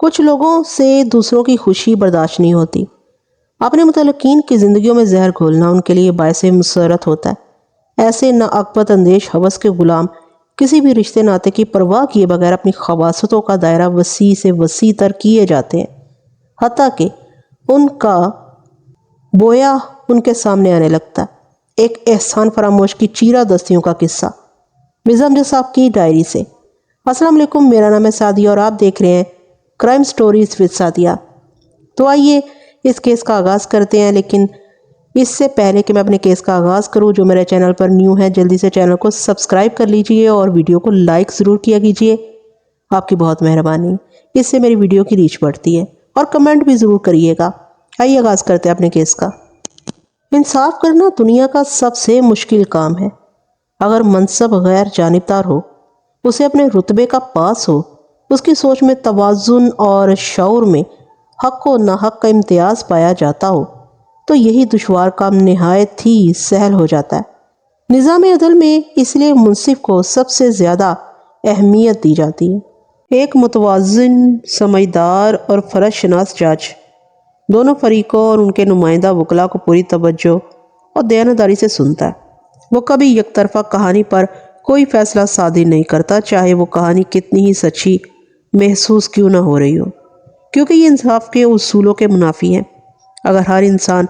کچھ لوگوں سے دوسروں کی خوشی برداشت نہیں ہوتی۔ اپنے متعلقین کی زندگیوں میں زہر گھولنا ان کے لیے باعث مسرت ہوتا ہے۔ ایسے ناعاقبت اندیش ہوس کے غلام کسی بھی رشتے ناطے کی پرواہ کیے بغیر اپنی خواصوں کا دائرہ وسیع سے وسیع تر کیے جاتے ہیں، حتیٰ کہ ان کا بویا ان کے سامنے آنے لگتا ہے۔ ایک احسان فراموش کی چیرہ دستیوں کا قصہ، مرزا امجد صاحب کی ڈائری سے۔ السلام علیکم، میرا نام ہے سعدیہ اور آپ دیکھ رہے ہیں کرائم سٹوریز وتھ سعدیہ۔ تو آئیے اس کیس کا آغاز کرتے ہیں، لیکن اس سے پہلے کہ میں اپنے کیس کا آغاز کروں، جو میرے چینل پر نیو ہے جلدی سے چینل کو سبسکرائب کر لیجئے اور ویڈیو کو لائک ضرور کیا کیجئے، آپ کی بہت مہربانی، اس سے میری ویڈیو کی ریچ بڑھتی ہے، اور کمنٹ بھی ضرور کریے گا۔ آئیے آغاز کرتے ہیں اپنے کیس کا۔ انصاف کرنا دنیا کا سب سے مشکل کام ہے۔ اگر منصب غیر جانبدار ہو، اسے اپنے رتبے کا پاس ہو، اس کی سوچ میں توازن اور شعور میں حق و ناحق کا امتیاز پایا جاتا ہو، تو یہی دشوار کام نہایت ہی سہل ہو جاتا ہے۔ نظام عدل میں اس لیے منصف کو سب سے زیادہ اہمیت دی جاتی ہے۔ ایک متوازن، سمجھدار اور فرض شناس جج دونوں فریقوں اور ان کے نمائندہ وکلاء کو پوری توجہ اور دیانتداری سے سنتا ہے۔ وہ کبھی یک طرفہ کہانی پر کوئی فیصلہ صادر نہیں کرتا، چاہے وہ کہانی کتنی ہی سچی محسوس کیوں نہ ہو رہی ہو، کیونکہ یہ انصاف کے اصولوں کے منافی ہے۔ اگر ہر انسان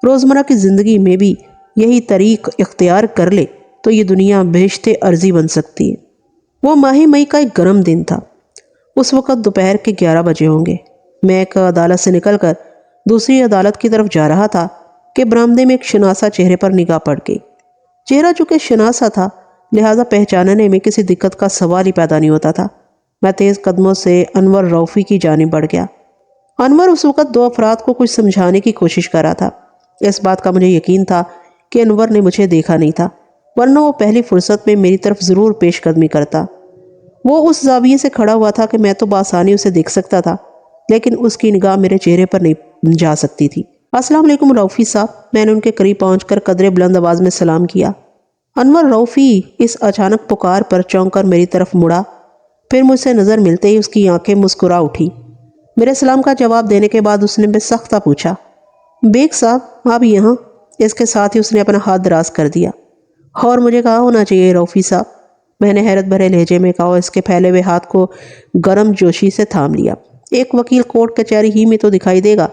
روزمرہ کی زندگی میں بھی یہی طریق اختیار کر لے تو یہ دنیا بہشت ارضی بن سکتی ہے۔ وہ ماہ مئی کا ایک گرم دن تھا۔ اس وقت دوپہر کے 11 بجے ہوں گے۔ میں ایک عدالت سے نکل کر دوسری عدالت کی طرف جا رہا تھا کہ برآمدے میں ایک شناسا چہرے پر نگاہ پڑ گئی۔ چہرہ چونکہ شناسا تھا، لہذا پہچاننے میں کسی دقت کا سوال ہی پیدا نہیں ہوتا تھا۔ میں تیز قدموں سے انور روفی کی جانب بڑھ گیا۔ انور اس وقت دو افراد کو کچھ سمجھانے کی کوشش کر رہا تھا۔ اس بات کا مجھے یقین تھا کہ انور نے مجھے دیکھا نہیں تھا، ورنہ وہ پہلی فرصت میں میری طرف ضرور پیش قدمی کرتا۔ وہ اس زاویے سے کھڑا ہوا تھا کہ میں تو بآسانی اسے دیکھ سکتا تھا، لیکن اس کی نگاہ میرے چہرے پر نہیں جا سکتی تھی۔ السلام علیکم روفی صاحب، میں نے ان کے قریب پہنچ کر قدرے بلند آواز میں سلام کیا۔ انور روفی اس اچانک پکار پر چونک کر میری طرف مڑا، پھر مجھ سے نظر ملتے ہی اس کی آنکھیں مسکرا اٹھی۔ میرے سلام کا جواب دینے کے بعد اس نے بے سختہ پوچھا، بیگ صاحب آپ یہاں؟ اس کے ساتھ ہی اس نے اپنا ہاتھ دراز کر دیا۔ اور مجھے کہا ہونا چاہیے روفی صاحب، میں نے حیرت بھرے لہجے میں کہا اور اس کے پھیلے ہوئے ہاتھ کو گرم جوشی سے تھام لیا۔ ایک وکیل کورٹ کچہری ہی میں تو دکھائی دے گا۔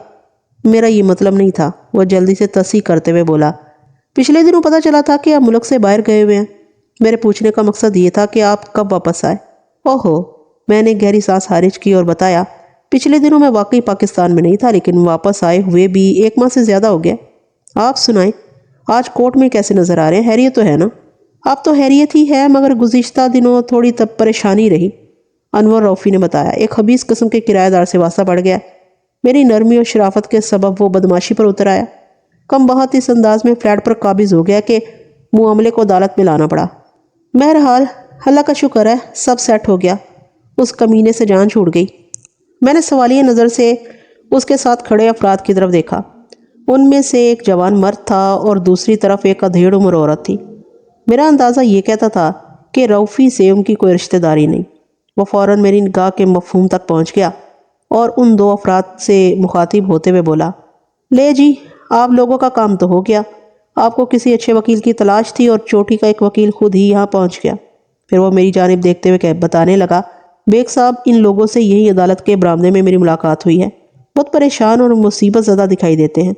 میرا یہ مطلب نہیں تھا، وہ جلدی سے تصحیح کرتے ہوئے بولا۔ پچھلے دنوں پتہ چلا تھا کہ آپ ملک سے باہر گئے ہوئے ہیں۔ میرے پوچھنے کا مقصد یہ تھا کہ آپ کب واپس آئے؟ اوہو، میں نے گہری سانس خارج کی اور بتایا، پچھلے دنوں میں واقعی پاکستان میں نہیں تھا، لیکن واپس آئے ہوئے بھی 1 ماہ سے زیادہ ہو گیا۔ آپ سنائیں، آج کورٹ میں کیسے نظر آ رہے ہیں؟ خیریت تو ہے نا؟ اب تو خیریت ہی ہے، مگر گزشتہ دنوں تھوڑی پریشانی رہی، انور روفی نے بتایا۔ ایک خبیث قسم کے کرایہ دار سے واسطہ پڑ گیا۔ میری نرمی اور شرافت کے سبب وہ بدماشی پر اتر آیا۔ کم بہت اس انداز میں فلیٹ پر قابض ہو گیا کہ معاملے کو عدالت میں لانا پڑا۔ بہرحال اللہ کا شکر ہے، سب سیٹ ہو گیا۔ اس کمینے سے جان چھوٹ گئی۔ میں نے سوالیہ نظر سے اس کے ساتھ کھڑے افراد کی طرف دیکھا۔ ان میں سے ایک جوان مرد تھا اور دوسری طرف ایک ادھیڑ عمر عورت تھی۔ میرا اندازہ یہ کہتا تھا کہ روفی سے ان کی کوئی رشتہ داری نہیں۔ وہ فوراً میری نگاہ کے مفہوم تک پہنچ گیا اور ان دو افراد سے مخاطب ہوتے ہوئے بولا، لے جی، آپ لوگوں کا کام تو ہو گیا۔ آپ کو کسی اچھے وکیل کی تلاش تھی اور چوٹی کا ایک وکیل خود ہی یہاں پہنچ گیا۔ پھر وہ میری جانب دیکھتے ہوئے بتانے لگا، بیگ صاحب، ان لوگوں سے یہی عدالت کے برآمدے میں میری ملاقات ہوئی ہے۔ بہت پریشان اور مصیبت زدہ دکھائی دیتے ہیں۔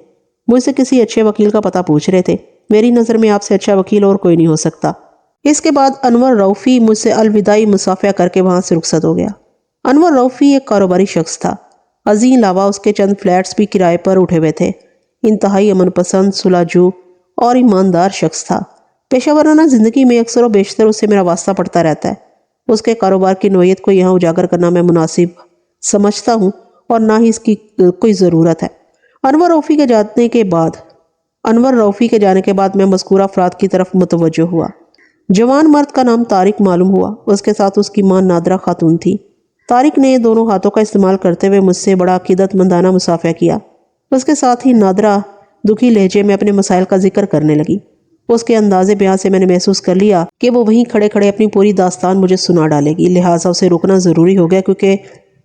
مجھ سے کسی اچھے وکیل کا پتہ پوچھ رہے تھے۔ میری نظر میں آپ سے اچھا وکیل اور کوئی نہیں ہو سکتا۔ اس کے بعد انور روفی مجھ سے الوداعی مصافحہ کر کے وہاں سے رخصت ہو گیا۔ انور روفی ایک کاروباری شخص تھا۔ ازیں علاوہ اس کے چند فلیٹس بھی کرائے پر اٹھے ہوئے تھے۔ انتہائی امن پسند، صلح جو اور ایماندار شخص تھا۔ پیشہ ورانہ زندگی میں اکثر و بیشتر اس سے میرا واسطہ پڑتا رہتا ہے۔ اس کے کاروبار کی نوعیت کو یہاں اجاگر کرنا میں مناسب سمجھتا ہوں اور نہ ہی اس کی کوئی ضرورت ہے۔ انور روفی کے جانے کے بعد میں مذکورہ افراد کی طرف متوجہ ہوا۔ جوان مرد کا نام طارق معلوم ہوا۔ اس کے ساتھ اس کی ماں نادرہ خاتون تھی۔ طارق نے دونوں ہاتھوں کا استعمال کرتے ہوئے مجھ سے بڑا عقیدت مندانہ مصافحہ کیا۔ اس کے ساتھ ہی نادرہ دکھی لہجے میں اپنے مسائل کا ذکر کرنے لگی۔ اس کے انداز بیاں سے میں نے محسوس کر لیا کہ وہ وہیں کھڑے کھڑے اپنی پوری داستان مجھے سنا ڈالے گی، لہٰذا اسے رکنا ضروری ہو گیا، کیونکہ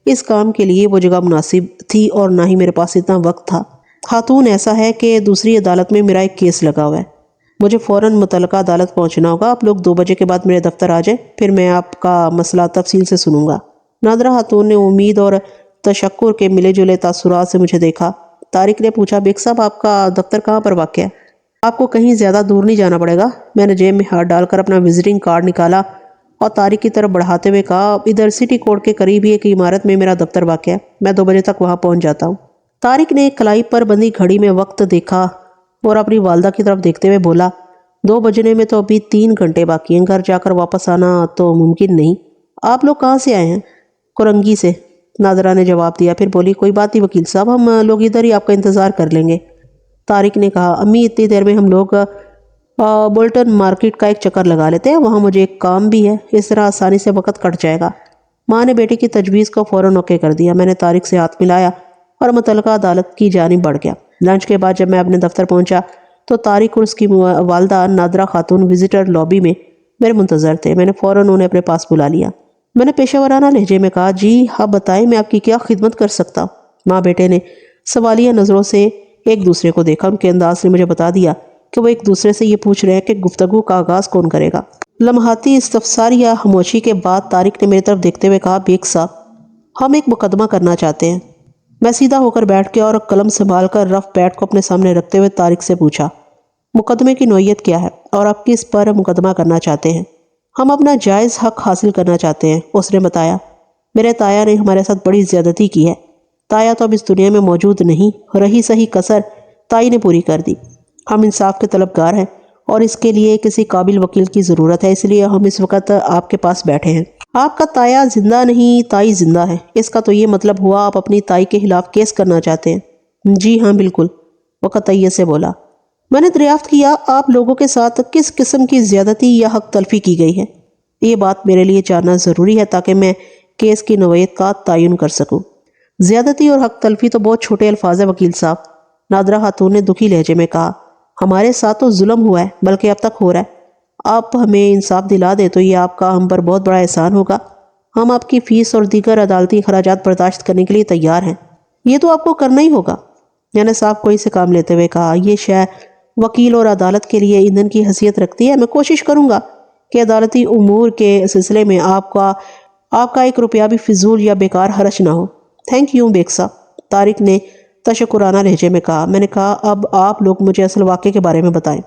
اس کام کے لیے وہ جگہ مناسب تھی اور نہ ہی میرے پاس اتنا وقت تھا۔ خاتون، ایسا ہے کہ دوسری عدالت میں میرا ایک کیس لگا ہوا ہے، مجھے فوراً متعلقہ عدالت پہنچنا ہوگا۔ آپ لوگ 2 بجے کے بعد میرے دفتر آ جائیں، پھر میں آپ کا مسئلہ تفصیل سے سنوں گا۔ نادرہ خاتون نے امید اور تشکر کے ملے جلے تاثرات سے مجھے دیکھا۔ طارق نے پوچھا، بیگ صاحب آپ کا دفتر کہاں پر واقع ہے؟ آپ کو کہیں زیادہ دور نہیں جانا پڑے گا۔ میں نے جیب میں ہاتھ ڈال کر اپنا وزٹنگ کارڈ نکالا اور طارق کی طرف بڑھاتے ہوئے کہا، ادھر سٹی کورٹ کے قریب ہی ایک عمارت میں میرا دفتر واقع ہے، میں 2 بجے تک وہاں پہنچ جاتا ہوں۔ طارق نے کلائی پر بندی گھڑی میں وقت دیکھا اور اپنی والدہ کی طرف دیکھتے ہوئے بولا، 2 بجنے میں تو ابھی 3 گھنٹے باقی ہیں، گھر جا کر واپس آنا تو ممکن نہیں۔ آپ لوگ کہاں سے آئے ہیں؟ کرنگی سے، نادرہ نے جواب دیا۔ پھر بولی، کوئی بات نہیں وکیل صاحب، ہم لوگ ادھر ہی آپ کا انتظار کر لیں گے۔ طارق نے کہا، امی اتنی دیر میں ہم لوگ بولٹن مارکیٹ کا ایک چکر لگا لیتے ہیں، وہاں مجھے ایک کام بھی ہے، اس طرح آسانی سے وقت کٹ جائے گا۔ ماں نے بیٹی کی تجویز کو فوراً اوکے کر دیا۔ میں نے طارق سے ہاتھ ملایا اور متعلقہ عدالت کی جانب بڑھ گیا۔ لنچ کے بعد جب میں اپنے دفتر پہنچا تو طارق اور اس کی والدہ نادرہ خاتون وزٹر لابی میں میرے منتظر تھے۔ میں نے فوراً انہیں اپنے پاس بلا لیا۔ میں نے پیشہ ورانہ لہجے میں کہا، جی آپ بتائیں میں آپ کی کیا خدمت کر سکتا ہوں؟ ماں بیٹے نے سوالیہ نظروں سے ایک دوسرے کو دیکھا۔ ان کے انداز نے مجھے بتا دیا کہ وہ ایک دوسرے سے یہ پوچھ رہے ہیں کہ گفتگو کا آغاز کون کرے گا۔ لمحاتی استفساریہ خاموشی کے بعد طارق نے میری طرف دیکھتے ہوئے کہا، بیگ صاحب ہم ایک مقدمہ کرنا چاہتے ہیں۔ میں سیدھا ہو کر بیٹھ گیا اور قلم سنبھال کر رف پیڈ کو اپنے سامنے رکھتے ہوئے طارق سے پوچھا، مقدمے کی نوعیت کیا ہے اور آپ کس پر مقدمہ کرنا چاہتے ہیں؟ ہم اپنا جائز حق حاصل کرنا چاہتے ہیں، اس نے بتایا۔ میرے تایا نے ہمارے ساتھ بڑی زیادتی کی ہے۔ تایا تو اب اس دنیا میں موجود نہیں، رہی صحیح کسر تائی نے پوری کر دی۔ ہم انصاف کے طلبگار ہیں اور اس کے لیے کسی قابل وکیل کی ضرورت ہے، اس لیے ہم اس وقت آپ کے پاس بیٹھے ہیں۔ آپ کا تایا زندہ نہیں، تائی زندہ ہے، اس کا تو یہ مطلب ہوا آپ اپنی تائی کے خلاف کیس کرنا چاہتے ہیں؟ جی ہاں بالکل، وہ قطعیت سے بولا۔ میں نے دریافت کیا، آپ لوگوں کے ساتھ کس قسم کی زیادتی یا حق تلفی کی گئی ہے؟ یہ بات میرے لیے جاننا ضروری ہے تاکہ میں کیس کی نوعیت کا تعین کر سکوں۔ زیادتی اور حق تلفی تو بہت چھوٹے الفاظ ہیں وکیل صاحب، نادرہ خاتون نے دکھی لہجے میں کہا۔ ہمارے ساتھ تو ظلم ہوا ہے، بلکہ اب تک ہو رہا ہے۔ آپ ہمیں انصاف دلا دیں تو یہ آپ کا ہم پر بہت بڑا احسان ہوگا۔ ہم آپ کی فیس اور دیگر عدالتی اخراجات برداشت کرنے کے لیے تیار ہیں۔ یہ تو آپ کو کرنا ہی ہوگا، یعنی صاحب کوئی سے کام لیتے ہوئے کہا۔ یہ شے وکیل اور عدالت کے لیے ایندھن کی حیثیت رکھتی ہے۔ میں کوشش کروں گا کہ عدالتی امور کے سلسلے میں آپ کا 1 روپیہ بھی فضول یا بیکار خرچ نہ ہو۔ تھینک یو بیگ صاحب، طارق نے تشکرانہ لہجے میں کہا۔ میں نے کہا، اب آپ لوگ مجھے اصل واقعے کے بارے میں بتائیں۔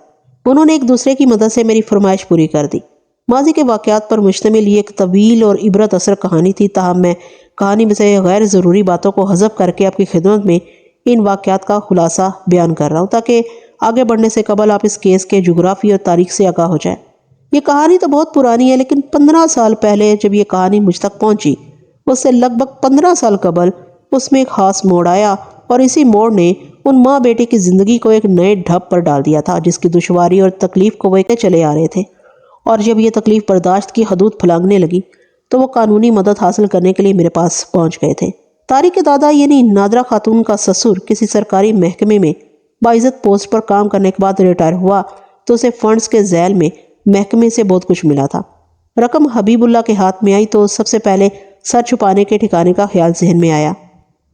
انہوں نے ایک دوسرے کی مدد سے میری فرمائش پوری کر دی۔ ماضی کے واقعات پر مشتمل یہ ایک طویل اور عبرت اثر کہانی تھی، تاہم میں کہانی میں سے غیر ضروری باتوں کو حذف کر کے آپ کی خدمت میں ان واقعات کا خلاصہ بیان کر رہا ہوں تاکہ آگے بڑھنے سے قبل آپ اس کیس کے جغرافی اور تاریخ سے آگاہ ہو جائیں۔ یہ کہانی تو بہت پرانی ہے، لیکن 15 سال پہلے جب یہ کہانی مجھ تک پہنچی، اس سے لگ بھگ 15 سال قبل اس میں ایک خاص موڑ آیا اور اسی موڑ نے ان ماں بیٹے کی زندگی کو ایک نئے ڈھب پر ڈال دیا تھا جس کی دشواری اور تکلیف کو وہ چلے آ رہے تھے، اور جب یہ تکلیف برداشت کی حدود پھلانگنے لگی تو وہ قانونی مدد حاصل کرنے کے لیے میرے پاس پہنچ گئے تھے۔ طارق کے دادا یعنی نادرہ خاتون کا سسر کسی سرکاری محکمے میں باعزت پوسٹ پر کام کرنے کے بعد ریٹائر ہوا تو اسے فنڈز کے ذیل میں محکمے سے بہت کچھ ملا تھا۔ رقم حبیب اللہ کے ہاتھ میں آئی تو سب سے پہلے سر چھپانے کے ٹھکانے کا خیال ذہن میں آیا۔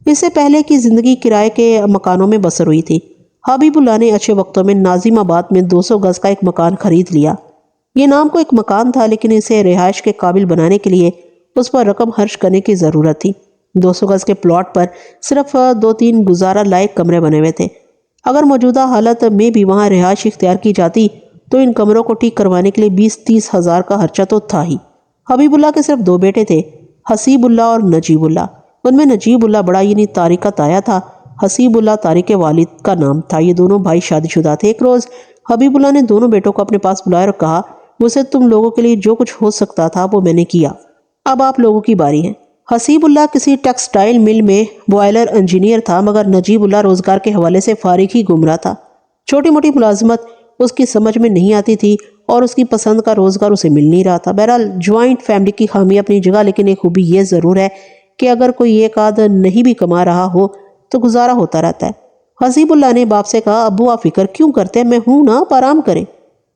اس سے پہلے کی زندگی کرائے کے مکانوں میں بسر ہوئی تھی۔ حبیب اللہ نے اچھے وقتوں میں ناظم آباد میں 200 گز کا ایک مکان خرید لیا۔ یہ نام کو ایک مکان تھا، لیکن اسے رہائش کے قابل بنانے کے لیے اس پر رقم خرچ کرنے کی ضرورت تھی۔ 200 گز کے پلاٹ پر صرف 2-3 گزارا لائق کمرے بنے ہوئے تھے۔ اگر موجودہ حالت میں بھی وہاں رہائش اختیار کی جاتی تو ان کمروں کو ٹھیک کروانے کے لیے 20-30 ہزار کا خرچہ تو تھا ہی۔ حبیب اللہ کے صرف 2 بیٹے تھے، حسیب اللہ اور نجیب اللہ۔ ان میں نجیب اللہ بڑا یعنی طارق کا تایا تھا، حسیب اللہ طارق کے والد کا نام تھا۔ یہ دونوں بھائی شادی شدہ تھے۔ ایک روز حبیب اللہ نے دونوں بیٹوں کو اپنے پاس بلایا اور کہا، مجھ سے تم لوگوں کے لیے جو کچھ ہو سکتا تھا وہ میں نے کیا، اب آپ لوگوں کی باری ہے۔ حسیب اللہ کسی ٹیکسٹائل مل میں بوائلر انجینئر تھا، مگر نجیب اللہ روزگار کے حوالے سے فارغ ہی گم رہا تھا۔ چھوٹی موٹی ملازمت اس کی سمجھ میں نہیں آتی تھی اور اس کی پسند کا روزگار اسے مل نہیں رہا تھا۔ بہرحال جوائنٹ فیملی کی خامی اپنی جگہ، لیکن ایک خوبی یہ ضرور ہے کہ اگر کوئی ایک آدھ نہیں بھی کما رہا ہو تو گزارا ہوتا رہتا ہے۔ حسیب اللہ نے باپ سے کہا، ابو آپ فکر کیوں کرتے ہیں، میں ہوں نا، آپ آرام کریں۔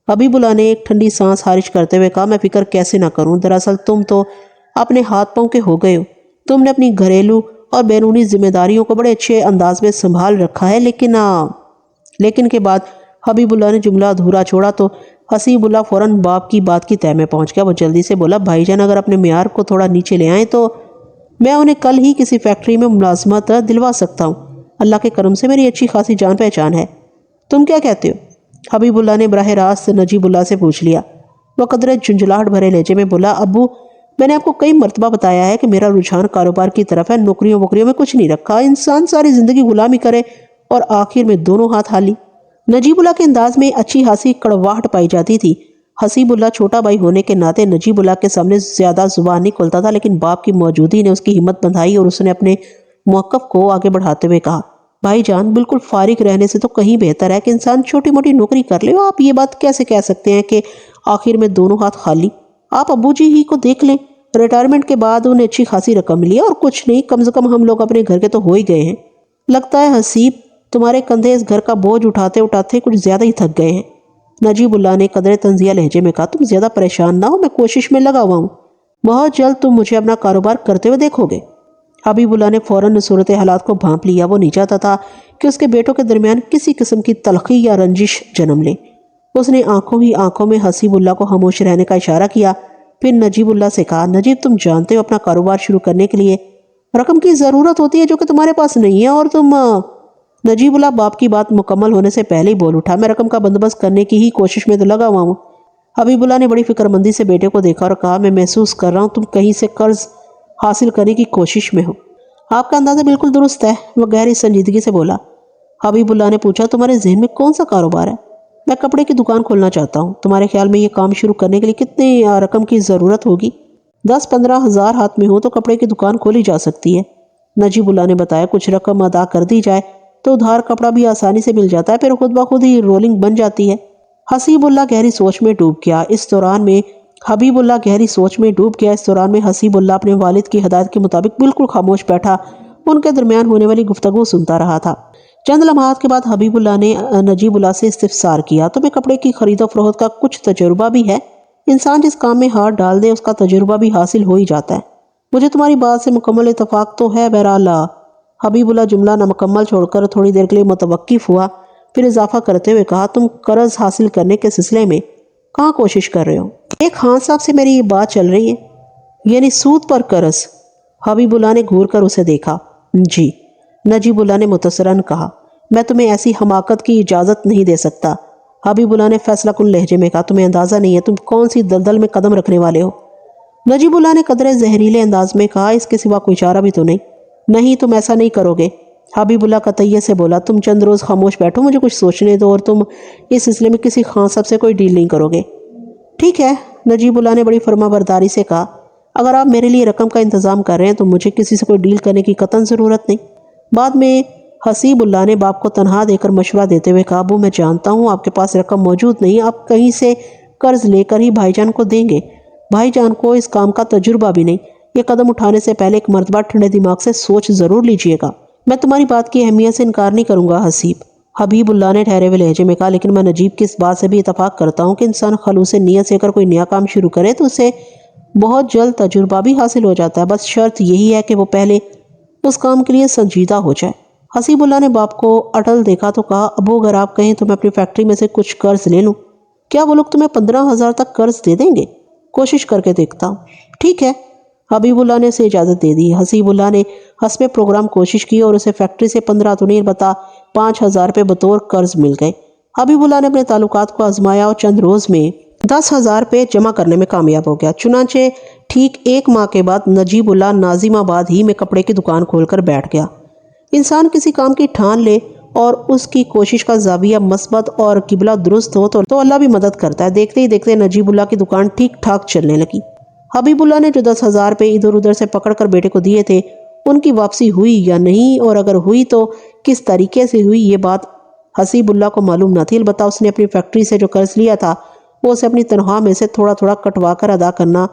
حبیب اللہ نے ایک ٹھنڈی سانس خارج کرتے ہوئے کہا، میں فکر کیسے نہ کروں، دراصل تم تو اپنے ہاتھ پاؤں کے ہو گئے ہو، تم نے اپنی گھریلو اور بیرونی ذمہ داریوں کو بڑے اچھے انداز میں سنبھال رکھا ہے، لیکن کے بعد حبیب اللہ نے جملہ ادھورا چھوڑا تو حسیب اللہ فوراً باپ کی بات کی تہہ میں پہنچ گیا۔ وہ جلدی سے بولا، بھائی جان اگر اپنے معیار کو تھوڑا نیچے لے آئیں تو میں انہیں کل ہی کسی فیکٹری میں ملازمت دلوا سکتا ہوں۔ اللہ کے کرم سے میری اچھی خاصی جان پہچان ہے، تم کیا کہتے ہو؟ حبیب اللہ نے براہ راست نجیب اللہ سے پوچھ لیا۔ وہ قدرے جھنجھلاہٹ بھرے لہجے میں بولا، ابو میں نے آپ کو کئی مرتبہ بتایا ہے کہ میرا رجحان کاروبار کی طرف ہے، نوکریوں وکریوں میں کچھ نہیں رکھا۔ انسان ساری زندگی غلامی کرے اور آخر میں دونوں ہاتھ خالی۔ نجیب اللہ کے انداز میں اچھی خاصی کڑواہٹ پائی جاتی تھی۔ حسیب اللہ چھوٹا بھائی ہونے کے ناطے نجیب اللہ کے سامنے زیادہ زبان نہیں کھولتا تھا، لیکن باپ کی موجودگی نے اس کی ہمت بندھائی اور اس نے اپنے موقف کو آگے بڑھاتے ہوئے کہا، بھائی جان بالکل فارغ رہنے سے تو کہیں بہتر ہے کہ انسان چھوٹی موٹی نوکری کر لے۔ آپ یہ بات کیسے کہہ سکتے ہیں کہ آخر میں دونوں ہاتھ خالی؟ آپ ابو جی ہی کو دیکھ لیں، ریٹائرمنٹ کے بعد انہیں اچھی خاصی رقم ملی ہے، اور کچھ نہیں کم سے کم ہم لوگ اپنے گھر کے تو ہو ہی گئے ہیں۔ لگتا ہے حسیب تمہارے کندھے اس گھر کا بوجھ اٹھاتے اٹھاتے کچھ زیادہ ہی تھک گئے ہیں۔ نجیب اللہ نے قدرے تنزیہ لہجے میں کہا، تم زیادہ پریشان نہ ہو، میں کوشش میں لگا ہوا ہوں، بہت جلد تم مجھے اپنا کاروبار کرتے ہوئے دیکھو گے۔ حبیب اللہ نے فوراً صورت حالات کو بھانپ لیا۔ وہ نہیں چاہتا تھا کہ اس کے بیٹوں کے درمیان کسی قسم کی تلخی یا رنجش جنم لے۔ اس نے آنکھوں ہی آنکھوں میں حسیب اللہ کو خاموش رہنے کا اشارہ کیا، پھر نجیب اللہ سے کہا، نجیب تم جانتے ہو اپنا کاروبار شروع کرنے کے لیے رقم کی ضرورت ہوتی ہے جو کہ تمہارے پاس نہیں ہے، اور تم نجیب اللہ باپ کی بات مکمل ہونے سے پہلے ہی بول اٹھا، میں رقم کا بندوبست کرنے کی ہی کوشش میں تو لگا ہوا ہوں۔ حبیب اللہ نے بڑی فکر مندی سے بیٹے کو دیکھا اور کہا، میں محسوس کر رہا ہوں تم کہیں سے قرض حاصل کرنے کی کوشش میں ہو۔ آپ کا اندازہ بالکل درست ہے، وہ گہری سنجیدگی سے بولا۔ حبیب اللہ نے پوچھا، تمہارے ذہن میں کون سا کاروبار ہے؟ میں کپڑے کی دکان کھولنا چاہتا ہوں۔ تمہارے خیال میں یہ کام شروع کرنے کے لیے کتنی رقم کی ضرورت ہوگی؟ 10-15 ہزار ہاتھ میں ہو تو کپڑے کی دکان کھولی جا سکتی ہے۔ نجیب اللہ نے بتایا، کچھ رقم ادا کر دی جائے تو ادھار کپڑا بھی آسانی سے مل جاتا ہے، پھر خود بخود ہی رولنگ بن جاتی ہے۔ حسیب اللہ گہری سوچ میں ڈوب گیا۔ اس دوران میں حسیب اللہ اپنے والد کی ہدایت کے مطابق بالکل خاموش بیٹھا ان کے درمیان ہونے والی گفتگو سنتا رہا تھا۔ چند لمحات کے بعد حبیب اللہ نے نجیب اللہ سے استفسار کیا، تمہیں کپڑے کی خرید و فروخت کا کچھ تجربہ بھی ہے؟ انسان جس کام میں ہاتھ ڈال دے اس کا تجربہ بھی حاصل ہو ہی جاتا ہے۔ مجھے تمہاری بات سے مکمل اتفاق تو ہے، بہرحال۔ حبیب اللہ جملہ نامکمل چھوڑ کر تھوڑی دیر کے لیے متوقف ہوا، پھر اضافہ کرتے ہوئے کہا، تم قرض حاصل کرنے کے سلسلے میں کہاں کوشش کر رہے ہو؟ ایک خان صاحب سے میری یہ بات چل رہی ہے، یعنی سود پر قرض؟ حبیب اللہ نے گھور کر اسے دیکھا۔ جی، نجیب اللہ نے متصراً کہا، میں تمہیں ایسی حماقت کی اجازت نہیں دے سکتا۔ حبیب اللہ نے فیصلہ کن لہجے میں کہا، تمہیں اندازہ نہیں ہے تم کون سی دلدل میں قدم رکھنے والے ہو۔ نجیب اللہ نے قدرے زہریلے انداز میں کہا، اس کے سوا کوئی چارہ بھی تو نہیں؟ نہیں، تم ایسا نہیں کرو گے، حبیب اللہ قطعیت سے بولا۔ تم چند روز خاموش بیٹھو، مجھے کچھ سوچنے دو، اور تم اس سلسلے میں کسی خان صاحب سے کوئی ڈیل نہیں کرو گے۔ ٹھیک ہے، نجیب اللہ نے بڑی فرما برداری سے کہا، اگر آپ میرے لیے رقم کا انتظام کر رہے ہیں تو مجھے کسی سے کوئی ڈیل کرنے کی قطعاً ضرورت نہیں۔ بعد میں حسیب اللہ نے باپ کو تنہا دے کر مشورہ دیتے ہوئے کہا، ابو میں جانتا ہوں آپ کے پاس رقم موجود نہیں، آپ کہیں سے قرض لے کر ہی بھائی جان کو دیں گے۔ بھائی جان کو اس کام کا تجربہ بھی نہیں، یہ قدم اٹھانے سے پہلے ایک مرتبہ ٹھنڈے دماغ سے سوچ ضرور لیجئے گا۔ میں تمہاری بات کی اہمیت سے انکار نہیں کروں گا حبیب اللہ نے ٹھہرے ہوئے لہجے میں کہا، لیکن میں نجیب کی اس بات سے بھی اتفاق کرتا ہوں کہ انسان خلوص نیت سے اگر کوئی نیا کام شروع کرے تو اسے بہت جلد تجربہ بھی حاصل ہو جاتا ہے، بس شرط یہی ہے کہ وہ پہلے اس کام کے لیے سنجیدہ ہو جائے۔ حسیب اللہ نے باپ کو اٹل دیکھا تو کہا، ابو اگر آپ کہیں تو میں اپنی فیکٹری میں سے کچھ قرض لے لوں۔ کیا وہ لوگ تمہیں 15,000 تک قرض دے دیں گے؟ کوشش کر کے دیکھتا ہوں۔ ٹھیک ہے، حبیب اللہ نے اسے اجازت دے دی۔ حسیب اللہ نے حسب پروگرام کوشش کی اور اسے فیکٹری سے 15 تو نہیں البتہ 5,000 روپے بطور قرض مل گئے۔ حبیب اللہ نے اپنے تعلقات کو آزمایا اور چند روز میں 10,000 روپے جمع کرنے میں کامیاب ہو گیا۔ چنانچہ ٹھیک 1 ماہ کے بعد نجیب اللہ ناظم آباد ہی میں کپڑے کی دکان کھول کر بیٹھ گیا۔ انسان کسی کام کی ٹھان لے اور اس کی کوشش کا زاویہ مثبت اور قبلہ درست ہو تو اللہ بھی مدد کرتا ہے۔ دیکھتے ہی دیکھتے نجیب اللہ کی دکان ٹھیک ٹھاک چلنے لگی۔ حبیب اللہ نے جو 10,000 روپے ادھر ادھر سے پکڑ کر بیٹے کو دیے تھے ان کی واپسی ہوئی یا نہیں، اور اگر ہوئی تو کس طریقے سے ہوئی، یہ بات حسیب اللہ کو معلوم نہ تھی۔ البتہ اس نے اپنی فیکٹری سے جو قرض لیا تھا وہ اسے اپنی تنخواہ میں سے تھوڑا تھوڑا کٹوا کر ادا کرنا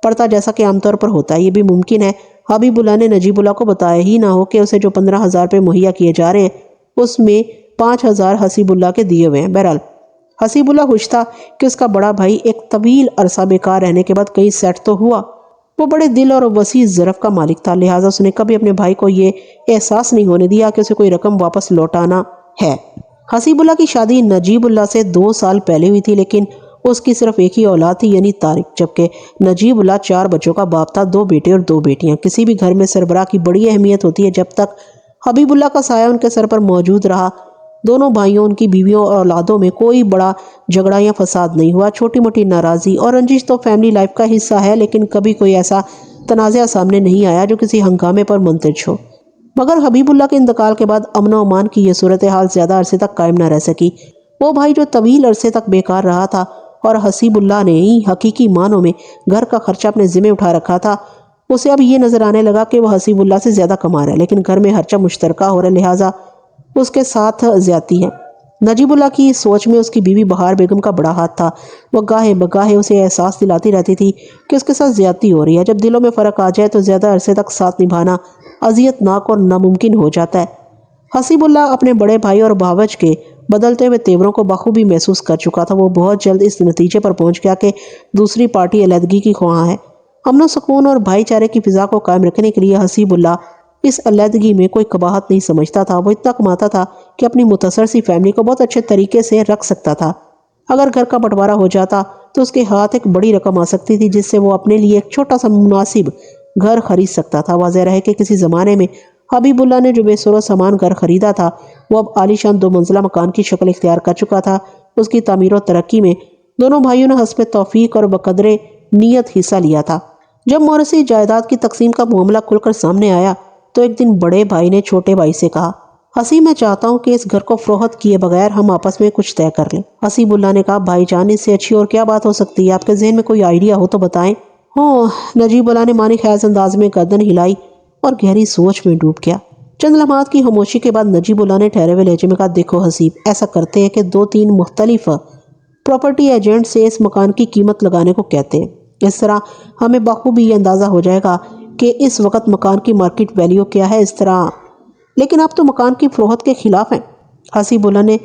پڑتا، جیسا کہ عام طور پر ہوتا ہے۔ یہ بھی ممکن ہے حبیب اللہ نے نجیب اللہ کو بتایا ہی نہ ہو کہ اسے جو 15,000 روپے مہیا کیے جا رہے ہیں اس میں 5,000 حسیب اللہ کے دیے ہوئے ہیں۔ بہرحال حسیب اللہ خوش تھا کہ اس کا بڑا بھائی ایک طویل عرصہ بیکار رہنے کے بعد کہیں سیٹ تو ہوا۔ وہ بڑے دل اور وسیع ظرف کا مالک تھا، لہٰذا اس نے کبھی اپنے بھائی کو یہ احساس نہیں ہونے دیا کہ اسے کوئی رقم واپس لوٹانا ہے۔ حسیب اللہ کی شادی نجیب اللہ سے 2 سال پہلے ہوئی تھی، لیکن اس کی صرف ایک ہی اولاد تھی یعنی طارق، جبکہ نجیب اللہ 4 بچوں کا باپ تھا، 2 بیٹے اور 2 بیٹیاں۔ کسی بھی گھر میں سربراہ کی بڑی اہمیت ہوتی ہے، جب تک حبیب اللہ کا سایہ ان کے سر پر موجود رہا دونوں بھائیوں، ان کی بیویوں اور اولادوں میں کوئی بڑا جھگڑا یا فساد نہیں ہوا۔ چھوٹی موٹی ناراضی اور رنجش تو فیملی لائف کا حصہ ہے، لیکن کبھی کوئی ایسا تنازعہ سامنے نہیں آیا جو کسی ہنگامے پر منتج ہو۔ مگر حبیب اللہ کے انتقال کے بعد امن و امان کی یہ صورتحال زیادہ عرصے تک قائم نہ رہ سکی۔ وہ بھائی جو طویل عرصے تک بیکار رہا تھا اور حسیب اللہ نے ہی حقیقی معنوں میں گھر کا خرچہ اپنے ذمہ اٹھا رکھا تھا، اسے اب یہ نظر آنے لگا کہ وہ حسیب اللہ سے زیادہ کما رہا ہے، لیکن گھر میں خرچہ مشترکہ ہو رہا ہے، لہٰذا اس کے ساتھ زیادتی ہے۔ نجیب اللہ کی سوچ میں اس کی بیوی بہار بیگم کا بڑا ہاتھ تھا۔ وہ گاہے بگاہے اسے احساس دلاتی رہتی تھی کہ اس کے ساتھ زیادتی ہو رہی ہے۔ جب دلوں میں فرق آ جائے تو زیادہ عرصے تک ساتھ نبھانا اذیت ناک اور ناممکن ہو جاتا ہے۔ حسیب اللہ اپنے بڑے بھائی اور بھاوج کے بدلتے ہوئے تیوروں کو بخوبی محسوس کر چکا تھا۔ وہ بہت جلد اس نتیجے پر پہنچ گیا کہ دوسری پارٹی علیحدگی کی خواہاں ہے۔ امن و سکون اور بھائی چارے کی فضا کو قائم رکھنے کے لیے حسیب اللہ اس علیحدگی میں کوئی قباحت نہیں سمجھتا تھا۔ وہ اتنا کماتا تھا کہ اپنی متصر سی فیملی کو بہت اچھے طریقے سے رکھ سکتا تھا۔ اگر گھر کا بٹوارا ہو جاتا تو اس کے ہاتھ ایک بڑی رقم آ سکتی تھی، جس سے وہ اپنے لیے ایک چھوٹا سا مناسب گھر خرید سکتا تھا۔ واضح رہے کہ کسی زمانے میں حبیب اللہ نے جو بے سر و سامان گھر خریدا تھا وہ اب عالیشان 2 منزلہ مکان کی شکل اختیار کر چکا تھا۔ اس کی تعمیر و ترقی میں دونوں بھائیوں نے حسب توفیق اور بقدر نیت حصہ لیا تھا۔ جب موروثی جائیداد کی تقسیم کا معاملہ کھل کر سامنے آیا تو ایک دن بڑے بھائی نے چھوٹے بھائی سے کہا، حسیب میں چاہتا ہوں کہ اس گھر کو فروخت کیے بغیر ہم آپس میں کچھ طے کر لیں۔ حسیب اللہ نے کہا، بھائی جان اس سے اچھی اور کیا بات ہو سکتی ہے؟ آپ کے ذہن میں کوئی آئیڈیا ہو تو بتائیں۔ نجیب اللہ نے معنی خیز انداز میں گردن ہلائی اور گہری سوچ میں ڈوب گیا۔ چند لمحات کی خاموشی کے بعد نجیب اللہ نے ٹھہرے ہوئے لہجے میں کہا، دیکھو حسیب، ایسا کرتے ہیں کہ 2-3 مختلف پراپرٹی ایجنٹ سے اس مکان کی قیمت لگانے کو کہتے ہیں۔ اس طرح ہمیں بخوبی یہ اندازہ ہو جائے گا کہ اس وقت مکان کی مارکیٹ ویلیو کیا ہے۔ اس طرح لیکن آپ تو مکان کی فروخت کے خلاف ہیں، حسیب اللہ نے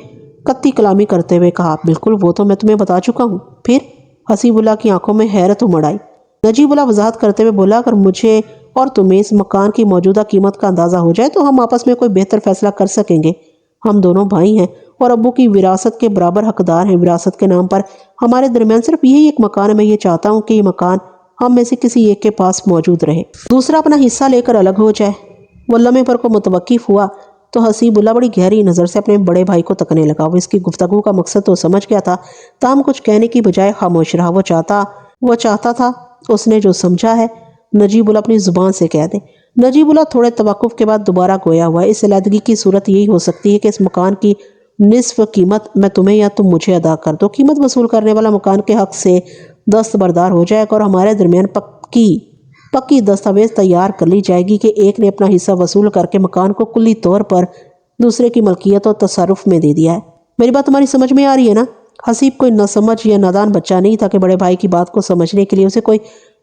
قطعی کلامی کرتے ہوئے کہا۔ بالکل، وہ تو میں تمہیں بتا چکا ہوں۔ پھر؟ حسیب اللہ کی آنکھوں میں حیرت امڑ آئی۔ نجیب اللہ وضاحت کرتے ہوئے بولا، اگر مجھے اور تمہیں اس مکان کی موجودہ قیمت کا اندازہ ہو جائے تو ہم آپس میں کوئی بہتر فیصلہ کر سکیں گے۔ ہم دونوں بھائی ہیں اور ابو کی وراثت کے برابر حقدار ہیں۔ وراثت کے نام پر ہمارے درمیان صرف یہی ایک مکان ہے۔ میں یہ چاہتا ہوں کہ یہ مکان ہم میں سے کسی ایک کے پاس موجود رہے، دوسرا اپنا حصہ لے کر الگ ہو جائے۔ وہ لمحے پر کو متوقف ہوا تو حسیب اللہ بڑی گہری نظر سے اپنے بڑے بھائی کو تکنے لگا۔ وہ اس کی گفتگو کا مقصد تو سمجھ گیا تھا، تاہم کچھ کہنے کی بجائے خاموش رہا۔ وہ چاہتا تھا اس نے جو سمجھا ہے نجیب اللہ اپنی زبان سے کہہ دے۔ نجیب اللہ تھوڑے توقف کے بعد دوبارہ گویا ہوا، اس علیحدگی کی صورت یہی ہو سکتی ہے کہ اس مکان کی نصف قیمت میں تمہیں یا تم مجھے ادا کر دو۔ قیمت وصول کرنے والا مکان کے حق سے دستبردار ہو جائے گا اور ہمارے درمیان پکی دستاویز تیار کر لی جائے گی کہ ایک نے اپنا حصہ وصول کر کے مکان کو کلی طور پر دوسرے کی ملکیت اور تصرف میں دے دیا ہے۔ میری بات تمہاری سمجھ میں آ رہی ہے نا؟ حسیب کوئی ناسمجھ یا نادان بچہ نہیں تھا کہ بڑے بھائی کی بات کو سمجھنے کے لیے اسے کوئی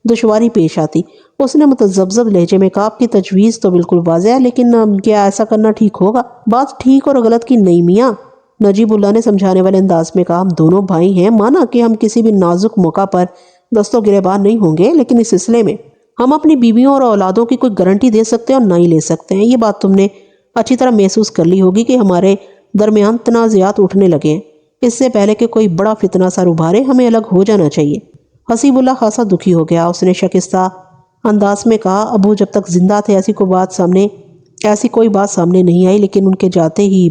دشواری پیش آتی۔ اس نے متذبذب لہجے میں کہا، آپ کی تجویز تو بالکل واضح ہے، لیکن کیا ایسا کرنا ٹھیک ہوگا؟ بات ٹھیک اور غلط کی نہیں میاں، نجیب اللہ نے سمجھانے والے انداز میں کہا، ہم دونوں بھائی ہیں، مانا کہ ہم کسی بھی نازک موقع پر دست و گریبان نہیں ہوں گے، لیکن اس سلسلے میں ہم اپنی بیویوں اور اولادوں کی کوئی گارنٹی دے سکتے ہیں اور نہ ہی لے سکتے ہیں۔ یہ بات تم نے اچھی طرح محسوس کر لی ہوگی کہ ہمارے درمیان تنازعات اٹھنے لگے ہیں۔ اس سے پہلے کہ کوئی بڑا فتنہ سر ابھارے ہمیں الگ ہو جانا چاہیے۔ حسیب اللہ خاصا دکھی ہو گیا۔ اس نے شکستہ انداز میں کہا، ابو جب تک زندہ تھے ایسی کوئی بات سامنے نہیں آئی، لیکن ان کے جاتے ہی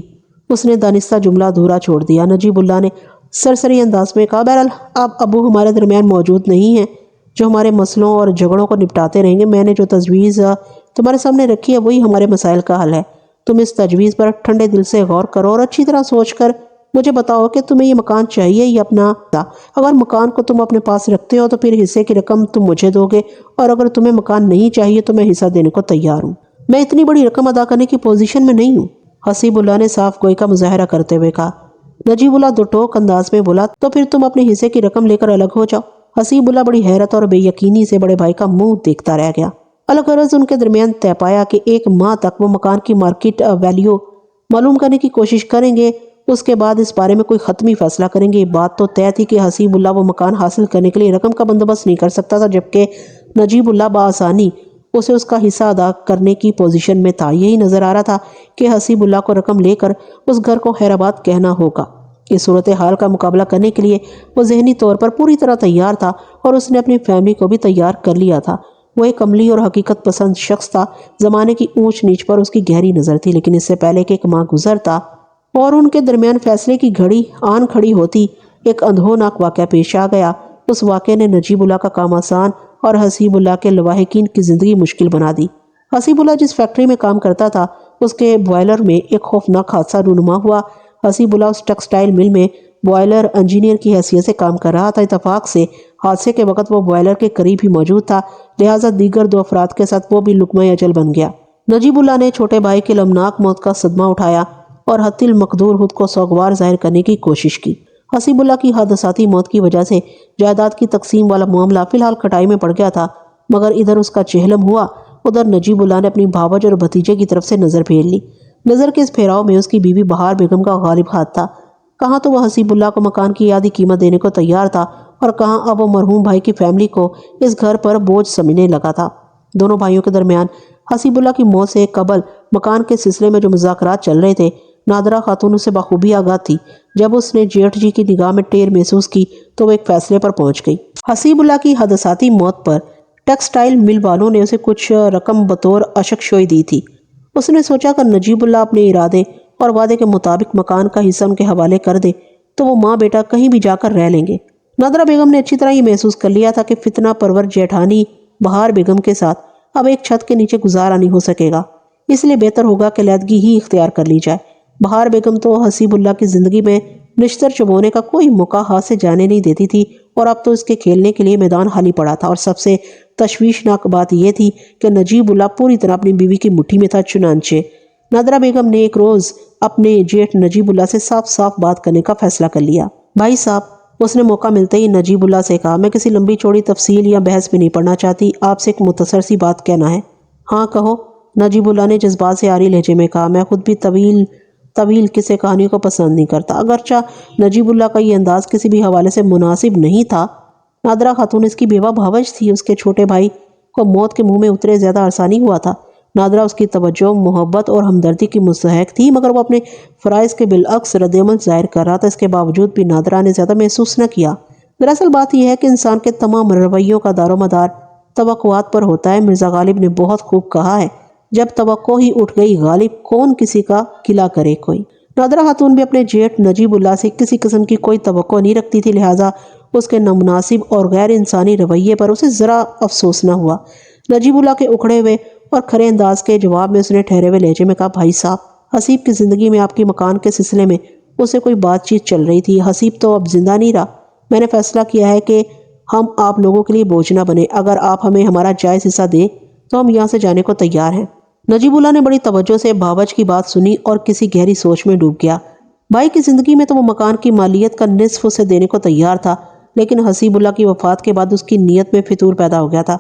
اس نے دانستہ جملہ ادھورا چھوڑ دیا۔ نجیب اللہ نے سرسری انداز میں کہا، بہرحال اب ابو ہمارے درمیان موجود نہیں ہیں جو ہمارے مسئلوں اور جھگڑوں کو نپٹاتے رہیں گے۔ میں نے جو تجویز تمہارے سامنے رکھی ہے وہی ہمارے مسائل کا حل ہے۔ تم اس تجویز پر ٹھنڈے دل سے غور کرو اور اچھی طرح سوچ کر مجھے بتاؤ کہ تمہیں یہ مکان چاہیے یا اپنا۔ اگر مکان کو تم اپنے پاس رکھتے ہو تو پھر حصے کی رقم تم مجھے دو گے، اور اگر تمہیں مکان نہیں چاہیے تو میں حصہ دینے کو تیار ہوں۔ میں اتنی بڑی رقم ادا کرنے کی پوزیشن میں نہیں ہوں، حسیب اللہ نے صاف گوئی کا مظاہرہ کرتے ہوئے کہا۔ نجیب اللہ دو ٹوک انداز میں بولا، تو پھر تم اپنے حصے کی رقم لے کر الگ ہو جاؤ۔ حسیب اللہ بڑی حیرت اور بے یقینی سے بڑے بھائی کا منہ دیکھتا رہ گیا۔ الغرض ان کے درمیان طے پایا کہ 1 ماہ تک وہ مکان کی مارکیٹ ویلیو معلوم کرنے کی کوشش کریں گے، اس کے بعد اس بارے میں کوئی حتمی فیصلہ کریں گے۔ یہ بات تو طے تھی کہ حسیب اللہ وہ مکان حاصل کرنے کے لیے رقم کا بندوبست نہیں کر سکتا تھا، جبکہ نجیب اللہ بآسانی اسے اس کا حصہ ادا کرنے کی پوزیشن میں تھا۔ یہی نظر آ رہا تھا کہ حسیب اللہ کو رقم لے کر اس گھر کو خیرآباد کہنا ہوگا۔ اس صورتحال کا مقابلہ کرنے کے لیے وہ ذہنی طور پر پوری طرح تیار تھا اور اس نے اپنی فیملی کو بھی تیار کر لیا تھا۔ وہ ایک عملی اور حقیقت پسند شخص تھا۔ زمانے کی اونچ نیچ پر اس کی گہری نظر تھی، لیکن اس سے پہلے کہ ایک ماہ گزرتا اور ان کے درمیان فیصلے کی گھڑی آن کھڑی ہوتی، ایک اندھوناک واقعہ پیش آ گیا۔ اس واقعے نے نجیب اللہ کا کام آسان اور حسیب اللہ کے لواحقین کی زندگی مشکل بنا دی۔ حسیب اللہ جس فیکٹری میں کام کرتا تھا، اس کے بوائلر میں ایک خوفناک حادثہ رونما ہوا۔ حسیب اللہ اس ٹیکسٹائل مل میں بوائلر انجینئر کی حیثیت سے کام کر رہا تھا۔ اتفاق سے حادثے کے وقت وہ بوائلر کے قریب ہی موجود تھا، لہٰذا دیگر 2 افراد کے ساتھ وہ بھی لقمہ اجل بن گیا۔ نجیب اللہ نے چھوٹے بھائی کی المناک موت کا صدمہ اٹھایا اور حتی المقدور خود کو سوگوار ظاہر کرنے کی کوشش کی۔ حسیب اللہ کی حادثاتی موت کی وجہ سے جائیداد کی تقسیم والا معاملہ فی الحال کھٹائی میں پڑ گیا تھا، مگر ادھر اس کا چہلم ہوا، ادھر نجیب اللہ نے اپنی بھاوج اور بھتیجے کی طرف سے نظر پھیر لی۔ نظر کے اس پھیراؤ میں اس کی بیوی بہار بیگم کا غالب ہاتھ تھا۔ کہاں تو وہ حسیب اللہ کو مکان کی آدھی قیمت دینے کو تیار تھا اور کہاں اب وہ مرحوم بھائی کی فیملی کو اس گھر پر بوجھ سمجھنے لگا تھا۔ دونوں بھائیوں کے درمیان حسیب اللہ کی موت سے قبل مکان کے سلسلے میں جو مذاکرات چل رہے تھے، نادرہ خاتون اسے بخوبی آگاہ تھی۔ جب اس نے جیٹھ جی کی نگاہ میں ٹیر محسوس کی تو وہ ایک فیصلے پر پہنچ گئی۔ حسیب اللہ کی حادثاتی موت پر ٹیکسٹائل مل والوں نے اسے کچھ رقم بطور اشکشوئی دی تھی۔ اس نے سوچا کہ نجیب اللہ اپنے ارادے اور وعدے کے مطابق مکان کا حصہ ان کے حوالے کر دے تو وہ ماں بیٹا کہیں بھی جا کر رہ لیں گے۔ نادرہ بیگم نے اچھی طرح یہ محسوس کر لیا تھا کہ فتنہ پرور جیٹھانی بہار بیگم کے ساتھ اب ایک چھت کے نیچے گزارا نہیں ہو سکے گا، اس لیے بہتر ہوگا کہ علیحدگی ہی اختیار کر لی جائے۔ بہار بیگم تو حسیب اللہ کی زندگی میں نشتر چبونے کا کوئی موقع ہاتھ سے جانے نہیں دیتی تھی، اور اب تو اس کے کھیلنے کے لیے میدان خالی پڑا تھا۔ اور سب سے تشویشناک بات یہ تھی کہ نجیب اللہ پوری طرح اپنی بیوی کی مٹھی میں تھا۔ چنانچہ نادرہ بیگم نے ایک روز اپنے جیٹھ نجیب اللہ سے صاف صاف بات کرنے کا فیصلہ کر لیا۔ بھائی صاحب، اس نے موقع ملتے ہی نجیب اللہ سے کہا، میں کسی لمبی چوڑی تفصیل یا بحث میں نہیں پڑنا چاہتی، آپ سے ایک مختصر سی بات کہنا ہے۔ ہاں کہو، نجیب اللہ نے جذبات سے عاری لہجے میں کہا۔ میں خود بھی طویل قصے کہانیوں کو پسند نہیں کرتا۔ اگرچہ نجیب اللہ کا یہ انداز کسی بھی حوالے سے مناسب نہیں تھا۔ نادرہ خاتون اس کی بیوہ بھاوج تھی۔ اس کے چھوٹے بھائی کو موت کے منہ میں اترے زیادہ عرصہ نہیں ہوا تھا۔ نادرہ اس کی توجہ، محبت اور ہمدردی کی مستحق تھی، مگر وہ اپنے فرائض کے بالعکس رد عمل ظاہر کر رہا تھا۔ اس کے باوجود بھی نادرہ نے زیادہ محسوس نہ کیا۔ دراصل بات یہ ہے کہ انسان کے تمام رویوں کا دار و مدار توقعات پر ہوتا ہے۔ مرزا غالب نے بہت خوب کہا ہے، جب توقع ہی اٹھ گئی غالب، کون کسی کا گلہ کرے کوئی۔ نادرہ خاتون بھی اپنے جیٹھ نجیب اللہ سے کسی قسم کی کوئی توقع نہیں رکھتی تھی، لہٰذا اس کے نامناسب اور غیر انسانی رویے پر اسے ذرا افسوس نہ ہوا۔ نجیب اللہ کے اکھڑے ہوئے اور کھرے انداز کے جواب میں اس نے ٹھہرے ہوئے لہجے میں کہا، بھائی صاحب، حسیب کی زندگی میں آپ کی مکان کے سلسلے میں اسے کوئی بات چیت چل رہی تھی۔ حسیب تو اب زندہ نہیں رہا۔ میں نے فیصلہ کیا ہے کہ ہم آپ لوگوں کے لیے بوجھ نہ بنے۔ اگر آپ ہمیں ہمارا جائز حصہ دیں تو ہم یہاں سے جانے کو تیار ہیں۔ نجیب اللہ نے بڑی توجہ سے بھاوج کی بات سنی اور کسی گہری سوچ میں ڈوب گیا۔ بھائی کی زندگی میں تو وہ مکان کی مالیت کا نصف اسے دینے کو تیار تھا، لیکن حسیب اللہ کی وفات کے بعد اس کی نیت میں فتور پیدا ہو گیا تھا۔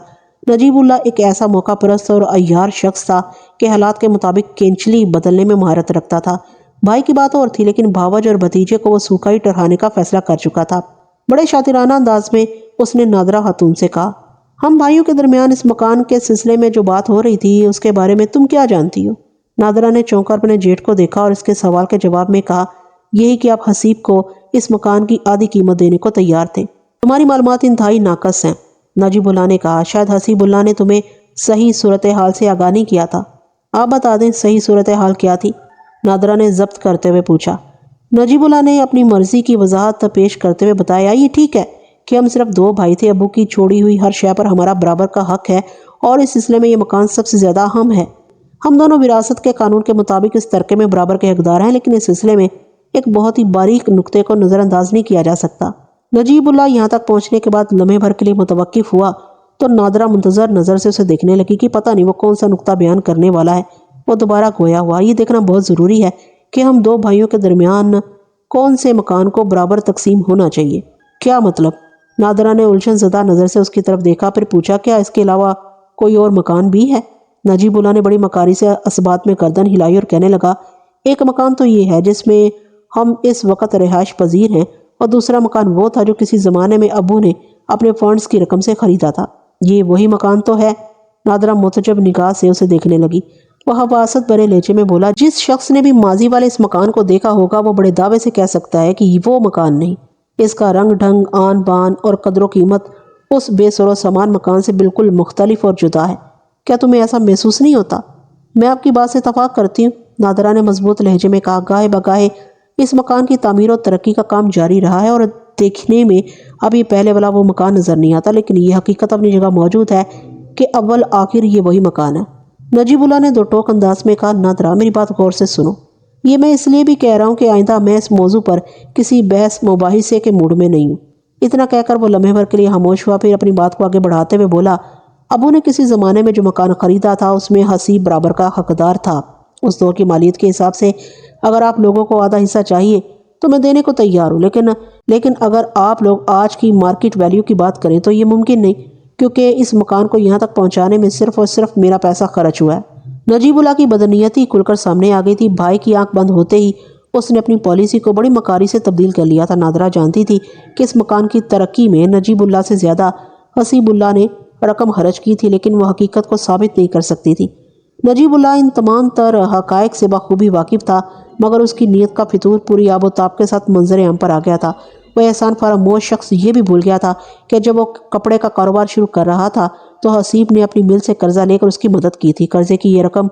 نجیب اللہ ایک ایسا موقع پرست اور عیار شخص تھا کہ حالات کے مطابق کینچلی بدلنے میں مہارت رکھتا تھا۔ بھائی کی بات اور تھی، لیکن بھاوج اور بھتیجے کو وہ سوکھا ہی ٹرہانے کا فیصلہ کر چکا تھا۔ بڑے شاطرانہ انداز میں اس نے نادرہ خاتون سے کہا، ہم بھائیوں کے درمیان اس مکان کے سلسلے میں جو بات ہو رہی تھی اس کے بارے میں تم کیا جانتی ہو؟ نادرہ نے چونک کر اپنے جیٹھ کو دیکھا اور اس کے سوال کے جواب میں کہا، یہی کہ آپ حسیب کو اس مکان کی آدھی قیمت دینے کو تیار تھے۔ تمہاری معلومات انتہائی ناقص ہیں، نجیب اللہ نے کہا۔ شاید حسیب اللہ نے تمہیں صحیح صورتحال سے آگاہ نہیں کیا تھا۔ آپ بتا دیں صحیح صورتحال کیا تھی؟ نادرہ نے ضبط کرتے ہوئے پوچھا۔ نجیب اللہ نے اپنی مرضی کی وضاحت پیش کرتے ہوئے بتایا، یہ ٹھیک ہے کہ ہم صرف 2 بھائی تھے۔ ابو کی چھوڑی ہوئی ہر شے پر ہمارا برابر کا حق ہے اور اس سلسلے میں یہ مکان سب سے زیادہ اہم ہے۔ ہم دونوں وراثت کے قانون کے مطابق اس ترکے میں برابر کے حقدار ہیں، لیکن اس سلسلے میں ایک بہت ہی باریک نقطے کو نظر انداز نہیں کیا جا سکتا۔ نجیب اللہ یہاں تک پہنچنے کے بعد لمحے بھر کے لیے متوقف ہوا تو نادرہ منتظر نظر سے اسے دیکھنے لگی کہ پتہ نہیں وہ کون سا نقطہ بیان کرنے والا ہے۔ وہ دوبارہ گویا ہوا، یہ دیکھنا بہت ضروری ہے کہ ہم 2 بھائیوں کے درمیان کون سے مکان کو برابر تقسیم ہونا چاہیے۔ کیا مطلب؟ نادرہ نے الجھن زدہ نظر سے اس کی طرف دیکھا، پھر پوچھا، کیا اس کے علاوہ کوئی اور مکان بھی ہے؟ نجیب اللہ نے بڑی مکاری سے اسبات میں گردن ہلائی اور کہنے لگا، ایک مکان تو یہ ہے جس میں ہم اس وقت رہائش پذیر ہیں، اور دوسرا مکان وہ تھا جو کسی زمانے میں ابو نے اپنے فنڈز کی رقم سے خریدا تھا۔ یہ وہی مکان تو ہے؟ نادرہ متعجب نگاہ سے اسے دیکھنے لگی۔ وہ حواست بھرے لہجے میں بولا، جس شخص نے بھی ماضی والے اس مکان کو دیکھا ہوگا وہ بڑے دعوے سے کہہ سکتا ہے کہ وہ مکان نہیں۔ اس کا رنگ ڈھنگ، آن بان اور قدر و قیمت اس بے سر و سامان مکان سے بالکل مختلف اور جدا ہے۔ کیا تمہیں ایسا محسوس نہیں ہوتا؟ میں آپ کی بات سے اتفاق کرتی ہوں، نادرہ نے مضبوط لہجے میں کہا۔ گاہے بگاہے اس مکان کی تعمیر و ترقی کا کام جاری رہا ہے اور دیکھنے میں اب یہ پہلے والا وہ مکان نظر نہیں آتا، لیکن یہ حقیقت اپنی جگہ موجود ہے کہ اول آخر یہ وہی مکان ہے۔ نجیب اللہ نے دو ٹوک انداز میں کہا، نادرہ میری بات غور سے سنو۔ یہ میں اس لیے بھی کہہ رہا ہوں کہ آئندہ میں اس موضوع پر کسی بحث مباحثے کے موڈ میں نہیں ہوں۔ اتنا کہہ کر وہ لمحے بھر کے لیے خاموش ہوا، پھر اپنی بات کو آگے بڑھاتے ہوئے بولا، ابو نے کسی زمانے میں جو مکان خریدا تھا اس میں حسیب برابر کا حقدار تھا۔ اس دور کی مالیت کے حساب سے اگر آپ لوگوں کو آدھا حصہ چاہیے تو میں دینے کو تیار ہوں، لیکن اگر آپ لوگ آج کی مارکیٹ ویلیو کی بات کریں تو یہ ممکن نہیں، کیونکہ اس مکان کو یہاں تک پہنچانے میں صرف اور صرف میرا پیسہ خرچ ہوا ہے۔ نجیب اللہ کی بدنیتی کھل کر سامنے آ گئی تھی۔ بھائی کی آنکھ بند ہوتے ہی اس نے اپنی پالیسی کو بڑی مکاری سے تبدیل کر لیا تھا۔ نادرہ جانتی تھی کہ اس مکان کی ترقی میں نجیب اللہ سے زیادہ حسیب اللہ نے رقم خرچ کی تھی، لیکن وہ حقیقت کو ثابت نہیں کر سکتی تھی۔ نجیب اللہ ان تمام تر حقائق سے بخوبی واقف تھا، مگر اس کی نیت کا فطور پوری آب و تاب کے ساتھ منظر عام پر آ گیا تھا۔ وہ احسان فراموش شخص یہ بھی بھول گیا تھا کہ جب وہ کپڑے کا کاروبار شروع کر رہا تھا تو حسیب نے اپنی مل سے قرضہ لے کر اس کی مدد کی تھی۔ قرضے کی یہ رقم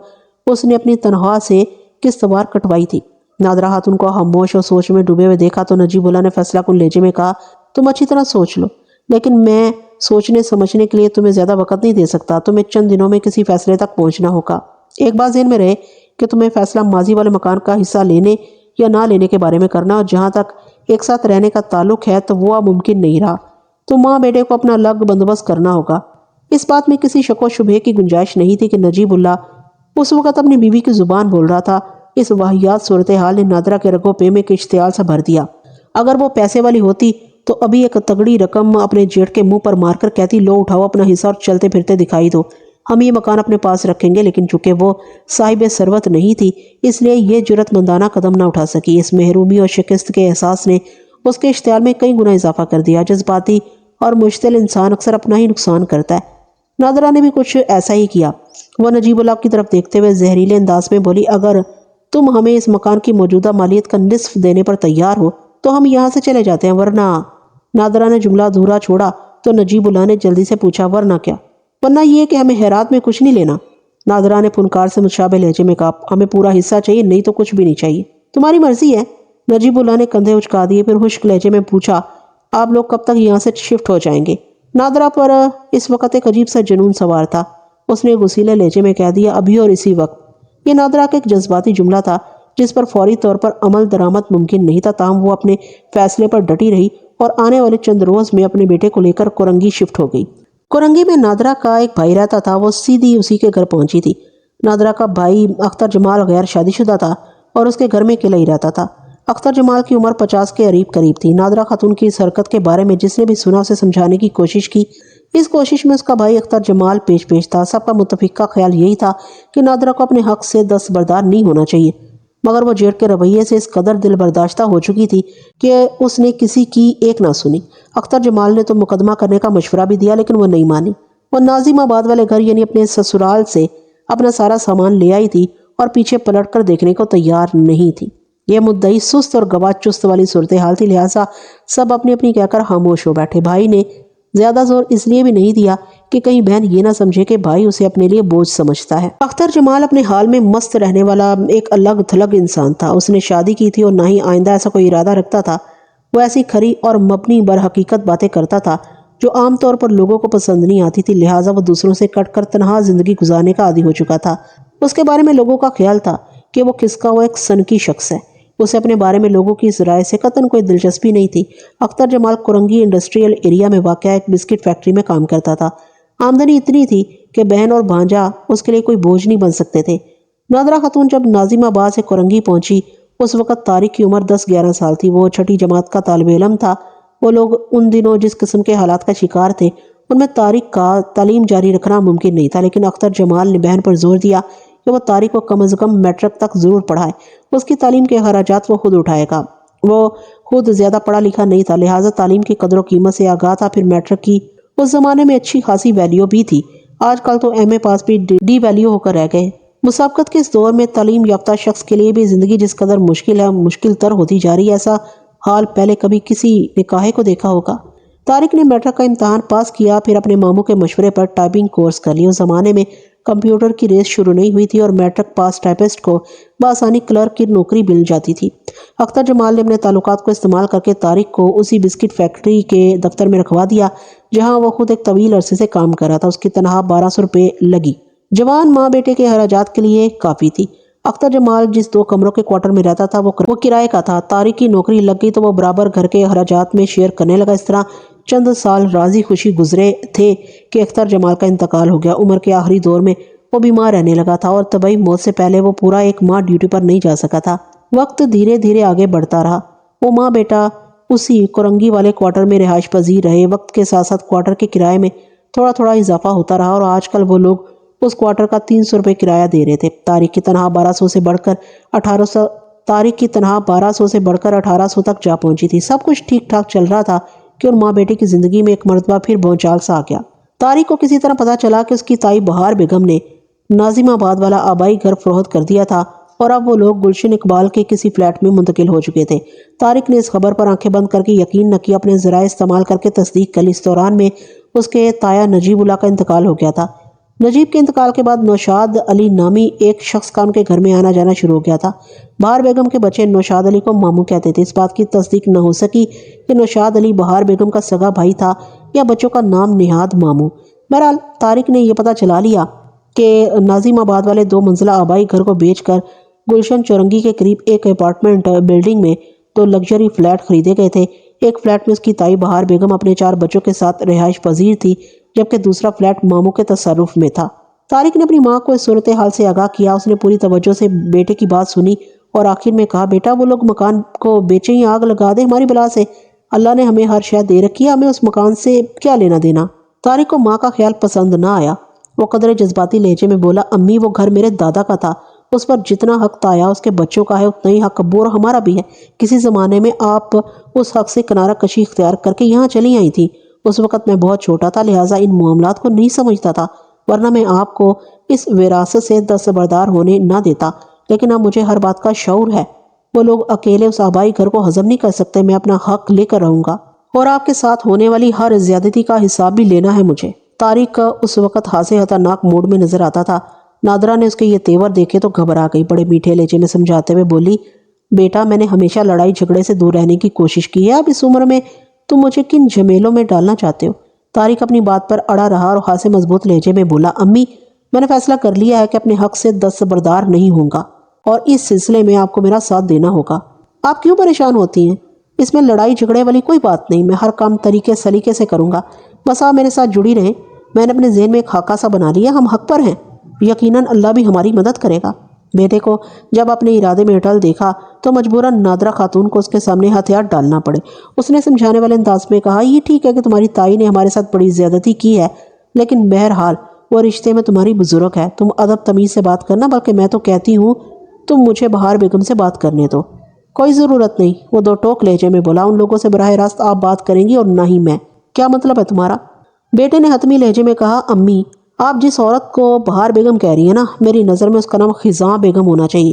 اس نے اپنی تنخواہ سے قسط وار کٹوائی تھی۔ نادرہ خاتون کو خاموش اور سوچ میں ڈوبے ہوئے دیکھا تو نجیب اللہ نے فیصلہ کن لہجے میں کہا، تم اچھی طرح سوچ لو، لیکن میں سوچنے سمجھنے کے لیے تمہیں زیادہ وقت نہیں دے سکتا۔ تمہیں چند دنوں میں کسی فیصلے تک پہنچنا ہوگا۔ ایک بات ذہن میں رہے کہ تمہیں فیصلہ ماضی والے مکان کا حصہ لینے یا نہ لینے کے بارے میں کرنا، اور جہاں تک ایک ساتھ رہنے کا تعلق ہے تو وہ اب ممکن نہیں رہا۔ تو ماں بیٹے کو اپنا الگ بندوبست کرنا ہوگا۔ اس بات میں کسی شک و شبہ کی گنجائش نہیں تھی کہ نجیب اللہ اس وقت اپنی بیوی کی زبان بول رہا تھا۔ اس واہیات صورتحال نے نادرہ کے رگ و پیمے کے اشتعال سے بھر دیا۔ اگر وہ پیسے والی ہوتی تو ابھی ایک تگڑی رقم اپنے جیٹ کے منہ پر مار کر کہتی، لو اٹھاؤ اپنا حصہ اور چلتے پھرتے دکھائی دو، ہم یہ مکان اپنے پاس رکھیں گے۔ لیکن چونکہ وہ صاحب ثروت نہیں تھی اس لیے یہ جرأت مندانہ قدم نہ اٹھا سکی۔ اس محرومی اور شکست کے احساس نے اس کے اشتعال میں کئی گنا اضافہ کر دیا۔ جذباتی اور مشتعل انسان اکثر اپنا ہی نقصان کرتا ہے۔ نادرہ نے بھی کچھ ایسا ہی کیا۔ وہ نجیب اللہ کی طرف دیکھتے ہوئے زہریلے انداز میں بولی، اگر تم ہمیں اس مکان کی موجودہ مالیت کا نصف دینے پر تیار ہو تو ہم یہاں سے چلے جاتے ہیں، ورنہ… نادرہ نے جملہ ادھورا چھوڑا تو نجیب اللہ نے جلدی سے پوچھا، ورنہ کیا؟ ورنہ یہ کہ ہمیں ہیرات میں کچھ نہیں لینا۔ نادرہ نے فنکار سے مشابہ لہجے میں کہا، ہمیں پورا حصہ چاہیے، نہیں تو کچھ بھی نہیں چاہیے، تمہاری مرضی ہے۔ نجیب اللہ نے کندھے اچکا دیے، پھر خشک لہجے میں پوچھا، آپ لوگ کب تک یہاں سے شفٹ ہو جائیں گے؟ نادرہ پر اس وقت ایک عجیب سا جنون سوار تھا۔ اس نے غصیلے لہجے میں کہہ دیا، ابھی اور اسی وقت۔ یہ نادرہ کا ایک جذباتی جملہ تھا جس پر فوری طور پر عمل درآمد ممکن نہیں تھا، تاہم وہ اپنے فیصلے پر ڈٹی رہی اور آنے والے چند روز میں اپنے بیٹے کو لے کر کورنگی شفٹ ہو گئی۔ کورنگی میں نادرہ کا ایک بھائی رہتا تھا، وہ سیدھی اسی کے گھر پہنچی تھی۔ نادرہ کا بھائی اختر جمال غیر شادی شدہ تھا اور اس کے گھر میں اکیلا ہی رہتا تھا۔ اختر جمال کی عمر 50 کے قریب تھی۔ نادرہ خاتون کی اس حرکت کے بارے میں جس نے بھی سنا اسے سمجھانے کی کوشش کی۔ اس کوشش میں اس کا بھائی اختر جمال پیش تھا۔ سب کا متفقہ خیال یہی تھا کہ نادرہ کو اپنے حق سے دستبردار نہیں ہونا چاہیے، مگر وہ جیٹ کے رویے سے اس قدر دل برداشتہ ہو چکی تھی کہ اس نے کسی کی ایک نہ سنی۔ اختر جمال نے تو مقدمہ کرنے کا مشورہ بھی دیا لیکن وہ نہیں مانی۔ وہ ناظم آباد والے گھر یعنی اپنے سسرال سے اپنا سارا سامان لے آئی تھی اور پیچھے پلٹ کر دیکھنے کو تیار نہیں تھی۔ یہ مدعی سست اور گواہ چست والی صورتحال تھی، لہٰذا سب اپنی اپنی کہہ کر خاموش ہو بیٹھے۔ بھائی نے زیادہ زور اس لیے بھی نہیں دیا کہ کہیں بہن یہ نہ سمجھے کہ بھائی اسے اپنے لیے بوجھ سمجھتا ہے۔ اختر جمال اپنے حال میں مست رہنے والا ایک الگ تھلگ انسان تھا۔ اس نے شادی کی تھی اور نہ ہی آئندہ ایسا کوئی ارادہ رکھتا تھا۔ وہ ایسی کھری اور مبنی بر حقیقت باتیں کرتا تھا جو عام طور پر لوگوں کو پسند نہیں آتی تھی، لہٰذا وہ دوسروں سے کٹ کر تنہا زندگی گزارنے کا عادی ہو چکا تھا۔ اس کے بارے میں لوگوں کا خیال تھا کہ وہ کس کا وہ ایک سنکی شخص ہے۔ اسے اپنے بارے میں لوگوں کی اس رائے سے قطعاً کوئی دلچسپی نہیں تھی۔ اختر جمال کورنگی انڈسٹریل ایریا میں واقع ایک بسکٹ فیکٹری میں کام کرتا تھا۔ آمدنی اتنی تھی کہ بہن اور بھانجا اس کے لیے کوئی بوجھ نہیں بن سکتے تھے۔ نادرہ خاتون جب ناظم آباد سے کورنگی پہنچی اس وقت طارق کی عمر 10-11 سال تھی۔ وہ 6ٹھی جماعت کا طالب علم تھا۔ وہ لوگ ان دنوں جس قسم کے حالات کا شکار تھے ان میں طارق کا تعلیم جاری رکھنا ممکن نہیں تھا، لیکن اختر جمال نے بہن پر زور دیا کہ وہ طارق کو کم از کم میٹرک تک ضرور پڑھائے۔ اس کی تعلیم کے اخراجات وہ خود اٹھائے گا۔ وہ خود زیادہ پڑھا لکھا نہیں تھا، لہٰذا تعلیم کی قدر و قیمت سے آگاہ تھا۔ پھر میٹرک کی اس زمانے میں اچھی خاصی ویلیو بھی تھی، آج کل تو ایم اے پاس بھی ڈی ویلیو ہو کر رہ گئے۔ مسابقت کے اس دور میں تعلیم یافتہ شخص کے لیے بھی زندگی جس قدر مشکل ہے، مشکل تر ہوتی جا رہی ہے، ایسا حال پہلے کبھی کسی نے کاہے کو دیکھا ہوگا۔ طارق نے میٹرک کا امتحان پاس کیا، پھر اپنے ماموں کے مشورے پر ٹائپنگ کورس کر لیا۔ اس زمانے میں کمپیوٹر کی ریس شروع نہیں ہوئی تھی اور میٹرک پاس ٹائپسٹ کو بآسانی کلرک کی نوکری مل جاتی تھی۔ اختر جمال نے اپنے تعلقات کو استعمال کر کے طارق کو اسی بسکٹ فیکٹری کے دفتر میں رکھوا دیا جہاں وہ خود ایک طویل عرصے سے کام کر رہا تھا۔ اس کی تنخواہ 1200 روپے لگی، جوان ماں بیٹے کے اخراجات کے لیے کافی تھی۔ اختر جمال جس 2 کمروں کے کوارٹر میں رہتا تھا وہ کرائے کا تھا۔ طارق کی نوکری لگ گئی تو وہ برابر گھر کے اخراجات میں شیئر کرنے لگا۔ اس طرح چند سال راضی خوشی گزرے تھے کہ اختر جمال کا انتقال ہو گیا۔ عمر کے آخری دور میں وہ بیمار رہنے لگا تھا اور طبی موت سے پہلے وہ پورا 1 ماہ ڈیوٹی پر نہیں جا سکا تھا۔ وقت دھیرے دھیرے آگے بڑھتا رہا، وہ ماں بیٹا اسی کورنگی والے کوارٹر میں رہائش پذیر رہے۔ وقت کے ساتھ ساتھ کوارٹر کے کرائے میں تھوڑا تھوڑا اضافہ ہوتا رہا اور آج کل وہ لوگ اس کوارٹر کا 300 روپے کرایہ دے رہے تھے۔ طارق کی تنخواہ 1200 سے بڑھ کر 1800 تک جا پہنچی تھی۔ سب کچھ ٹھیک ٹھاک چل رہا تھا کہ ان ماں بیٹے کی زندگی میں ایک مرتبہ پھر بھونچال سا آ گیا۔ طارق کو کسی طرح پتا چلا کہ اس کی تائی بہار بیگم نے ناظم آباد والا آبائی گھر فروخت کر دیا تھا اور اب وہ لوگ گلشن اقبال کے کسی فلیٹ میں منتقل ہو چکے تھے۔ طارق نے اس خبر پر آنکھیں بند کر کے یقین نہ کیا، اپنے ذرائع استعمال کر کے تصدیق کر لی۔ اس دوران میں اس کے تایا نجیب اللہ کا انتقال ہو گیا تھا۔ نجیب کے انتقال کے بعد نوشاد علی نامی ایک شخص کا ان کے گھر میں آنا جانا شروع ہو گیا تھا۔ بہار بیگم کے بچے نوشاد علی کو ماموں کہتے تھے۔ اس بات کی تصدیق نہ ہو سکی کہ نوشاد علی بہار بیگم کا سگا بھائی تھا یا بچوں کا نام نہاد ماموں۔ بہرحال طارق نے یہ پتہ چلا لیا کہ ناظم آباد والے 2 منزلہ آبائی گھر کو بیچ کر گلشن چورنگی کے قریب ایک اپارٹمنٹ بلڈنگ میں 2 لگژری فلیٹ خریدے گئے تھے۔ ایک فلیٹ میں اس کی تائی بہار بیگم اپنے 4 بچوں کے ساتھ رہائش پذیر تھی، جبکہ دوسرا فلیٹ ماموں کے تصرف میں تھا۔ طارق نے اپنی ماں کو اس صورتحال سے آگاہ کیا۔ اس نے پوری توجہ سے بیٹے کی بات سنی اور آخر میں کہا، بیٹا وہ لوگ مکان کو بیچیں یا آگ لگا دیں، ہماری بلا سے اللہ نے ہمیں ہر شے دے رکھی ہے، ہمیں اس مکان سے کیا لینا دینا۔ طارق کو ماں کا خیال پسند نہ آیا۔ وہ قدرے جذباتی لہجے میں بولا، امی وہ گھر میرے دادا کا تھا، اس پر جتنا حق تایا اس کے بچوں کا ہے اتنا ہی حق ابو اور ہمارا بھی ہے۔ کسی زمانے میں آپ اس حق سے کنارہ کشی اختیار کر کے یہاں چلی آئی تھی۔ اس وقت میں بہت چھوٹا تھا، لہٰذا ان معاملات کو نہیں سمجھتا تھا، ورنہ میں آپ کو اس وراثت سے دستبردار ہونے نہ دیتا، لیکن اب مجھے ہر بات کا شعور ہے۔ وہ لوگ اکیلے اس آبائی گھر کو ہضم نہیں کر سکتے، میں اپنا حق لے کر رہوں گا اور آپ کے ساتھ ہونے والی ہر زیادتی کا حساب بھی لینا ہے مجھے۔ طارق کا اس وقت ہاسے خطرناک موڈ میں نظر آتا تھا۔ نادرہ نے اس کے یہ تیور دیکھے تو گھبرا گئی، بڑے میٹھے لہجے میں سمجھاتے ہوئے بولی، بیٹا میں نے ہمیشہ لڑائی جھگڑے سے دور رہنے کی کوشش کی ہے، اب اس عمر میں تم مجھے کن جھمیلوں میں ڈالنا چاہتے ہو؟ طارق اپنی بات پر اڑا رہا اور خاصے مضبوط لہجے میں بولا، امی میں نے فیصلہ کر لیا ہے کہ اپنے حق سے دستبردار نہیں ہوں گا اور اس سلسلے میں آپ کو میرا ساتھ دینا ہوگا۔ آپ کیوں پریشان ہوتی ہیں؟ اس میں لڑائی جھگڑے والی کوئی بات نہیں، میں ہر کام طریقے سلیقے سے کروں گا، بس آپ میرے ساتھ جڑی رہیں۔ میں نے اپنے ذہن میں ایک خاکہ سا بنا لیا، ہم حق پر ہیں، یقیناً اللہ بھی ہماری مدد کرے گا۔ بیٹے کو جب اپنے ارادے میں اٹل دیکھا تو مجبوراً نادرہ خاتون کو اس کے سامنے ہتھیار ڈالنا پڑے۔ اس نے سمجھانے والے انداز میں کہا، یہ ٹھیک ہے کہ تمہاری تائی نے ہمارے ساتھ بڑی زیادتی کی ہے، لیکن بہرحال وہ رشتے میں تمہاری بزرگ ہے، تم ادب تمیز سے بات کرنا، بلکہ میں تو کہتی ہوں تم مجھے بہار بیگم سے بات کرنے دو۔ کوئی ضرورت نہیں، وہ 2 ٹوک لہجے میں بولا، ان لوگوں سے براہ راست آپ بات کریں گی اور نہ ہی میں۔ کیا مطلب ہے تمہارا؟ بیٹے نے حتمی لہجے میں کہا، امی آپ جس عورت کو بہار بیگم کہہ رہی ہیں نا، میری نظر میں اس کا نام خزاں بیگم ہونا چاہیے۔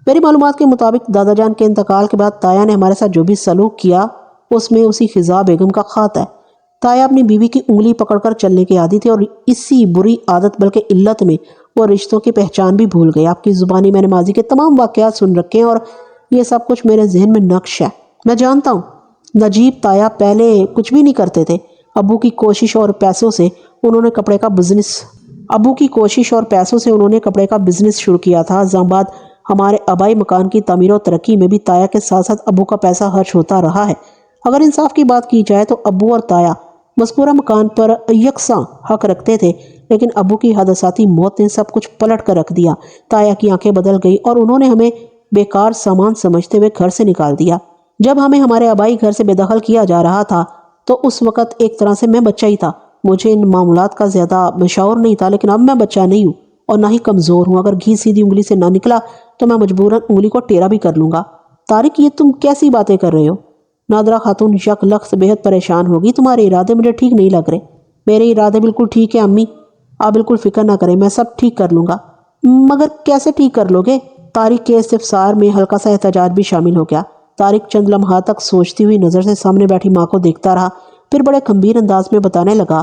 میری معلومات کے مطابق دادا جان کے انتقال کے بعد تایا نے ہمارے ساتھ جو بھی سلوک کیا اس میں اسی خزاں بیگم کا خط ہے۔ تایا اپنی بیوی کی انگلی پکڑ کر چلنے کے عادی تھے اور اسی بری عادت بلکہ علت میں وہ رشتوں کی پہچان بھی بھول گئے۔ آپ کی زبانی میں نے ماضی کے تمام واقعات سن رکھے ہیں اور یہ سب کچھ میرے ذہن میں نقش ہے۔ میں جانتا ہوں نجیب تایا پہلے کچھ بھی نہیں کرتے تھے، ابو کی کوشش اور پیسوں سے انہوں نے کپڑے کا بزنس شروع کیا تھا۔ آباد ہمارے آبائی مکان کی تعمیر و ترقی میں بھی تایا کے ساتھ ساتھ ابو کا پیسہ خرچ ہوتا رہا ہے۔ اگر انصاف کی بات کی جائے تو ابو اور تایا مذکورہ مکان پر یکساں حق رکھتے تھے، لیکن ابو کی حادثاتی موت نے سب کچھ پلٹ کر رکھ دیا۔ تایا کی آنکھیں بدل گئی اور انہوں نے ہمیں بیکار سامان سمجھتے ہوئے گھر سے نکال دیا۔ جب ہمیں ہمارے آبائی گھر سے بے دخل کیا جا رہا تھا تو اس وقت ایک طرح سے میں بچہ ہی تھا، مجھے ان معاملات کا زیادہ مشعور نہیں تھا، لیکن اب میں بچہ نہیں ہوں اور نہ ہی کمزور ہوں۔ اگر گھی سیدھی انگلی سے نہ نکلا تو میں مجبوراً انگلی کو ٹیڑھا بھی کر لوں گا۔ طارق یہ تم کیسی باتیں کر رہے ہو؟ نادرہ خاتون یک لخت بے حد پریشان ہوگی، تمہارے ارادے مجھے ٹھیک نہیں لگ رہے۔ میرے ارادے بالکل ٹھیک ہے امی، آپ بالکل فکر نہ کریں، میں سب ٹھیک کر لوں گا۔ مگر کیسے ٹھیک کر لو گے؟ طارق کے استفسار میں ہلکا سا احتجاج بھی شامل ہو گیا۔ طارق چند لمحات تک سوچتی ہوئی نظر سے سامنے بیٹھی ماں کو دیکھتا رہا، پھر بڑے گمبھیر انداز میں بتانے لگا،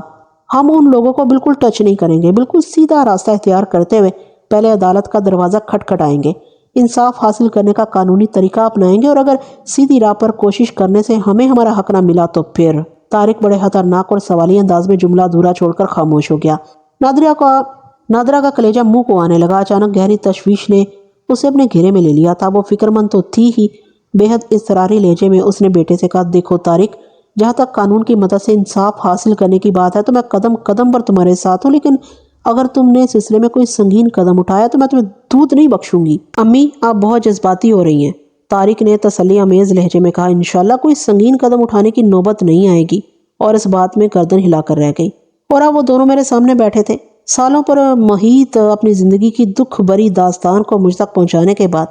ہم ان لوگوں کو بالکل ٹچ نہیں کریں گے، بالکل سیدھا راستہ اختیار کرتے ہوئے پہلے عدالت کا دروازہ کھٹکھٹائیں گے، انصاف حاصل کرنے کا قانونی طریقہ اپنائیں گے، اور اگر سیدھی راہ پر کوشش کرنے سے ہمیں ہمارا حق نہ ملا تو پھر… طارق بڑے خطرناک اور سوالی انداز میں جملہ ادھورا چھوڑ کر خاموش ہو گیا۔ نادرہ کا کلیجہ منہ کو آنے لگا۔ اچانک گہری تشویش نے اسے اپنے گھیرے میں لے لیا تھا۔ وہ فکر مند تو تھی ہی، بے حد اضطراری لہجے میں اس نے بیٹے سے کہا، دیکھو طارق، جہاں تک قانون کی مدد سے انصاف حاصل کرنے کی بات ہے تو میں قدم قدم پر تمہارے ساتھ ہوں، لیکن اگر تم نے اس سلسلے میں کوئی سنگین قدم اٹھایا تو میں تمہیں دودھ نہیں بخشوں گی۔ امی، آپ بہت جذباتی ہو رہی ہیں، طارق نے تسلی آمیز لہجے میں کہا۔ انشاءاللہ کوئی سنگین قدم اٹھانے کی نوبت نہیں آئے گی۔ اور اس بات میں گردن ہلا کر رہ گئی۔ اور اب وہ دونوں میرے سامنے بیٹھے تھے، سالوں پر محیط اپنی زندگی کی دکھ بری داستان کو مجھ تک پہنچانے کے بعد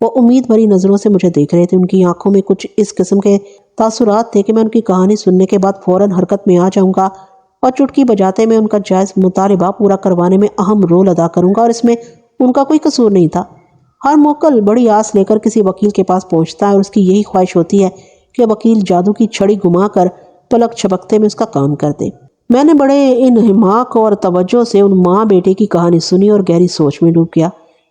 وہ امید بھری نظروں سے مجھے دیکھ رہے تھے۔ ان کی آنکھوں میں کچھ اس قسم کے تاثرات تھے کہ میں ان کی کہانی سننے کے بعد فوراً حرکت میں آ جاؤں گا اور چٹکی بجاتے میں ان کا جائز مطالبہ پورا کروانے میں اہم رول ادا کروں گا، اور اس میں ان کا کوئی قصور نہیں تھا۔ ہر موکل بڑی آس لے کر کسی وکیل کے پاس پہنچتا ہے اور اس کی یہی خواہش ہوتی ہے کہ وکیل جادو کی چھڑی گھما کر پلک چھپکتے میں اس کا کام کر دے۔ میں نے بڑے انہماک اور توجہ سے ان ماں بیٹے کی کہانی سنی اور گہری سوچ میں ڈوب گیا۔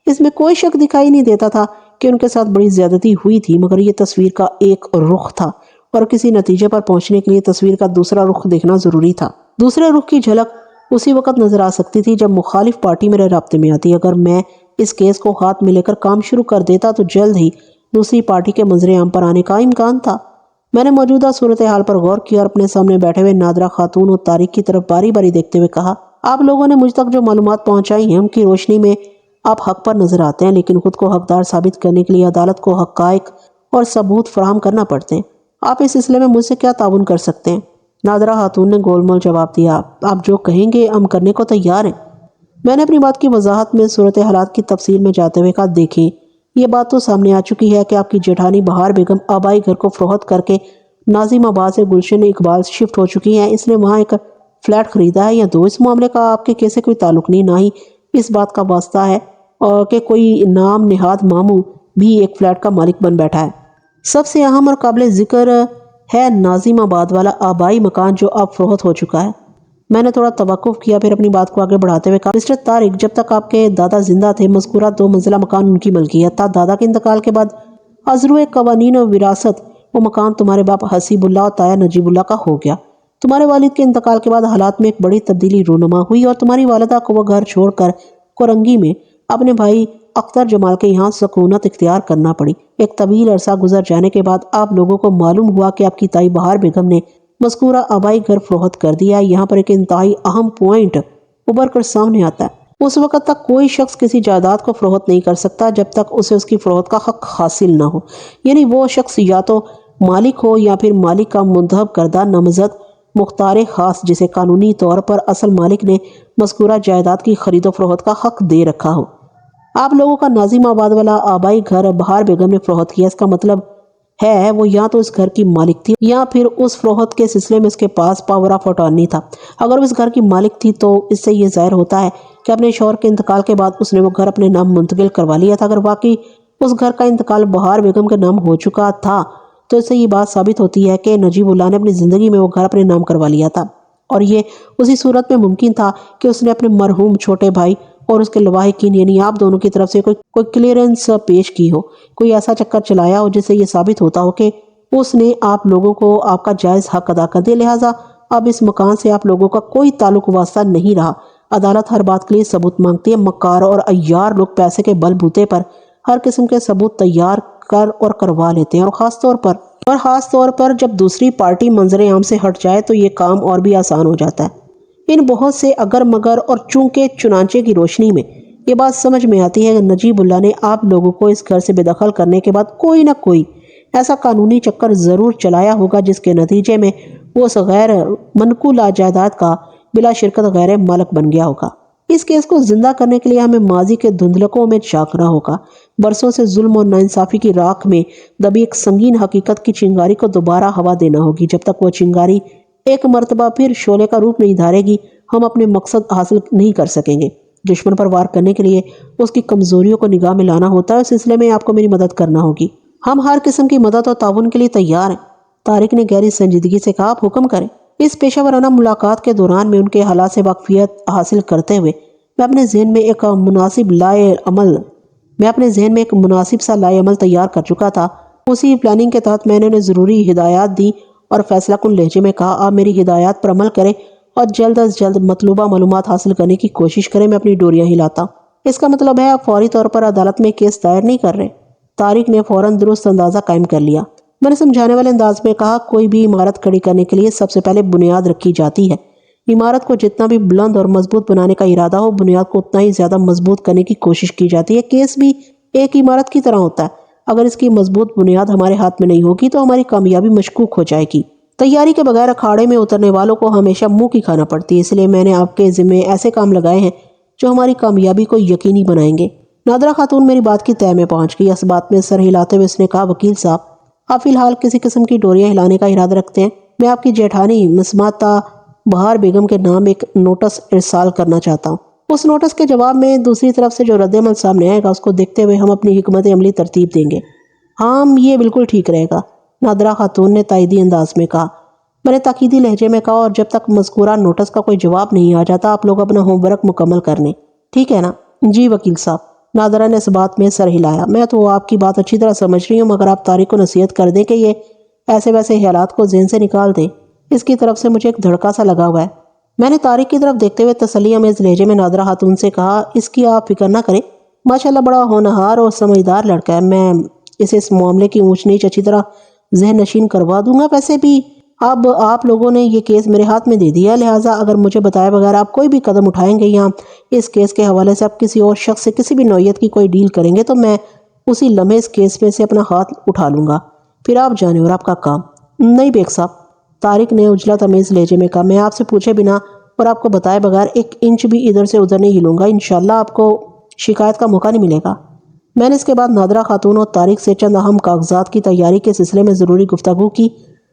اس میں کوئی شک دکھائی نہیں دیتا تھا کہ ان کے ساتھ بڑی زیادتی ہوئی تھی، مگر یہ تصویر کا ایک رخ تھا اور کسی نتیجے پر پہنچنے کے لیے تصویر کا دوسرا رخ دیکھنا ضروری تھا۔ دوسرے رخ کی جھلک اسی وقت نظر آ سکتی تھی جب مخالف پارٹی میرے رابطے میں آتی۔ اگر میں اس کیس کو ہاتھ میں لے کر کام شروع کر دیتا تو جلد ہی دوسری پارٹی کے منظر عام پر آنے کا امکان تھا۔ میں نے موجودہ صورتحال پر غور کیا اور اپنے سامنے بیٹھے ہوئے نادرہ خاتون اور طارق کی طرف باری باری دیکھتے ہوئے کہا، آپ لوگوں نے مجھ تک جو معلومات پہنچائی ہیں ان کی روشنی میں آپ حق پر نظر آتے ہیں، لیکن خود کو حقدار ثابت کرنے کے لیے عدالت کو حقائق اور ثبوت فراہم کرنا پڑتے ہیں۔ آپ اس سلسلے میں مجھ سے کیا تعاون کر سکتے ہیں؟ نادرہ خاتون نے گول مول جواب دیا، آپ جو کہیں گے ہم کرنے کو تیار ہیں۔ میں نے اپنی بات کی وضاحت میں صورتحالات کی تفصیل میں جاتے ہوئے کہا، دیکھیں، یہ بات تو سامنے آ چکی ہے کہ آپ کی جیٹھانی بہار بیگم آبائی گھر کو فروخت کر کے ناظم آباد سے گلشن اقبال شفٹ ہو چکی ہیں، اس نے وہاں ایک فلیٹ خریدا ہے یا دو۔ اس معاملے کا آپ کے کیس سے کوئی تعلق نہیں، نہ ہی اس بات کا واسطہ ہے اور کہ کوئی نام نہاد ماموں بھی ایک فلیٹ کا مالک بن بیٹھا ہے۔ سب سے اہم اور قابل ذکر ہے ناظم آباد والا آبائی مکان جو اب فروخت ہو چکا ہے۔ میں نے تھوڑا توقف کیا، پھر اپنی بات کو آگے بڑھاتے ہوئے کہا، مسٹر طارق، جب تک آپ کے دادا زندہ تھے مذکورہ 2 منزلہ مکان ان کی ملکیت تھا۔ دادا کے انتقال کے بعد ازروِ قوانین و وراثت وہ مکان تمہارے باپ حسیب اللہ اور تایا نجیب اللہ کا ہو گیا۔ تمہارے والد کے انتقال کے بعد حالات میں ایک بڑی تبدیلی رونما ہوئی اور تمہاری والدہ کو وہ گھر چھوڑ کر کورنگی میں اپنے بھائی اختر جمال کے یہاں سکونت اختیار کرنا پڑی۔ ایک طویل عرصہ گزر جانے کے بعد آپ لوگوں کو معلوم ہوا کہ آپ کی تائی بہار بیگم نے مذکورہ آبائی گھر فروخت کر دیا ہے۔ یہاں پر ایک انتہائی اہم پوائنٹ ابھر کر سامنے آتا ہے۔ اس وقت تک کوئی شخص کسی جائیداد کو فروخت نہیں کر سکتا جب تک اسے اس کی فروخت کا حق حاصل نہ ہو، یعنی وہ شخص یا تو مالک ہو یا پھر مالک کا منتخب کردہ نامزد مختار خاص جسے قانونی طور پر اصل مالک نے مذکورہ جائیداد کی خرید و فروخت کا حق دے رکھا ہو۔ آپ لوگوں کا ناظم آباد والا آبائی گھر بہار بیگم نے فروخت کیا، اس کا مطلب ہے وہ یا تو اس گھر کی مالک تھی یا پھر اس فروخت کے سلسلے میں اس کے پاس پاور آف اٹارنی تھا۔ اگر وہ اس گھر کی مالک تھی تو اس سے یہ ظاہر ہوتا ہے کہ اپنے شوہر کے انتقال کے بعد اس نے وہ گھر اپنے نام منتقل کروا لیا تھا۔ اگر واقعی اس گھر کا انتقال بہار بیگم کے نام ہو چکا تھا تو اس سے یہ بات ثابت ہوتی ہے کہ نجیب اللہ نے اپنی زندگی میں وہ گھر اپنے نام کروا لیا تھا، اور یہ اسی صورت میں ممکن تھا کہ اس نے اپنے مرحوم چھوٹے بھائی اور اس کے لواحقین یعنی آپ دونوں کی طرف سے کوئی کلیئرنس پیش کی ہو، کوئی ایسا چکر چلایا ہو جس سے یہ ثابت ہوتا ہو کہ اس نے آپ لوگوں کو آپ کا جائز حق ادا کر دے۔ لہٰذا اب اس مکان سے آپ لوگوں کا کوئی تعلق واسطہ نہیں رہا۔ عدالت ہر بات کے لیے ثبوت مانگتی ہے۔ مکار اور عیار لوگ پیسے کے بل بوتے پر ہر قسم کے ثبوت تیار کر اور کروا لیتے ہیں، اور خاص طور پر جب دوسری پارٹی منظر عام سے ہٹ جائے تو یہ کام اور بھی آسان ہو جاتا ہے۔ ان بہت سے اگر مگر اور چونکہ چنانچہ کی روشنی میں یہ بات سمجھ میں آتی ہے کہ نجیب اللہ نے آپ لوگوں کو اس گھر سے بے دخل کرنے کے بعد کوئی نہ کوئی ایسا قانونی چکر ضرور چلایا ہوگا جس کے نتیجے میں وہ اس غیر منقولہ جائیداد کا بلا شرکت غیر مالک بن گیا ہوگا۔ اس کیس کو زندہ کرنے کے لیے ہمیں ماضی کے دھندلکوں میں جھانکنا ہوگا، برسوں سے ظلم اور ناانصافی کی راکھ میں دبی ایک سنگین حقیقت کی چنگاری کو دوبارہ ہوا دینا ہوگی۔ جب تک وہ چنگاری ایک مرتبہ پھر شعلے کا روپ نہیں دھارے گی، ہم اپنے مقصد حاصل نہیں کر سکیں گے۔ دشمن پر وار کرنے کے لیے اس کی کمزوریوں کو نگاہ میں لانا ہوتا ہے، اس سلسلے میں آپ کو میری مدد کرنا ہوگی۔ ہم ہر قسم کی مدد اور تعاون کے لیے تیار ہیں، طارق نے گہری سنجیدگی سے کہا۔ آپ حکم کریں۔ اس پیشہ ورانہ ملاقات کے دوران میں ان کے حالات سے واقفیت حاصل کرتے ہوئے میں اپنے ذہن میں ایک مناسب سا لائے عمل تیار کر چکا تھا۔ اسی پلاننگ کے تحت میں نے انہیں ضروری ہدایات دی اور فیصلہ کن لہجے میں کہا، آپ میری ہدایات پر عمل کریں اور جلد از جلد مطلوبہ معلومات حاصل کرنے کی کوشش کریں۔ میں اپنی ڈوریاں ہلاتا ہوں۔ اس کا مطلب ہے آپ فوری طور پر عدالت میں کیس دائر نہیں کر رہے؟ طارق نے فوراً درست اندازہ قائم کر لیا۔ میں نے سمجھانے والے انداز میں کہا، کوئی بھی عمارت کھڑی کرنے کے لیے سب سے پہلے بنیاد رکھی جاتی ہے۔ عمارت کو جتنا بھی بلند اور مضبوط بنانے کا ارادہ ہو، بنیاد کو اتنا ہی زیادہ مضبوط کرنے کی کوشش کی جاتی ہے۔ کیس بھی ایک عمارت کی طرح ہوتا ہے، اگر اس کی مضبوط بنیاد ہمارے ہاتھ میں نہیں ہوگی تو ہماری کامیابی مشکوک ہو جائے گی۔ تیاری کے بغیر اکھاڑے میں اترنے والوں کو ہمیشہ منہ کی کھانا پڑتی ہے، اس لیے میں نے آپ کے ذمے ایسے کام لگائے ہیں جو ہماری کامیابی کو یقینی بنائیں گے۔ نادرہ خاتون میری بات کی تہہ میں پہنچ گئی۔ اس بات میں سر ہلاتے ہوئے اس نے کہا، وکیل صاحب، آپ فی الحال کسی قسم کی ڈوریاں ہلانے کا ارادہ رکھتے ہیں؟ میں آپ کی جیٹھانی مسماتا بہار بیگم کے نام ایک نوٹس ارسال کرنا چاہتا ہوں۔ اس نوٹس کے جواب میں دوسری طرف سے جو رد عمل سامنے آئے گا اس کو دیکھتے ہوئے ہم اپنی حکمت عملی ترتیب دیں گے۔ ہاں، یہ بالکل ٹھیک رہے گا، نادرہ خاتون نے تائیدی انداز میں کہا۔ میں نے تاکیدی لہجے میں کہا، اور جب تک مذکورہ نوٹس کا کوئی جواب نہیں آ جاتا آپ لوگ اپنا ہوم ورک مکمل کر لیں، ٹھیک ہے نا؟ جی وکیل صاحب۔ نادرہ نے اس بات میں سر ہلایا۔ میں تو آپ کی بات اچھی طرح سمجھ رہی ہوں، مگر آپ طارق کو نصیحت کر دیں کہ یہ ایسے ویسے خیالات کو ذہن سے نکال دیں۔ اس کی طرف سے مجھے ایک دھڑکا سا لگا ہوا ہے۔ میں نے طارق کی طرف دیکھتے ہوئے تسلی آمیز لہجے میں نادرہ خاتون سے کہا، اس کی آپ فکر نہ کریں، ماشاءاللہ بڑا ہونہار اور سمجھدار لڑکا ہے۔ میں اسے اس معاملے کی اونچ نیچ اچھی طرح ذہن نشین کروا دوں گا۔ ویسے بھی اب آپ لوگوں نے یہ کیس میرے ہاتھ میں دے دیا، لہٰذا اگر مجھے بتائے بغیر آپ کوئی بھی قدم اٹھائیں گے یا اس کیس کے حوالے سے آپ کسی اور شخص سے کسی بھی نوعیت کی کوئی ڈیل کریں گے تو میں اسی لمحے اس کیس میں سے اپنا ہاتھ اٹھا لوں گا۔ پھر آپ جانے اور آپ کا کام۔ نہیں بیگ صاحب، طارق نے عجلت آمیز لہجے میں کہا، میں آپ سے پوچھے بنا اور آپ کو بتائے بغیر ایک انچ بھی ادھر سے ادھر نہیں ہلوں گا۔ انشاءاللہ آپ کو شکایت کا موقع نہیں ملے گا۔ میں نے اس کے بعد نادرہ خاتون اور طارق سے چند اہم کاغذات کی تیاری کے سلسلے میں ضروری گفتگو کی،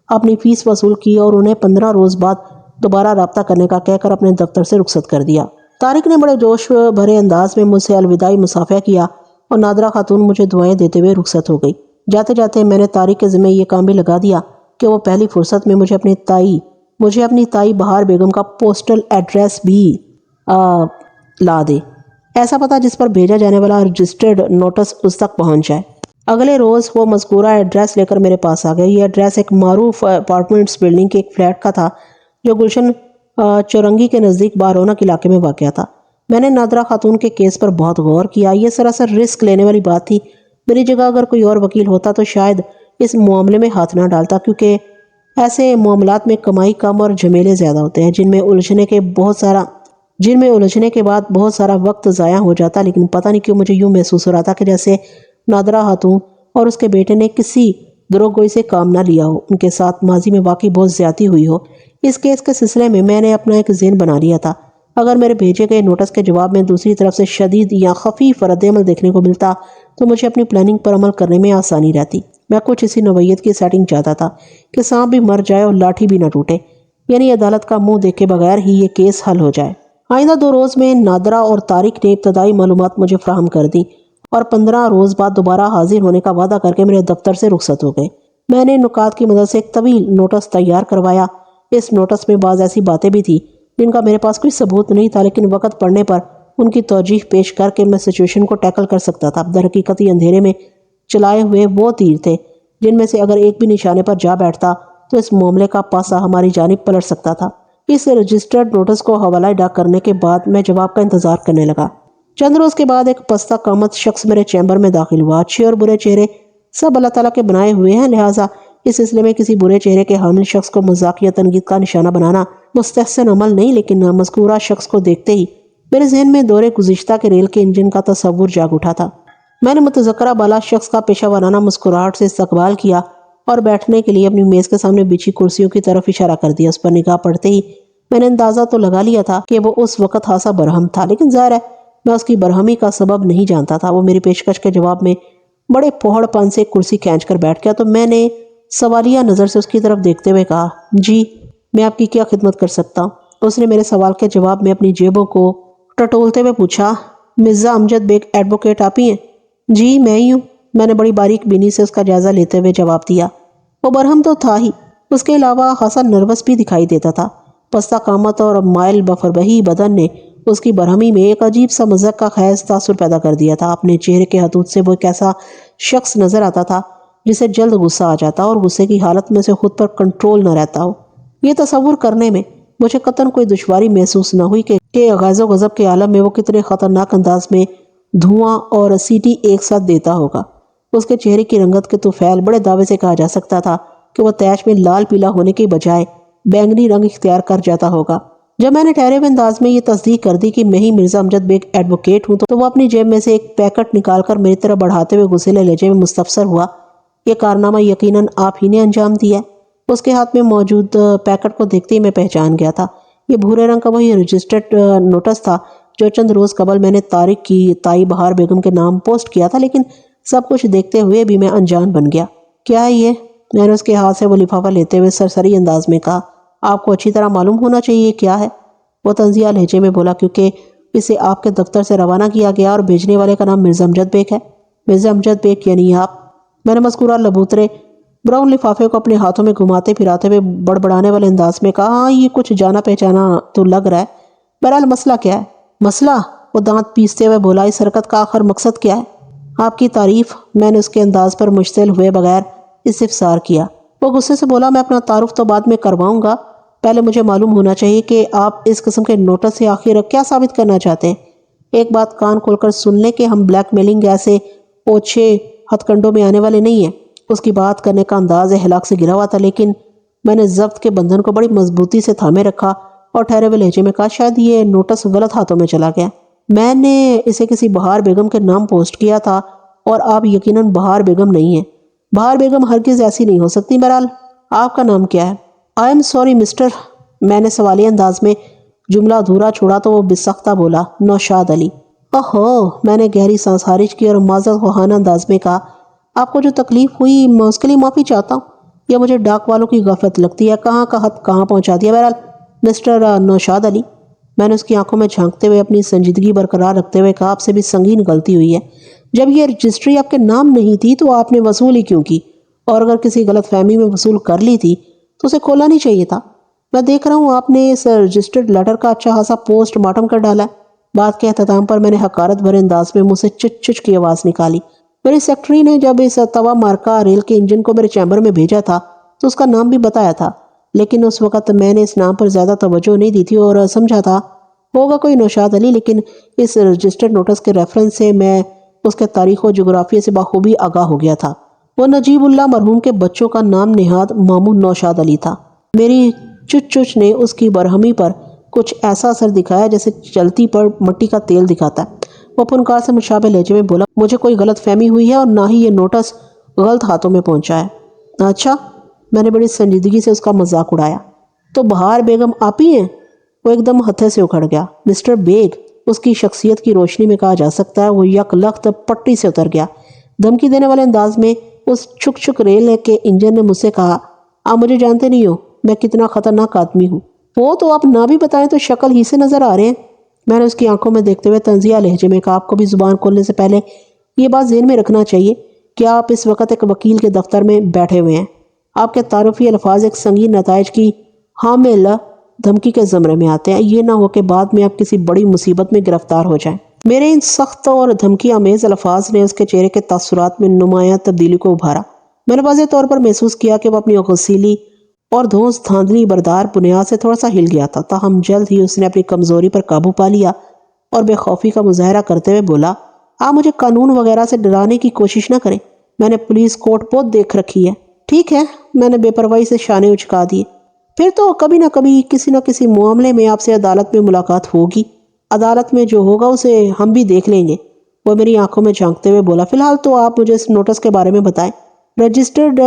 اپنی فیس وصول کی اور انہیں 15 روز بعد دوبارہ رابطہ کرنے کا کہہ کر اپنے دفتر سے رخصت کر دیا۔ طارق نے بڑے جوش بھرے انداز میں مجھ سے الوداعی مصافحہ کیا اور نادرہ خاتون مجھے دعائیں دیتے ہوئے رخصت ہو گئی۔ جاتے جاتے میں نے طارق کے ذمہ یہ کام بھی لگا دیا کہ وہ پہلی فرصت میں مجھے اپنی تائی بہار بیگم کا پوسٹل ایڈریس بھی لا دے، ایسا پتہ جس پر بھیجا جانے والا رجسٹرڈ نوٹس اس تک پہنچ جائے۔ اگلے روز وہ مذکورہ ایڈریس لے کر میرے پاس آ گئے۔ یہ ایڈریس ایک معروف اپارٹمنٹس بلڈنگ کے ایک فلیٹ کا تھا جو گلشن چورنگی کے نزدیک بارونق علاقے میں واقع تھا۔ میں نے نادرہ خاتون کے کیس پر بہت غور کیا۔ یہ سراسر رسک لینے والی بات تھی۔ میری جگہ اگر کوئی اور وکیل ہوتا تو شاید اس معاملے میں ہاتھ نہ ڈالتا، کیونکہ ایسے معاملات میں کمائی کم اور جھمیلے زیادہ ہوتے ہیں جن میں الجھنے کے بعد بہت سارا وقت ضائع ہو جاتا۔ لیکن پتہ نہیں کیوں مجھے یوں محسوس ہو رہا تھا کہ جیسے نادرہ خاتون اور اس کے بیٹے نے کسی دروغ گوئی سے کام نہ لیا ہو، ان کے ساتھ ماضی میں واقعی بہت زیادتی ہوئی ہو۔ اس کیس کے سلسلے میں نے اپنا ایک ذہن بنا لیا تھا۔ اگر میرے بھیجے گئے نوٹس کے جواب میں دوسری طرف سے شدید یا خفیف رد عمل دیکھنے کو ملتا تو مجھے اپنی پلاننگ پر عمل کرنے میں آسانی رہتی۔ میں کچھ اسی نوعیت کی سیٹنگ چاہتا تھا کہ سانپ بھی مر جائے اور لاٹھی بھی نہ ٹوٹے، یعنی عدالت کا منہ دیکھے بغیر ہی یہ کیس حل ہو جائے۔ آئندہ 2 روز میں نادرہ اور طارق نے ابتدائی معلومات مجھے فراہم کر دی اور 15 روز بعد دوبارہ حاضر ہونے کا وعدہ کر کے میرے دفتر سے رخصت ہو گئے۔ میں نے نکات کی مدد سے ایک طویل نوٹس تیار کروایا۔ اس نوٹس میں بعض ایسی باتیں بھی تھی جن کا میرے پاس کوئی ثبوت نہیں تھا، لیکن وقت پڑنے پر ان کی توجیح پیش کر کے میں سچویشن کو ٹیکل کر سکتا تھا۔ در حقیقت یہ اندھیرے میں چلائے ہوئے وہ تیر تھے جن میں سے اگر ایک بھی نشانے پر جا بیٹھتا تو اس معاملے کا پاسا ہماری جانب پلٹ سکتا تھا۔ اس رجسٹرڈ نوٹس کو حوالہ ڈاک کرنے کے بعد میں جواب کا انتظار کرنے لگا۔ چند روز کے بعد ایک پستہ قامت شخص میرے چیمبر میں داخل ہوا۔ اچھے اور برے چہرے سب اللہ تعالیٰ کے بنائے ہوئے ہیں، لہٰذا اس سلسلے میں کسی برے چہرے کے حامل شخص کو مذاق یا تنقید کا نشانہ بنانا مستحسن عمل نہیں، لیکن مذکورہ شخص کو دیکھتے ہی میرے ذہن میں دور گزشتہ کے ریل کے انجن کا تصور جاگ اٹھا تھا۔ میں نے متذکرہ بالا شخص کا پیشہ ورانہ مسکراہٹ سے استقبال کیا اور بیٹھنے کے لیے اپنی میز کے سامنے بچھی کرسیوں کی طرف اشارہ کر دیا۔ اس پر نگاہ پڑتے ہی میں نے اندازہ تو لگا لیا تھا کہ وہ اس وقت خاصا برہم تھا، لیکن ظاہر ہے میں اس کی برہمی کا سبب نہیں جانتا تھا۔ وہ میری پیشکش کے جواب میں بڑے پھوڑ پن سے کرسی کھینچ کر بیٹھ گیا تو میں نے سوالیہ نظر سے اس کی طرف دیکھتے ہوئے کہا، جی میں آپ کی کیا خدمت کر سکتا ہوں؟ اس نے میرے سوال کے جواب میں اپنی جیبوں کو ٹٹولتے ہوئے پوچھا۔ مرزا امجد بیگ ایڈوکیٹ آپ ہی ہیں؟ جی میں ہی ہوں، میں نے بڑی باریک بینی سے اس کا جائزہ لیتے ہوئے جواب دیا۔ وہ برہم تو تھا ہی، اس کے علاوہ خاصا نروس بھی دکھائی دیتا تھا۔ پستہ قامت اور مائل بفربہی بدن نے اس کی برہمی میں ایک عجیب سا مذاق کا خیز تاثر پیدا کر دیا تھا۔ اپنے چہرے کے حدود سے وہ ایک ایسا شخص نظر آتا تھا جسے جلد غصہ آ جاتا اور غصے کی حالت میں سے خود پر کنٹرول نہ رہتا ہو۔ یہ تصور کرنے میں مجھے قطعاً کوئی دشواری محسوس نہ ہوئی کہ غیظ و غضب کے عالم میں وہ کتنے خطرناک انداز میں دھواں اور سیٹی ایک ساتھ دیتا ہوگا۔ اس کے چہرے کی رنگت کے طفیل بڑے دعوے سے کہا جا سکتا تھا کہ وہ تیش میں لال پیلا ہونے کے بجائے بینگنی رنگ اختیار کر جاتا ہوگا۔ جب میں نے ٹھہرے ہوئے انداز میں یہ تصدیق کر دی کہ میں ہی مرزا امجد بیگ ایڈوکیٹ ہوں تو وہ اپنی جیب میں سے ایک پیکٹ نکال کر میری طرف بڑھاتے ہوئے غصیلے لہجے میں مستفسر ہوا۔ یہ کارنامہ یقیناً آپ ہی نے انجام دیا ہے؟ اس کے ہاتھ میں موجود پیکٹ کو دیکھتے ہی میں پہچان گیا تھا۔ یہ بھورے رنگ کا وہی رجسٹرڈ نوٹس تھا جو چند روز قبل میں نے طارق کی تائی بہار بیگم کے نام پوسٹ کیا تھا، لیکن سب کچھ دیکھتے ہوئے بھی میں انجان بن گیا۔ کیا ہے یہ؟ میں نے اس کے ہاتھ سے وہ لفافہ لیتے ہوئے سرسری انداز میں کہا۔ آپ کو اچھی طرح معلوم ہونا چاہیے کیا ہے، وہ طنزیہ لہجے میں بولا، کیونکہ اسے آپ کے دفتر سے روانہ کیا گیا اور بھیجنے والے کا نام مرزا امجد بیگ ہے۔ مرزا امجد بیگ یعنی آپ؟ میں نے مذکورہ لبوترے براؤن لفافے کو اپنے ہاتھوں میں گھماتے پھراتے ہوئے بڑبڑانے والے انداز میں کہا۔ ہاں یہ کچھ جانا پہچانا تو لگ رہا ہے، بہرحال مسئلہ کیا ہے؟ مسئلہ؟ وہ دانت پیستے ہوئے بولا۔ اس حرکت کا آخر مقصد کیا ہے؟ آپ کی تعریف، میں نے اس کے انداز پر مشتعل ہوئے بغیر استفسار کیا۔ وہ غصے سے بولا، میں اپنا تعارف تو بعد میں کرواؤں گا، پہلے مجھے معلوم ہونا چاہیے کہ آپ اس قسم کے نوٹس سے آخر کیا ثابت کرنا چاہتے ہیں۔ ایک بات کان کھول کر سن لیں کہ ہم بلیک میلنگ ایسے اوچھے ہتھ کنڈوں میں آنے والے نہیں ہیں۔ اس کی بات کرنے کا انداز ہلاک سے گرا ہوا تھا، لیکن میں نے ضبط کے بندھن کو بڑی مضبوطی سے تھامے رکھا اور ٹھہرے ہوئے لہجے میں کہا، شاید یہ نوٹس غلط ہاتھوں میں چلا گیا۔ میں نے اسے کسی بہار بیگم کے نام پوسٹ کیا تھا اور آپ یقیناً بہار بیگم نہیں ہیں۔ بہار بیگم ہرگز ایسی نہیں ہو سکتی۔ بہرحال آپ کا نام کیا ہے؟ آئی ایم سوری مسٹر، میں نے سوالیہ انداز میں جملہ ادھورا چھوڑا تو وہ بسختہ بولا، نوشاد علی۔ اوہو، میں نے گہری سانس خارج کی اور معذرت خواہانہ انداز میں کہا، آپ کو جو تکلیف ہوئی میں اس کے لیے معافی چاہتا ہوں۔ یہ مجھے ڈاک والوں کی غفلت لگتی ہے، کہاں کا خط کہاں پہنچا دیا۔ بہرحال مسٹر نوشاد علی، میں نے اس کی آنکھوں میں جھانکتے ہوئے اپنی سنجیدگی برقرار رکھتے ہوئے کہا، آپ سے بھی سنگین غلطی ہوئی ہے۔ جب یہ رجسٹری آپ کے نام نہیں تھی تو آپ نے وصول ہی کیوں کی؟ اور اگر کسی غلط فہمی میں وصول کر لی تھی تو اسے کھولا نہیں چاہیے تھا۔ میں دیکھ رہا ہوں آپ نے اس رجسٹرڈ لیٹر کا اچھا خاصا پوسٹ مارٹم کر ڈالا ہے۔ بات کے اختتام پر میں نے حقارت بھرے انداز میں منہ سے چچ چچ کی آواز نکالی۔ میری سیکرٹری نے جب اس توا مارکا ریل کے انجن کو میرے چیمبر میں بھیجا تھا تو اس کا نام بھی بتایا تھا، لیکن اس وقت میں نے اس نام پر زیادہ توجہ نہیں دی تھی اور سمجھا تھا ہوگا کوئی نوشاد علی، لیکن اس رجسٹرڈ نوٹس کے ریفرنس سے میں اس کے تاریخ و جغرافیہ سے بخوبی آگاہ ہو گیا تھا۔ وہ نجیب اللہ مرحوم کے بچوں کا نام نہاد مامون نوشاد علی تھا۔ میری چچ چچ نے اس کی برہمی پر کچھ ایسا اثر دکھایا جیسے چلتی پر مٹی کا تیل دکھاتا ہے۔ وہ فنکار سے مشابہ لہجے میں بولا، مجھے کوئی غلط فہمی ہوئی ہے اور نہ ہی یہ نوٹس غلط ہاتھوں میں پہنچا ہے۔ اچھا، میں نے بڑی سنجیدگی سے اس کا مذاق اڑایا۔ تو بہار بیگم آپ ہی ہیں؟ وہ ایک دم ہتھے سے اکھڑ گیا۔ مسٹر بیگ، اس کی شخصیت کی روشنی میں کہا جا سکتا ہے، وہ یک لخت پٹی سے اتر گیا۔ دھمکی دینے والے انداز میں اس چھک چھک ریل کے انجن نے مجھ سے کہا، آپ مجھے جانتے نہیں ہو میں کتنا خطرناک آدمی ہوں۔ وہ تو آپ نہ بھی بتائیں تو شکل ہی سے نظر آ رہے ہیں۔ میں نے اس کی آنکھوں میں دیکھتے ہوئے طنزیہ لہجے میں کہا، آپ کو بھی زبان کھولنے سے پہلے یہ بات ذہن میں رکھنا چاہیے کہ آپ اس وقت ایک وکیل کے دفتر میں بیٹھے ہوئے ہیں۔ آپ کے تعارفی الفاظ ایک سنگین نتائج کی حامل دھمکی کے زمرے میں آتے ہیں۔ یہ نہ ہو کہ بعد میں آپ کسی بڑی مصیبت میں گرفتار ہو جائیں۔ میرے ان سخت اور دھمکی آمیز الفاظ نے اس کے چہرے کے تاثرات میں نمایاں تبدیلی کو ابھارا۔ میں نے واضح طور پر محسوس کیا کہ وہ اپنی غسیلی اور دھونس دھاندلی بردار بنیاد سے تھوڑا سا ہل گیا تھا، تاہم جلد ہی اس نے اپنی کمزوری پر قابو پا لیا اور بے خوفی کا مظاہرہ کرتے ہوئے بولا، آپ مجھے قانون وغیرہ سے ڈرانے کی کوشش نہ کریں، میں نے پولیس کورٹ بہت دیکھ رکھی ہے۔ ٹھیک ہے، میں نے بے پرواہی سے شانے اچکا دیے، پھر تو کبھی نہ کبھی کسی نہ کسی معاملے میں آپ سے عدالت میں ملاقات ہوگی، عدالت میں جو ہوگا اسے ہم بھی دیکھ لیں گے۔ وہ میری آنکھوں میں جھانکتے ہوئے بولا، فی الحال تو آپ مجھے اس نوٹس کے بارے میں بتائیں۔ رجسٹرڈ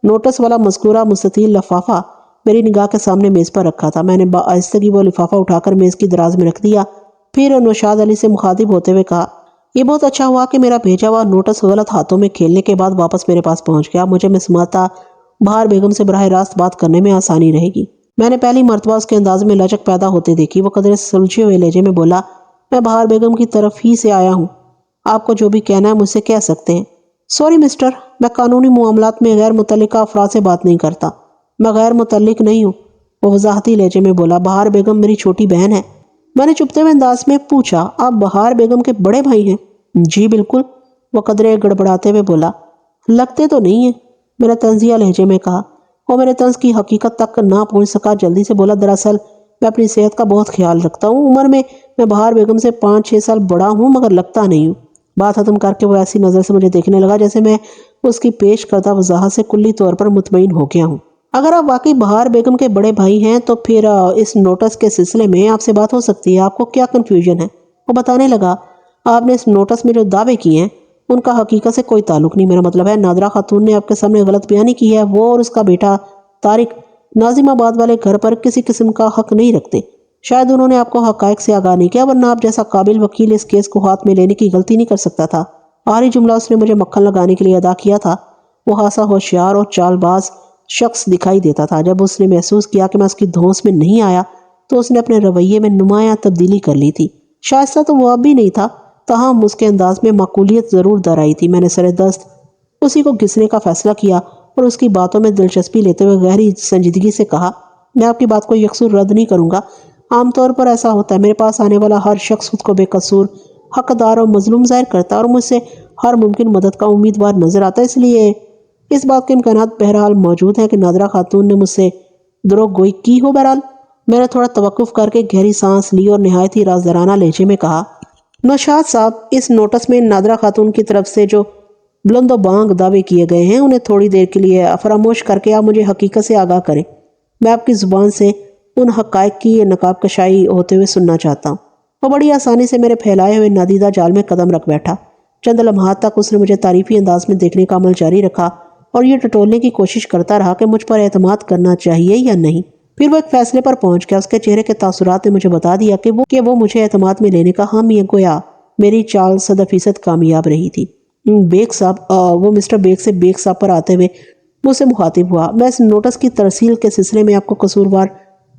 نوٹس والا مذکورہ مستطیل لفافہ میری نگاہ کے سامنے میز پر رکھا تھا۔ میں نے بآہستگی وہ لفافہ اٹھا کر میز کی دراز میں رکھ دیا، پھر نوشاد علی سے مخاطب ہوتے ہوئے کہا، یہ بہت اچھا ہوا کہ میرا بھیجا ہوا نوٹس غلط ہاتھوں میں کھیلنے کے بعد واپس میرے پاس پہنچ گیا۔ مجھے مس ماتا بہار بیگم سے براہ راست بات کرنے میں آسانی رہے گی۔ میں نے پہلی مرتبہ اس کے انداز میں لچک پیدا ہوتے دیکھی۔ وہ قدرے سلجھے ہوئے لہجے میں بولا، میں بہار بیگم کی طرف ہی سے آیا ہوں، آپ کو جو بھی کہنا ہے مجھ سے کہہ سکتے ہیں۔ سوری مسٹر، میں قانونی معاملات میں غیر متعلقہ افراد سے بات نہیں کرتا، میں غیر متعلق نہیں ہوں، وہ وضاحتی لہجے میں بولا۔ بہار بیگم میری چھوٹی بہن ہے۔ میں نے چپتے ہوئے انداز میں پوچھا، آپ بہار بیگم کے بڑے بھائی ہیں؟ جی بالکل، وہ قدرے گڑبڑاتے ہوئے بولا۔ لگتے تو نہیں ہیں، میں نے طنزیہ لہجے میں کہا۔ وہ میرے طنز کی حقیقت تک نہ پہنچ سکا، جلدی سے بولا، دراصل میں اپنی صحت کا بہت خیال رکھتا ہوں، عمر میں بہار بیگم سے 5-6 سال بڑا ہوں مگر لگتا نہیں ہوں۔ بات ختم کر کے وہ ایسی نظر سے مجھے دیکھنے لگا جیسے میں اس کی پیش کردہ وضاحت سے کلی طور پر مطمئن ہو گیا ہوں۔ اگر آپ واقعی بہار بیگم کے بڑے بھائی ہیں تو پھر اس نوٹس کے سلسلے میں آپ سے بات ہو سکتی ہے، آپ کو کیا کنفیوژن ہے؟ وہ بتانے لگا، آپ نے اس نوٹس میں جو دعوے کیے ہیں ان کا حقیقت سے کوئی تعلق نہیں، میرا مطلب ہے نادرہ خاتون نے آپ کے سامنے غلط بیانی کی ہے، وہ اور اس کا بیٹا طارق ناظم آباد والے گھر پر کسی قسم کا حق نہیں رکھتے، شاید انہوں نے آپ کو حقائق سے آگاہ نہیں کیا، ورنہ آپ جیسا قابل وکیل اس کیس کو ہاتھ میں لینے کی غلطی نہیں کر سکتا تھا۔ آخری جملہ اس نے مجھے مکھن لگانے کے لیے ادا کیا تھا۔ وہ خاصا ہوشیار اور چال باز شخص دکھائی دیتا تھا۔ جب اس نے محسوس کیا کہ میں اس کی دھونس میں نہیں آیا تو اس نے اپنے رویے میں نمایاں تبدیلی کر لی تھی۔ شائستہ تو وہ اب بھی نہیں تھا، تاہم اس کے انداز میں معقولیت ضرور در آئی تھی۔ میں نے سر دست اسی کو گھسنے کا فیصلہ کیا اور اس کی باتوں میں دلچسپی لیتے ہوئے گہری سنجیدگی سے کہا، میں آپ کی بات کو یکسر رد نہیں کروں گا، عام طور پر ایسا ہوتا ہے، میرے پاس آنے والا ہر شخص خود کو بے قصور حقدار اور مظلوم ظاہر کرتا ہے اور مجھ سے ہر ممکن مدد کا امیدوار نظر آتا ہے، اس لیے اس بات کے امکانات بہرحال موجود ہیں کہ نادرہ خاتون نے مجھ سے دروغ گوئی کی ہو۔ بہرحال میں نے تھوڑا توقف کر کے گہری سانس لی اور نہایت ہی رازدارانہ لہجے میں کہا، نوشاد صاحب، اس نوٹس میں نادرہ خاتون کی طرف سے جو بلند و بانگ دعوے کیے گئے ہیں انہیں تھوڑی دیر کے لیے فراموش کر کے آپ مجھے حقیقت سے آگاہ کریں۔ میں آپ کی زبان سے ان حقائق کی نقاب کشائی ہوتے ہوئے سننا چاہتا ہوں۔ وہ بڑی آسانی سے میرے پھیلائے ہوئے نادیدہ جال میں قدم رکھ بیٹھا۔ چند لمحات تک اس نے مجھے تعریفی انداز میں دیکھنے کا عمل جاری رکھا اور یہ ٹٹولنے کی کوشش کرتا رہا کہ مجھ پر اعتماد کرنا چاہیے یا نہیں۔ پھر وہ ایک فیصلے پر پہنچ گیا۔ اس کے چہرے کے تاثرات نے مجھے بتا دیا کہ وہ مجھے اعتماد میں لینے کا حامی ہے، گویا میری چال 100% کامیاب رہی تھی۔ بیگ صاحب، وہ مسٹر بیگ سے بیگ صاحب پر آتے ہوئے مجھ سے مخاطب ہوا، میں اس نوٹس کی ترسیل کے سلسلے میں آپ کو قصوروار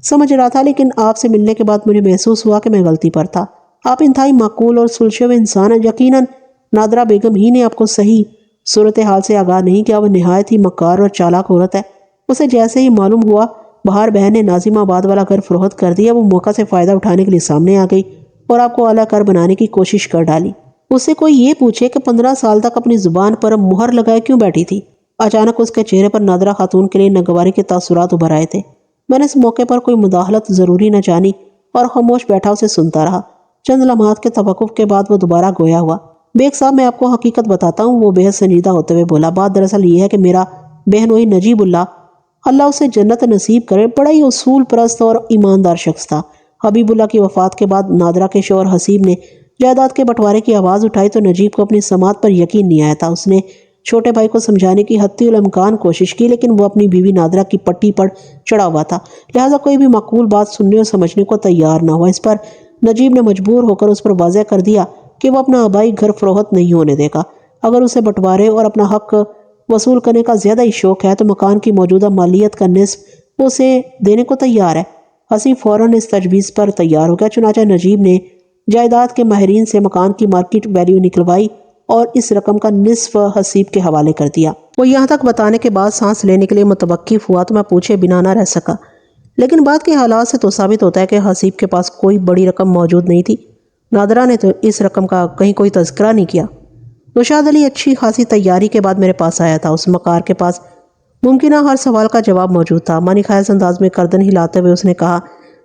سمجھ رہا تھا، لیکن آپ سے ملنے کے بعد مجھے محسوس ہوا کہ میں غلطی پر تھا۔ آپ انتہائی معقول اور سلجھے ہوئے انسان ہیں، یقیناً نادرہ بیگم ہی نے آپ کو صحیح صورتحال سے آگاہ نہیں کیا۔ وہ نہایت ہی مکار اور چالاک عورت ہے۔ اسے جیسے ہی معلوم ہوا بہار بہن نے ناظم آباد والا گھر فروخت کر دیا، وہ موقع سے فائدہ اٹھانے کے لیے سامنے آ گئی اور آپ کو اعلیٰ کر بنانے کی کوشش کر ڈالی۔ اس سے کوئی یہ پوچھے کہ 15 سال تک اپنی زبان پر مہر لگائے کیوں بیٹھی تھی؟ اچانک اس کے چہرے پر نادرہ خاتون کے لیے ناگواری کے تاثرات ابھر آئے تھے۔ میں نے اس موقع پر کوئی مداخلت ضروری نہ جانی اور خاموش بیٹھا اسے سنتا رہا۔ چند لمحات کے توقف کے بعد وہ دوبارہ گویا ہوا۔ بیگ صاحب، میں آپ کو حقیقت بتاتا ہوں، وہ بے حد سنجیدہ ہوتے ہوئے بولا۔ بات دراصل یہ ہے کہ میرا بہنوئی نجیب اللہ اسے جنت نصیب کرے، بڑا ہی اصول پرست اور ایماندار شخص تھا۔ حبیب اللہ کی وفات کے بعد نادرہ کے شوہر حسیب نے جائیداد کے بٹوارے کی آواز اٹھائی تو نجیب کو اپنی سماعت پر یقین نہیں آیا تھا۔ اس نے چھوٹے بھائی کو سمجھانے کی حتی الامکان کوشش کی، لیکن وہ اپنی بیوی نادرہ کی پٹی پر چڑھا ہوا تھا، لہٰذا کوئی بھی معقول بات سننے اور سمجھنے کو تیار نہ ہوا۔ اس پر نجیب نے مجبور ہو کر اس پر واضح کر دیا کہ وہ اپنا آبائی گھر فروخت نہیں ہونے دے گا۔ اگر اسے بٹوارے اور اپنا حق وصول کرنے کا زیادہ ہی شوق ہے تو مکان کی موجودہ مالیت کا نصف اسے دینے کو تیار ہے۔ حسیب فوراً اس تجویز پر تیار ہو گیا، چنانچہ نجیب نے جائیداد کے ماہرین سے مکان کی مارکیٹ ویلیو نکلوائی اور اس رقم کا نصف حسیب کے حوالے کر دیا۔ وہ یہاں تک بتانے کے بعد سانس لینے کے لیے متوقف ہوا تو میں پوچھے بنا نہ رہ سکا، لیکن بات کے حالات سے تو ثابت ہوتا ہے کہ حسیب کے پاس کوئی بڑی رقم موجود نہیں تھی۔ نادرہ نے تو اس رقم کا کہیں کوئی تذکرہ نہیں کیا۔ نوشاد علی اچھی خاصی تیاری کے بعد میرے پاس آیا تھا۔ اس مکار کے پاس ممکنہ ہر سوال کا جواب موجود تھا۔ معنی خیز انداز میں گردن ہلاتے ہوئے اس نے کہا،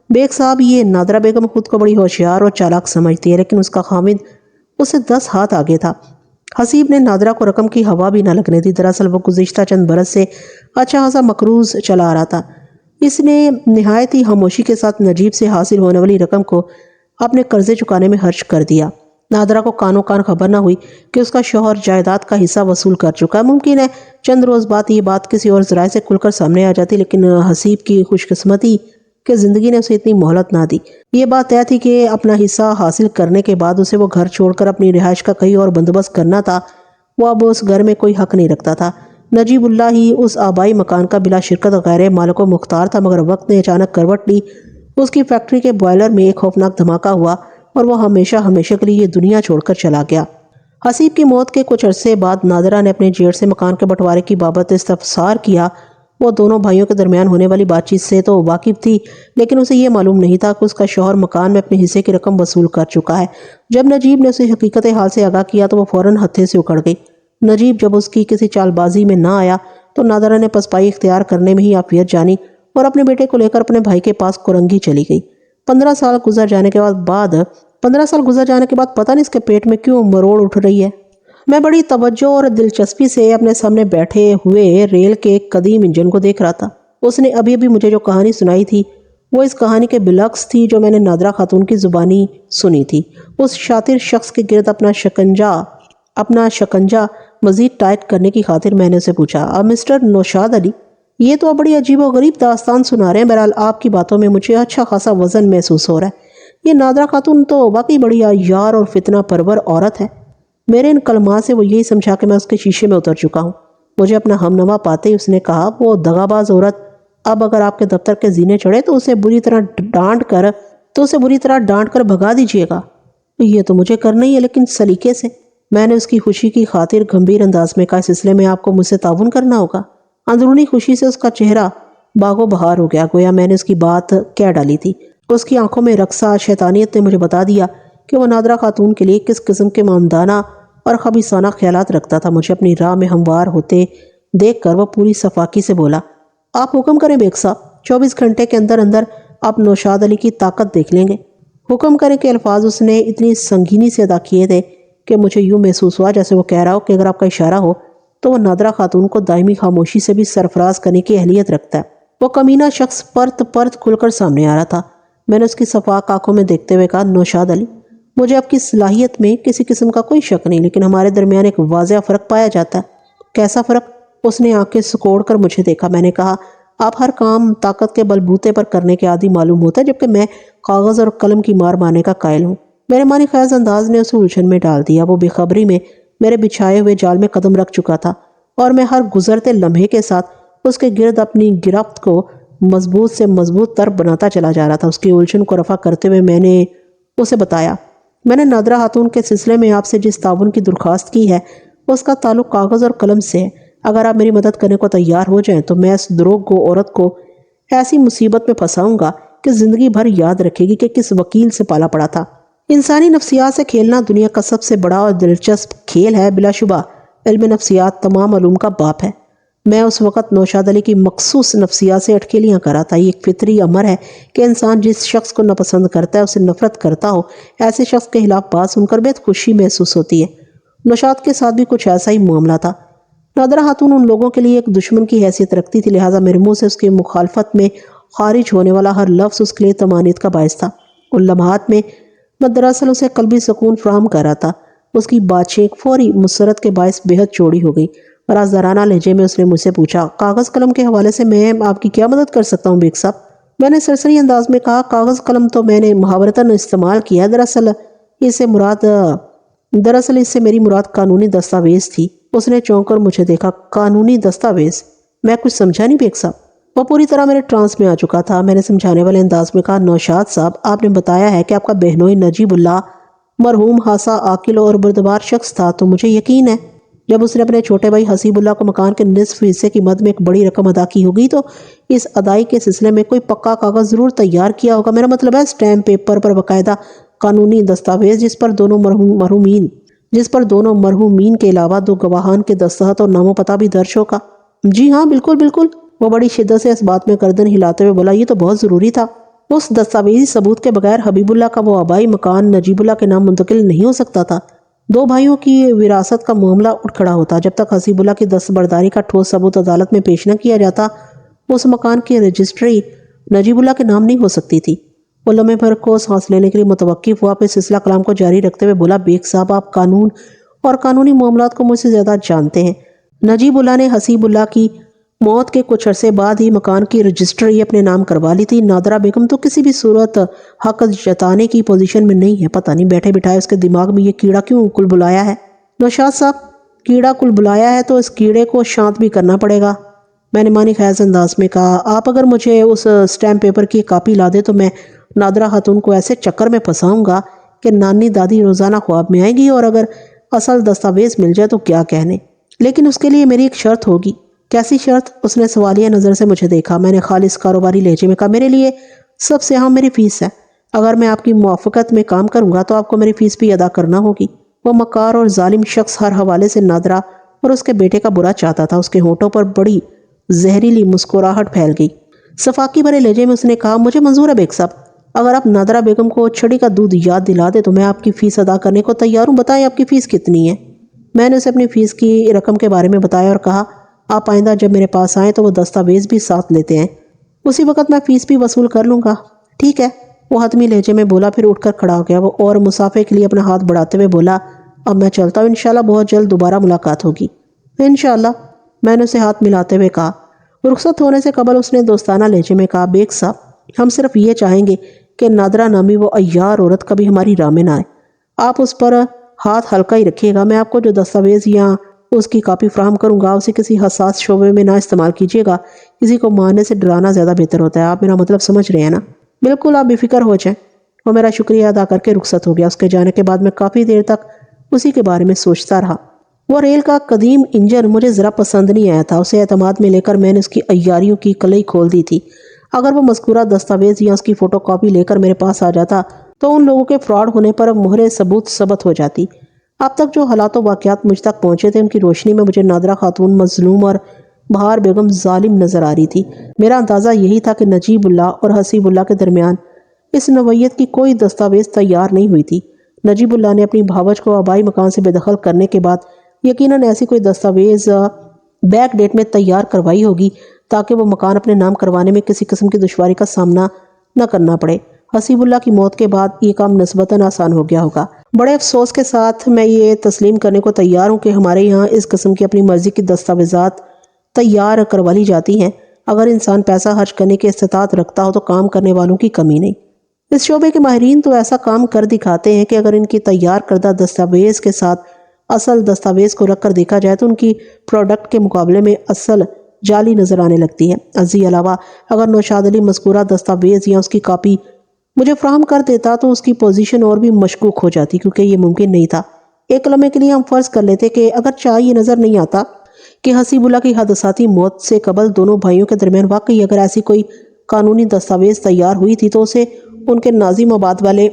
بیگ صاحب، یہ نادرہ بیگم خود کو بڑی ہوشیار اور چالاک سمجھتی ہے، لیکن اس کا خامد اس سے 10 ہاتھ آگے تھا۔ حسیب نے نادرہ کو رقم کی ہوا بھی نہ لگنے دی۔ دراصل وہ گزشتہ چند برس سے اچھا خاصا مقروض چلا آ رہا تھا۔ اس نے نہایت ہی خاموشی کے ساتھ نجیب سے حاصل ہونے والی رقم کو اپنے قرضے چکانے میں خرچ کر دیا۔ نادرہ کو کانوں کان خبر نہ ہوئی کہ اس کا شوہر جائیداد کا حصہ وصول کر چکا ہے۔ ممکن ہے چند روز بعد یہ بات کسی اور ذرائع سے کھل کر سامنے آ جاتی، لیکن حسیب کی خوش قسمتی کہ زندگی نے اسے اتنی مہلت نہ دی۔ یہ بات طے تھی کہ اپنا حصہ حاصل کرنے کے بعد اسے وہ گھر چھوڑ کر اپنی رہائش کا کہیں اور بندوبست کرنا تھا۔ وہ اب اس گھر میں کوئی حق نہیں رکھتا تھا۔ نجیب اللہ ہی اس آبائی مکان کا بلا شرکت غیر مالک و مختار تھا، مگر وقت نے اچانک کروٹ لی۔ اس کی فیکٹری کے بوائلر میں ایک خوفناک دھماکہ ہوا اور وہ ہمیشہ ہمیشہ کے لیے یہ دنیا چھوڑ کر چلا گیا۔ حسیب کی موت کے کچھ عرصے بعد نادرہ نے اپنے جیٹ سے مکان کے بٹوارے کی بابت استفسار کیا۔ وہ دونوں بھائیوں کے درمیان ہونے والی بات چیت سے تو واقف تھی، لیکن اسے یہ معلوم نہیں تھا کہ اس کا شوہر مکان میں اپنے حصے کی رقم وصول کر چکا ہے۔ جب نجیب نے اسے حقیقت حال سے آگاہ کیا تو وہ فوراً ہتھے سے اکھڑ گئی۔ نجیب جب اس کی کسی چال بازی میں نہ آیا تو نادرہ نے پسپائی اختیار کرنے میں ہی عافیت جانی اور اپنے بیٹے کو لے کر اپنے بھائی کے پاس کورنگی چلی گئی۔ 15 سال گزر جانے کے بعد پتہ نہیں اس کے پیٹ میں کیوں مروڑ اٹھ رہی ہے۔ میں بڑی توجہ اور دلچسپی سے اپنے سامنے بیٹھے ہوئے ریل کے ایک قدیم انجن کو دیکھ رہا تھا۔ اس نے ابھی مجھے جو کہانی سنائی تھی وہ اس کہانی کے بالعکس تھی جو میں نے نادرہ خاتون کی زبانی سنی تھی۔ اس شاطر شخص کے گرد اپنا شکنجہ مزید ٹائٹ کرنے کی خاطر میں نے اسے پوچھا، اب مسٹر نوشاد علی، یہ تو بڑی عجیب و غریب داستان سنا رہے ہیں۔ بہرحال آپ کی باتوں میں مجھے اچھا خاصا وزن محسوس ہو رہا ہے۔ یہ نادرہ خاتون تو واقعی بڑی عیار اور فتنہ پرور عورت ہے۔ میرے ان کلمات سے وہ یہی سمجھا کہ میں اس کے شیشے میں اتر چکا ہوں۔ مجھے اپنا ہمنوا پاتے ہی اس نے کہا، وہ دغاباز عورت اب اگر آپ کے دفتر کے زینے چڑھے تو اسے بری طرح ڈانٹ کر بھگا دیجیے گا۔ یہ تو مجھے کرنا ہی ہے، لیکن سلیقے سے۔ میں نے اس کی خوشی کی خاطر گمبھیر انداز میں کہا، اس سلسلے میں آپ کو مجھ سے تعاون کرنا ہوگا۔ اندرونی خوشی سے اس کا چہرہ باغ و بہار ہو گیا، گویا میں نے اس کی بات کہہ ڈالی تھی۔ اس کی آنکھوں میں رقصہ شیطانیت نے مجھے بتا دیا کہ وہ نادرہ خاتون کے لیے کس قسم کے ماندانہ اور خبیثانہ خیالات رکھتا تھا۔ مجھے اپنی راہ میں ہموار ہوتے دیکھ کر وہ پوری صفاقی سے بولا، آپ حکم کریں بیگ صاحب، 24 گھنٹے کے اندر آپ نوشاد علی کی طاقت دیکھ لیں گے۔ حکم کریں کے الفاظ اس نے اتنی سنگینی سے ادا کیے تھے کہ مجھے یوں محسوس ہوا جیسے وہ کہہ رہا ہو کہ اگر آپ کا اشارہ ہو تو وہ نادرہ خاتون کو دائمی خاموشی سے بھی سرفراز کرنے کی اہلیت رکھتا ہے۔ وہ کمینہ شخص پرت کھل کر سامنے آ رہا تھا۔ میں نے اس کی صفاق آنکھوں میں دیکھتے ہوئے کہا، نوشاد علی، مجھے آپ کی صلاحیت میں کسی قسم کا کوئی شک نہیں، لیکن ہمارے درمیان ایک واضح فرق پایا جاتا ہے۔ کیسا فرق؟ اس نے آنکھیں سکوڑ کر مجھے دیکھا۔ میں نے کہا، آپ ہر کام طاقت کے بلبوتے پر کرنے کے عادی معلوم ہوتا ہے، جبکہ میں کاغذ اور قلم کی مار مارنے کا قائل ہوں۔ میرے معنی خیز انداز نے اسے الجھن میں ڈال دیا۔ وہ بے خبری میں میرے بچھائے ہوئے جال میں قدم رکھ چکا تھا اور میں ہر گزرتے لمحے کے ساتھ اس کے گرد اپنی گرفت کو مضبوط سے مضبوط تر بناتا چلا جا رہا تھا۔ اس کی الجھن کو رفع کرتے ہوئے میں نے اسے بتایا، میں نے نادرہ خاتون کے سلسلے میں آپ سے جس تعاون کی درخواست کی ہے اس کا تعلق کاغذ اور قلم سے ہے۔ اگر آپ میری مدد کرنے کو تیار ہو جائیں تو میں اس دروغگو عورت کو ایسی مصیبت میں پھنساؤں گا کہ زندگی بھر یاد رکھے گی کہ کس وکیل سے پالا پڑا تھا۔ انسانی نفسیات سے کھیلنا دنیا کا سب سے بڑا اور دلچسپ کھیل ہے۔ بلا شبہ علم نفسیات تمام علوم کا باپ ہے۔ میں اس وقت نوشاد علی کی مخصوص نفسیات سے اٹکیلیاں کر رہا تھا۔ یہ ایک فطری امر ہے کہ انسان جس شخص کو ناپسند کرتا ہے اسے نفرت کرتا ہو۔ ایسے شخص کے خلاف بات سن کر بہت خوشی محسوس ہوتی ہے۔ نوشاد کے ساتھ بھی کچھ ایسا ہی معاملہ تھا۔ نادرہ خاتون ان لوگوں کے لیے ایک دشمن کی حیثیت رکھتی تھی، لہٰذا میرے منہ سے اس کی مخالفت میں خارج ہونے والا ہر لفظ اس کے لیے طمانینت کا باعث تھا۔ ان لمحات میں دراصل اسے قلبی سکون فراہم کر رہا تھا۔ اس کی بات چیت فوری مسرت کے باعث بہت چوڑی ہو گئی۔ رازدارانہ لہجے میں اس نے مجھ سے پوچھا، کاغذ قلم کے حوالے سے میں آپ کی کیا مدد کر سکتا ہوں بیگ صاحب؟ میں نے سرسری انداز میں کہا، کاغذ قلم تو میں نے محاورتاً استعمال کیا ہے، دراصل اس سے میری مراد قانونی دستاویز تھی۔ اس نے چونک کر مجھے دیکھا، قانونی دستاویز؟ میں کچھ سمجھا نہیں بیگ صاحب۔ وہ پوری طرح میرے ٹرانس میں آ چکا تھا۔ میں نے سمجھانے والے انداز میں کہا، نوشاد صاحب، آپ نے بتایا ہے کہ آپ کا بہنوئی نجیب اللہ مرحوم خاصا عاقل اور بردبار شخص تھا، تو مجھے یقین ہے جب اس نے اپنے چھوٹے بھائی حسیب اللہ کو مکان کے نصف حصے کی مد میں ایک بڑی رقم ادا کی ہوگی تو اس ادائی کے سلسلے میں کوئی پکا کاغذ ضرور تیار کیا ہوگا۔ میرا مطلب ہے سٹیمپ پیپر پر باقاعدہ قانونی دستاویز جس پر دونوں مرحومین کے علاوہ 2 گواہان کے دستخط اور نام و پتہ بھی درج ہوگا۔ جی ہاں، بالکل بالکل، وہ بڑی شدت سے اس بات میں گردن ہلاتے ہوئے بولا، یہ تو بہت ضروری تھا۔ اس دستاویزی ثبوت کے بغیر حبیب اللہ کا وہ آبائی مکان نجیب اللہ کے نام منتقل نہیں ہو سکتا تھا۔ 2 بھائیوں کی وراثت کا معاملہ اٹھ کھڑا ہوتا۔ جب تک حسیب اللہ کی دستبرداری کا ٹھوس ثبوت عدالت میں پیش نہ کیا جاتا اس مکان کی رجسٹری نجیب اللہ کے نام نہیں ہو سکتی تھی۔ وہ لمحے بھر کو سانس لینے کے لیے متوقف ہوا، پھر سلسلہ کلام کو جاری رکھتے ہوئے بولا، بیگ صاحب، آپ قانون اور قانونی معاملات کو مجھ سے زیادہ جانتے ہیں۔ نجیب اللہ نے حسیب اللہ کی موت کے کچھ عرصے بعد ہی مکان کی رجسٹری اپنے نام کروا لی تھی۔ نادرہ بیگم تو کسی بھی صورت حق جتانے کی پوزیشن میں نہیں ہے۔ پتہ نہیں بیٹھے بٹھائے اس کے دماغ میں یہ کیڑا کیوں کل بلایا ہے۔ نوشاد صاحب، کیڑا کل بلایا ہے تو اس کیڑے کو شانت بھی کرنا پڑے گا۔ میں نے معنی خیز انداز میں کہا، آپ اگر مجھے اس سٹیمپ پیپر کی کاپی لا دے تو میں نادرہ خاتون کو ایسے چکر میں پھنساؤں گا کہ نانی دادی روزانہ خواب میں آئے گی، اور اگر اصل دستاویز مل جائے تو کیا کہنے۔ لیکن اس کے لیے میری ایک شرط ہوگی۔ کیسی شرط؟ اس نے سوالیہ نظر سے مجھے دیکھا۔ میں نے خالص کاروباری لہجے میں کہا، میرے لیے سب سے اہم میری فیس ہے۔ اگر میں آپ کی موافقت میں کام کروں گا تو آپ کو میری فیس بھی ادا کرنا ہوگی۔ وہ مکار اور ظالم شخص ہر حوالے سے نادرہ اور اس کے بیٹے کا برا چاہتا تھا۔ اس کے ہونٹوں پر بڑی زہریلی مسکراہٹ پھیل گئی۔ صفاقی بھرے لہجے میں اس نے کہا، مجھے منظور ہے بیگ صاحب، اگر آپ نادرہ بیگم کو چھڑی کا دودھ یاد دلا دے تو میں آپ کی فیس ادا کرنے کو تیار ہوں۔ بتائیں آپ کی فیس کتنی ہے؟ میں نے اسے اپنی فیس کی رقم کے بارے میں بتایا اور کہا، آپ آئندہ جب میرے پاس آئیں تو وہ دستاویز بھی ساتھ لیتے ہیں، اسی وقت میں فیس بھی وصول کر لوں گا۔ ٹھیک ہے، وہ حتمی لہجے میں بولا، پھر اٹھ کر کھڑا ہو گیا وہ اور مسافے کے لیے اپنا ہاتھ بڑھاتے ہوئے بولا، اب میں چلتا ہوں، انشاءاللہ بہت جلد دوبارہ ملاقات ہوگی۔ انشاءاللہ، میں نے اسے ہاتھ ملاتے ہوئے کہا۔ رخصت ہونے سے قبل اس نے دوستانہ لہجے میں کہا، بیگ صاحب، ہم صرف یہ چاہیں گے کہ نادرہ نامی وہ عیار عورت کبھی ہماری راہ میں نہ آئے۔ آپ اس پر ہاتھ ہلکا ہی رکھیے گا۔ میں آپ کو جو دستاویز یا اس کی کاپی فراہم کروں گا اسے کسی حساس شعبے میں نہ استعمال کیجیے گا۔ کسی کو مارنے سے ڈرانا زیادہ بہتر ہوتا ہے۔ آپ میرا مطلب سمجھ رہے ہیں نا؟ بالکل، آپ بے فکر ہو جائیں۔ وہ میرا شکریہ ادا کر کے رخصت ہو گیا۔ اس کے جانے کے بعد میں کافی دیر تک اسی کے بارے میں سوچتا رہا۔ وہ ریل کا قدیم انجن مجھے ذرا پسند نہیں آیا تھا۔ اسے اعتماد میں لے کر میں نے اس کی عیاریوں کی کلئی کھول دی تھی۔ اگر وہ مذکورہ دستاویز یا اس کی فوٹو کاپی لے کر میرے پاس آ جاتا تو ان لوگوں کے فراڈ ہونے پر مہر ثبوت ثبت ہو جاتی۔ اب تک جو حالات و واقعات مجھ تک پہنچے تھے ان کی روشنی میں مجھے نادرہ خاتون مظلوم اور بہار بیگم ظالم نظر آ رہی تھی۔ میرا اندازہ یہی تھا کہ نجیب اللہ اور حسیب اللہ کے درمیان اس نوعیت کی کوئی دستاویز تیار نہیں ہوئی تھی۔ نجیب اللہ نے اپنی بھاوج کو آبائی مکان سے بے دخل کرنے کے بعد یقیناً ایسی کوئی دستاویز بیک ڈیٹ میں تیار کروائی ہوگی تاکہ وہ مکان اپنے نام کروانے میں کسی قسم کی دشواری کا سامنا نہ کرنا پڑے۔ حسیب اللہ کی موت کے بعد یہ کام نسبتاً آسان ہو گیا ہوگا۔ بڑے افسوس کے ساتھ میں یہ تسلیم کرنے کو تیار ہوں کہ ہمارے یہاں اس قسم کی اپنی مرضی کی دستاویزات تیار کروا لی جاتی ہیں۔ اگر انسان پیسہ خرچ کرنے کی استطاعت رکھتا ہو تو کام کرنے والوں کی کمی نہیں۔ اس شعبے کے ماہرین تو ایسا کام کر دکھاتے ہیں کہ اگر ان کی تیار کردہ دستاویز کے ساتھ اصل دستاویز کو رکھ کر دیکھا جائے تو ان کی پروڈکٹ کے مقابلے میں اصل جعلی نظر آنے لگتی ہے۔ ازی علاوہ اگر نوشاد علی مذکورہ دستاویز یا اس کی کاپی مجھے فراہم کر دیتا تو اس کی پوزیشن اور بھی مشکوک ہو جاتی، کیونکہ یہ ممکن نہیں تھا۔ ایک لمحے کے لیے ہم فرض کر لیتے کہ اگرچہ یہ نظر نہیں آتا کہ حسیب اللہ کی حادثاتی موت سے قبل دونوں بھائیوں کے درمیان واقعی اگر ایسی کوئی قانونی دستاویز تیار ہوئی تھی تو اسے ان کے نازم آباد والے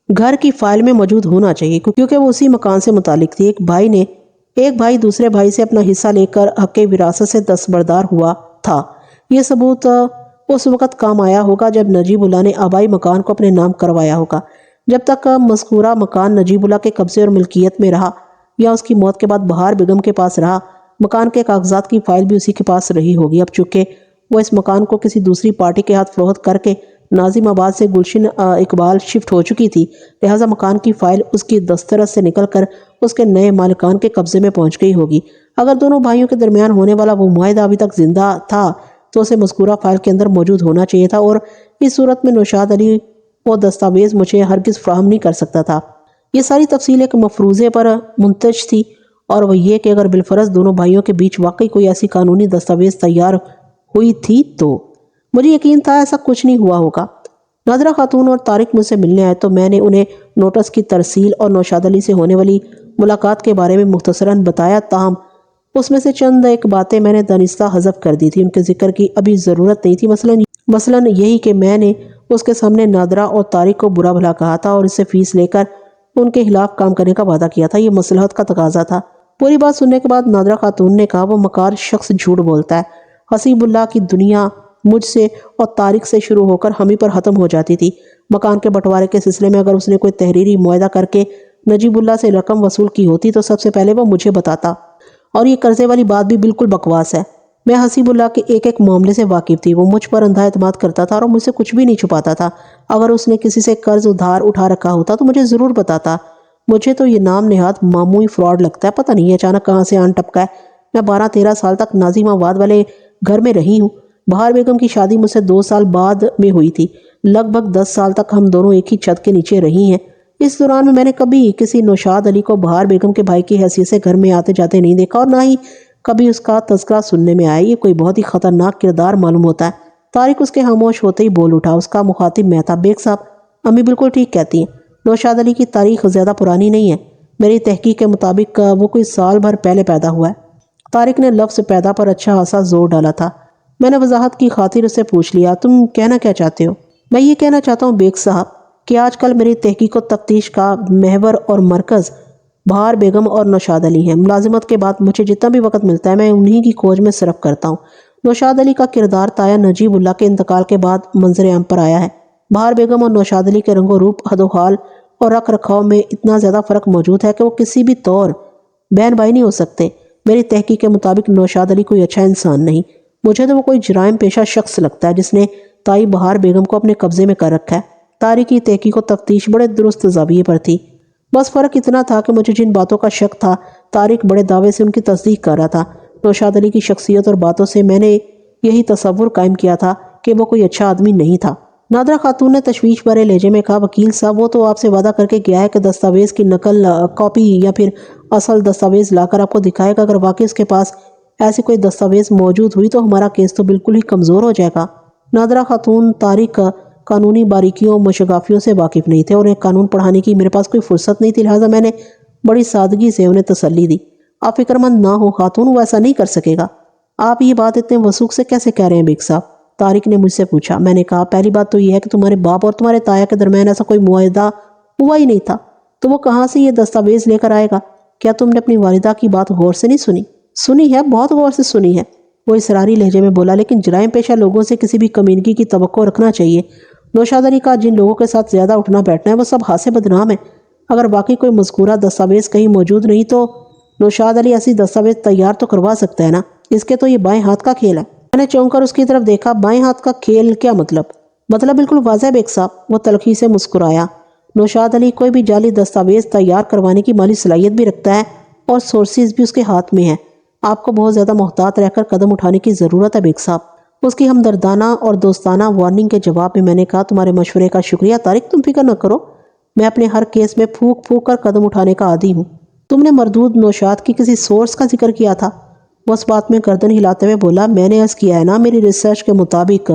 گھر کی فائل میں موجود ہونا چاہیے، کیونکہ وہ اسی مکان سے متعلق تھی۔ ایک بھائی دوسرے بھائی سے اپنا حصہ لے کر حق وراثت سے دستبردار ہوا تھا۔ یہ ثبوت اس وقت کام آیا ہوگا جب نجیب اللہ نے آبائی مکان کو اپنے نام کروایا ہوگا۔ جب تک مذکورہ مکان نجیب اللہ کے قبضے اور ملکیت میں رہا یا اس کی موت کے بعد بہار بیگم کے پاس رہا، مکان کے کاغذات کی فائل بھی اسی کے پاس رہی ہوگی۔ اب چونکہ وہ اس مکان کو کسی دوسری پارٹی کے ہاتھ فروخت کر کے ناظم آباد سے گلشن اقبال شفٹ ہو چکی تھی، لہٰذا مکان کی فائل اس کی دسترس سے نکل کر اس کے نئے مالکان کے قبضے میں پہنچ گئی ہوگی۔ اگر دونوں بھائیوں کے درمیان ہونے والا وہ معاہدہ ابھی تک زندہ تھا تو اسے مذکورہ فائل کے اندر موجود ہونا چاہیے تھا، اور اس صورت میں نوشاد علی وہ دستاویز مجھے ہرگز فراہم نہیں کر سکتا تھا۔ یہ ساری تفصیل ایک مفروضے پر منتج تھی، اور وہ یہ کہ اگر بالفرض دونوں بھائیوں کے بیچ واقعی کوئی ایسی قانونی دستاویز تیار ہوئی تھی تو مجھے یقین تھا ایسا کچھ نہیں ہوا ہوگا۔ نادرہ خاتون اور طارق مجھ سے ملنے آئے تو میں نے انہیں نوٹس کی ترسیل اور نوشاد علی سے ہونے والی ملاقات کے بارے میں مختصراً بتایا، تاہم اس میں سے چند ایک باتیں میں نے دانستہ حذف کر دی تھی۔ ان کے ذکر کی ابھی ضرورت نہیں تھی، مثلاً یہی کہ میں نے اس کے سامنے نادرہ اور طارق کو برا بھلا کہا تھا اور اس سے فیس لے کر ان کے خلاف کام کرنے کا وعدہ کیا تھا۔ یہ مصلحت کا تقاضا تھا۔ پوری بات سننے کے بعد نادرہ خاتون نے کہا، وہ مکار شخص جھوٹ بولتا ہے۔ حسیب اللہ کی دنیا مجھ سے اور طارق سے شروع ہو کر ہم ہی پر ختم ہو جاتی تھی۔ مکان کے بٹوارے کے سلسلے میں اگر اس نے کوئی تحریری معاہدہ کر کے نجیب اللہ سے رقم وصول کی ہوتی تو سب سے پہلے وہ مجھے بتاتا، اور یہ قرضے والی بات بھی بالکل بکواس ہے۔ میں حسیب اللہ کے ایک ایک معاملے سے واقف تھی۔ وہ مجھ پر اندھا اعتماد کرتا تھا اور مجھ سے کچھ بھی نہیں چھپاتا تھا۔ اگر اس نے کسی سے قرض ادھار اٹھا رکھا ہوتا تو مجھے ضرور بتاتا۔ مجھے تو یہ نام نہاد معمولی فراڈ لگتا ہے، پتہ نہیں یہ اچانک کہاں سے آن ٹپکا ہے۔ میں 12-13 سال تک ناظم آباد والے گھر میں رہی ہوں۔ بہار بیگم کی شادی مجھ سے 2 سال بعد میں ہوئی تھی۔ لگ بھگ 10 سال تک ہم دونوں ایک ہی چھت کے نیچے رہی ہیں۔ اس دوران میں نے کبھی کسی نوشاد علی کو بہار بیگم کے بھائی کی حیثیت سے گھر میں آتے جاتے نہیں دیکھا، اور نہ ہی کبھی اس کا تذکرہ سننے میں آیا۔ یہ کوئی بہت ہی خطرناک کردار معلوم ہوتا ہے۔ طارق اس کے خاموش ہوتے ہی بول اٹھا۔ اس کا مخاطب میں تھا۔ بیگ صاحب، امی بالکل ٹھیک کہتی ہیں، نوشاد علی کی تاریخ زیادہ پرانی نہیں ہے۔ میری تحقیق کے مطابق وہ کوئی سال بھر پہلے پیدا ہوا ہے۔ طارق نے لفظ پیدا پر اچھا خاصا زور ڈالا تھا۔ میں نے وضاحت کی خاطر اسے پوچھ لیا، تم کہنا کیا چاہتے ہو؟ میں یہ کہنا چاہتا ہوں بیگ صاحب کہ آج کل میری تحقیق و تفتیش کا محور اور مرکز بہار بیگم اور نوشاد علی ہیں۔ ملازمت کے بعد مجھے جتنا بھی وقت ملتا ہے میں انہی کی کھوج میں صرف کرتا ہوں۔ نوشاد علی کا کردار تایا نجیب اللہ کے انتقال کے بعد منظر عام پر آیا ہے۔ بہار بیگم اور نوشاد علی کے رنگ و روپ، حد و حال اور رکھ رکھاؤ میں اتنا زیادہ فرق موجود ہے کہ وہ کسی بھی طور بہن بھائی نہیں ہو سکتے۔ میری تحقیق کے مطابق نوشاد علی کوئی اچھا انسان نہیں، مجھے تو وہ کوئی جرائم پیشہ شخص لگتا ہے جس نے تائی بہار بیگم کو اپنے قبضے میں کر رکھا ہے۔ طارق کی تحقیق و تفتیش بڑے درست زاویے پر تھی۔ بس فرق اتنا تھا کہ مجھے جن باتوں کا شک تھا طارق بڑے دعوے سے ان کی تصدیق کر رہا تھا۔ نوشاد علی کی شخصیت اور باتوں سے میں نے یہی تصور قائم کیا تھا کہ وہ کوئی اچھا آدمی نہیں تھا۔ نادرہ خاتون نے تشویش بھرے لہجے میں کہا، وکیل صاحب وہ تو آپ سے وعدہ کر کے گیا ہے کہ دستاویز کی نقل کاپی یا پھر اصل دستاویز لا کر آپ کو دکھائے گا۔ اگر واقعی اس کے پاس ایسی کوئی دستاویز موجود ہوئی تو ہمارا کیس تو بالکل ہی کمزور ہو جائے گا۔ نادرہ خاتون طارق قانونی باریکیوں مشغافیوں سے واقف نہیں تھے اور ایک قانون پڑھانے کی میرے پاس کوئی فرصت نہیں تھی، لہٰذا میں نے بڑی سادگی سے انہیں تسلی دی۔ آپ فکر مند نہ ہو خاتون، وہ ایسا نہیں کر سکے گا۔ آپ یہ بات اتنے وثوق سے کیسے کہہ رہے ہیں بیگ صاحب؟ طارق نے مجھ سے پوچھا۔ میں نے کہا، پہلی بات تو یہ ہے کہ تمہارے باپ اور تمہارے تایا کے درمیان ایسا کوئی معاہدہ ہوا ہی نہیں تھا، تو وہ کہاں سے یہ دستاویز لے کر آئے گا؟ کیا تم نے اپنی والدہ کی بات غور سے نہیں سنی؟ سنی ہے، بہت غور سے سنی ہے، وہ اصراری لہجے میں بولا، لیکن جرائم پیشہ لوگوں سے کسی بھی کمینگی کی توقع رکھنا چاہیے۔ نوشاد علی کا جن لوگوں کے ساتھ زیادہ اٹھنا بیٹھنا ہے وہ سب ہاتھ سے بدنام ہیں۔ اگر واقعی کوئی مذکورہ دستاویز کہیں موجود نہیں تو نوشاد علی ایسی دستاویز تیار تو کروا سکتا ہے نا، اس کے تو یہ بائیں ہاتھ کا کھیل ہے۔ میں نے چونک کر اس کی طرف دیکھا۔ بائیں ہاتھ کا کھیل کیا مطلب؟ مطلب بالکل واضح بیگ صاحب، وہ تلخی سے مسکرایا۔ نوشاد علی کوئی بھی جعلی دستاویز تیار کروانے کی مالی صلاحیت بھی رکھتا ہے اور سورسز بھی اس کے ہاتھ میں ہیں۔ آپ کو بہت زیادہ محتاط رہ کر قدم اٹھانے کی ضرورت ہے بیگ صاحب۔ اس کی ہمدردانہ اور دوستانہ وارننگ کے جواب میں میں نے کہا، تمہارے مشورے کا شکریہ طارق، تم فکر نہ کرو، میں اپنے ہر کیس میں پھونک پھونک کر قدم اٹھانے کا عادی ہوں۔ تم نے مردود نوشاد کی کسی سورس کا ذکر کیا تھا؟ وہ اس بات میں گردن ہلاتے ہوئے بولا، میں نے عرض کیا ہے نا، میری ریسرچ کے مطابق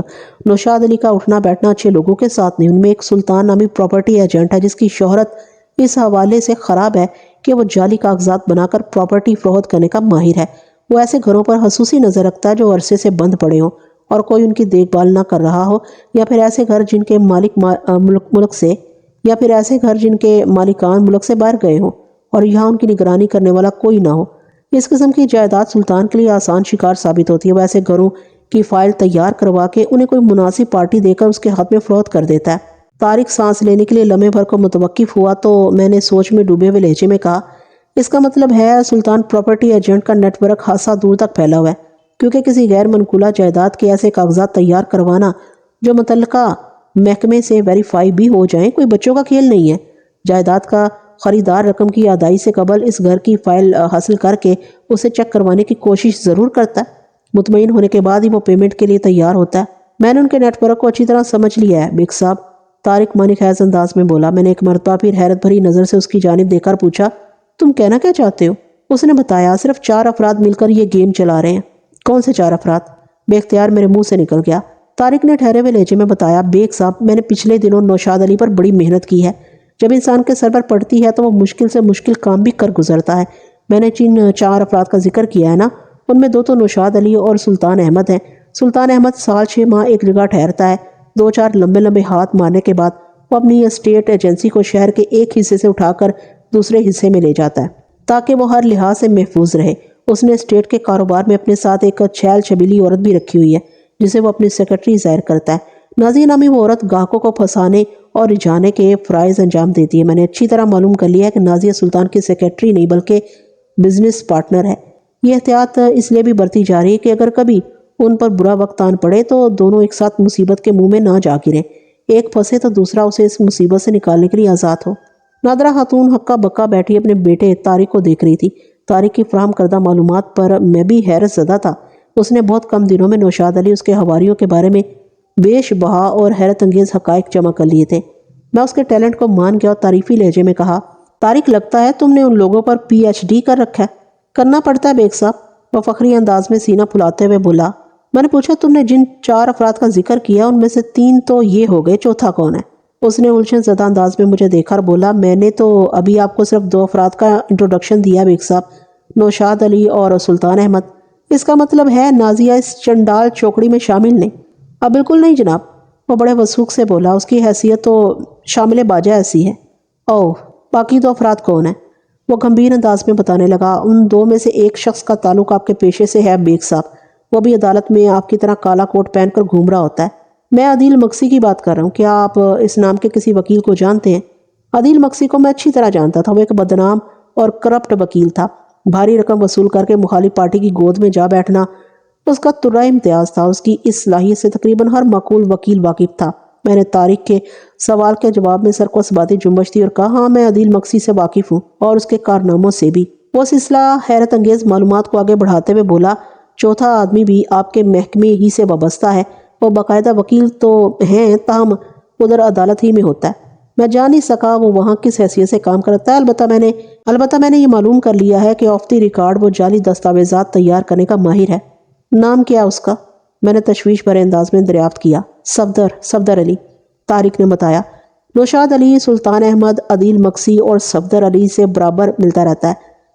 نوشاد علی کا اٹھنا بیٹھنا اچھے لوگوں کے ساتھ نہیں۔ ان میں ایک سلطان نامی پراپرٹی ایجنٹ ہے جس کی شہرت اس حوالے سے خراب ہے کہ وہ جعلی کاغذات بنا کر پراپرٹی فروخت کرنے کا ماہر ہے۔ وہ ایسے گھروں پر خصوصی نظر رکھتا ہے جو عرصے سے بند پڑے ہوں اور کوئی ان کی دیکھ بھال نہ کر رہا ہو، یا پھر ایسے گھر جن کے مالکان ملک سے باہر گئے ہوں اور یہاں ان کی نگرانی کرنے والا کوئی نہ ہو۔ اس قسم کی جائیداد سلطان کے لیے آسان شکار ثابت ہوتی ہے۔ وہ ایسے گھروں کی فائل تیار کروا کے انہیں کوئی مناسب پارٹی دے کر اس کے ہاتھ میں فروخت کر دیتا ہے۔ طارق سانس لینے کے لیے لمحے بھر کو متوقف ہوا تو میں نے سوچ میں ڈوبے ہوئے لہجے میں کہا، اس کا مطلب ہے سلطان پراپرٹی ایجنٹ کا نیٹ ورک خاصا دور تک پھیلا ہوا ہے، کیونکہ کسی غیر منقولہ جائیداد کے ایسے کاغذات تیار کروانا جو متعلقہ محکمے سے ویریفائی بھی ہو جائیں کوئی بچوں کا کھیل نہیں ہے۔ جائیداد کا خریدار رقم کی ادائیگی سے قبل اس گھر کی فائل حاصل کر کے اسے چیک کروانے کی کوشش ضرور کرتا ہے۔ مطمئن ہونے کے بعد ہی وہ پیمنٹ کے لیے تیار ہوتا ہے۔ میں نے ان کے نیٹ ورک کو اچھی طرح سمجھ لیا ہے بیگ صاحب، طارق مانی خیز انداز میں بولا۔ میں نے ایک مرتبہ پھر حیرت بھری نظر سے اس کی جانب دیکھ کر پوچھا، تم کہنا کیا چاہتے ہو؟ اس نے بتایا، صرف 4 افراد مل کر یہ گیم چلا رہے ہیں۔ کون سے 4 افراد؟ بے اختیار میرے منہ سے نکل گیا۔ طارق نے ٹھہرے ہوئے لہجے میں بتایا، بیگ صاحب میں نے پچھلے دنوں نوشاد علی پر بڑی محنت کی ہے۔ جب انسان کے سر پر پڑتی ہے تو وہ مشکل سے مشکل کام بھی کر گزرتا ہے۔ میں نے جن 4 افراد کا ذکر کیا ہے نا، ان میں 2 تو نوشاد علی اور سلطان احمد ہیں۔ سلطان احمد سال 6 ماہ ایک جگہ ٹھہرتا ہے۔ 2-4 لمبے لمبے ہاتھ مارنے کے بعد وہ اپنی اسٹیٹ ایجنسی کو شہر کے ایک حصے سے اٹھا کر دوسرے حصے میں لے جاتا ہے تاکہ وہ ہر لحاظ سے محفوظ رہے۔ اس نے اسٹیٹ کے کاروبار میں اپنے ساتھ ایک چھیل چھبیلی عورت بھی رکھی ہوئی ہے جسے وہ اپنی سیکرٹری ظاہر کرتا ہے۔ نازیہ نامی وہ عورت گاہکوں کو پھنسانے اور رجھانے کے فرائض انجام دیتی ہے۔ میں نے اچھی طرح معلوم کر لیا ہے کہ نازیہ سلطان کی سیکرٹری نہیں بلکہ بزنس پارٹنر ہے۔ یہ احتیاط اس لیے بھی برتی جا رہی ہے کہ اگر کبھی ان پر برا وقت آن پڑے تو دونوں ایک ساتھ مصیبت کے منہ میں نہ جا گریں، ایک پھنسے تو دوسرا اسے اس مصیبت سے نکالنے کے لیے آزاد ہو۔ نادرہ خاتون ہکا بکا بیٹھی اپنے بیٹے طارق کو دیکھ رہی تھی۔ طارق کی فراہم کردہ معلومات پر میں بھی حیرت زدہ تھا۔ اس نے بہت کم دنوں میں نوشاد علی اس کے حواریوں کے بارے میں بیش بہا اور حیرت انگیز حقائق جمع کر لیے تھے۔ میں اس کے ٹیلنٹ کو مان گیا اور تعریفی لہجے میں کہا، طارق لگتا ہے تم نے ان لوگوں پر پی ایچ ڈی کر رکھا ہے۔ کرنا پڑتا ہے بیگ صاحب، وہ فخری انداز میں سینہ پھلاتے ہوئے بولا۔ میں نے پوچھا، تم نے جن 4 افراد کا ذکر کیا ان میں سے 3 تو یہ ہو گئے، چوتھا کون ہے؟ اس نے الجھن زدہ انداز میں مجھے دیکھا اور بولا، میں نے تو ابھی آپ کو صرف 2 افراد کا انٹروڈکشن دیا بیگ صاحب، نوشاد علی اور سلطان احمد۔ اس کا مطلب ہے نازیہ اس چنڈال چوکڑی میں شامل نہیں؟ اب بالکل نہیں جناب، وہ بڑے وثوق سے بولا، اس کی حیثیت تو شامل باجہ ایسی ہے۔ اوہ، باقی 2 افراد کون ہیں؟ وہ گمبھیر انداز میں بتانے لگا، ان 2 میں سے ایک شخص کا تعلق آپ کے پیشے سے ہے بیگ صاحب، وہ بھی عدالت میں آپ کی طرح کالا کوٹ پہن کر گھوم رہا ہوتا ہے۔ میں عدیل مکسی کی بات کر رہا ہوں، کیا آپ اس نام کے کسی وکیل کو جانتے ہیں؟ عدیل مکسی کو میں اچھی طرح جانتا تھا، وہ ایک بدنام اور کرپٹ وکیل تھا۔ بھاری رقم وصول کر کے مخالف پارٹی کی گود میں جا بیٹھنا اس کا ترا امتیاز تھا۔ اس کی اس صلاحیت سے تقریباً ہر معقول وکیل واقف تھا۔ میں نے طارق کے سوال کے جواب میں سر کو اسباتی جنبش دی اور کہا، ہاں میں عدیل مکسی سے واقف ہوں اور اس کے کارناموں سے بھی۔ وہ سلسلہ حیرت انگیز معلومات کو آگے بڑھاتے ہوئے بولا، چوتھا آدمی بھی آپ کے محکمے ہی سے وابستہ ہے، وہ باقاعدہ وکیل تو ہیں تاہم ادھر عدالت ہی میں ہوتا ہے۔ میں جان نہیں سکا وہ وہاں کس حیثیت سے کام کرتا ہے، البتہ میں نے یہ معلوم کر لیا ہے کہ آف دی ریکارڈ وہ جعلی دستاویزات تیار کرنے کا ماہر ہے۔ نام کیا اس کا؟ میں نے تشویش بھرے انداز میں دریافت کیا۔ صفدر علی، طارق نے بتایا۔ نوشاد علی، سلطان احمد، عدیل مکسی اور صفدر علی سے برابر ملتا رہتا ہے،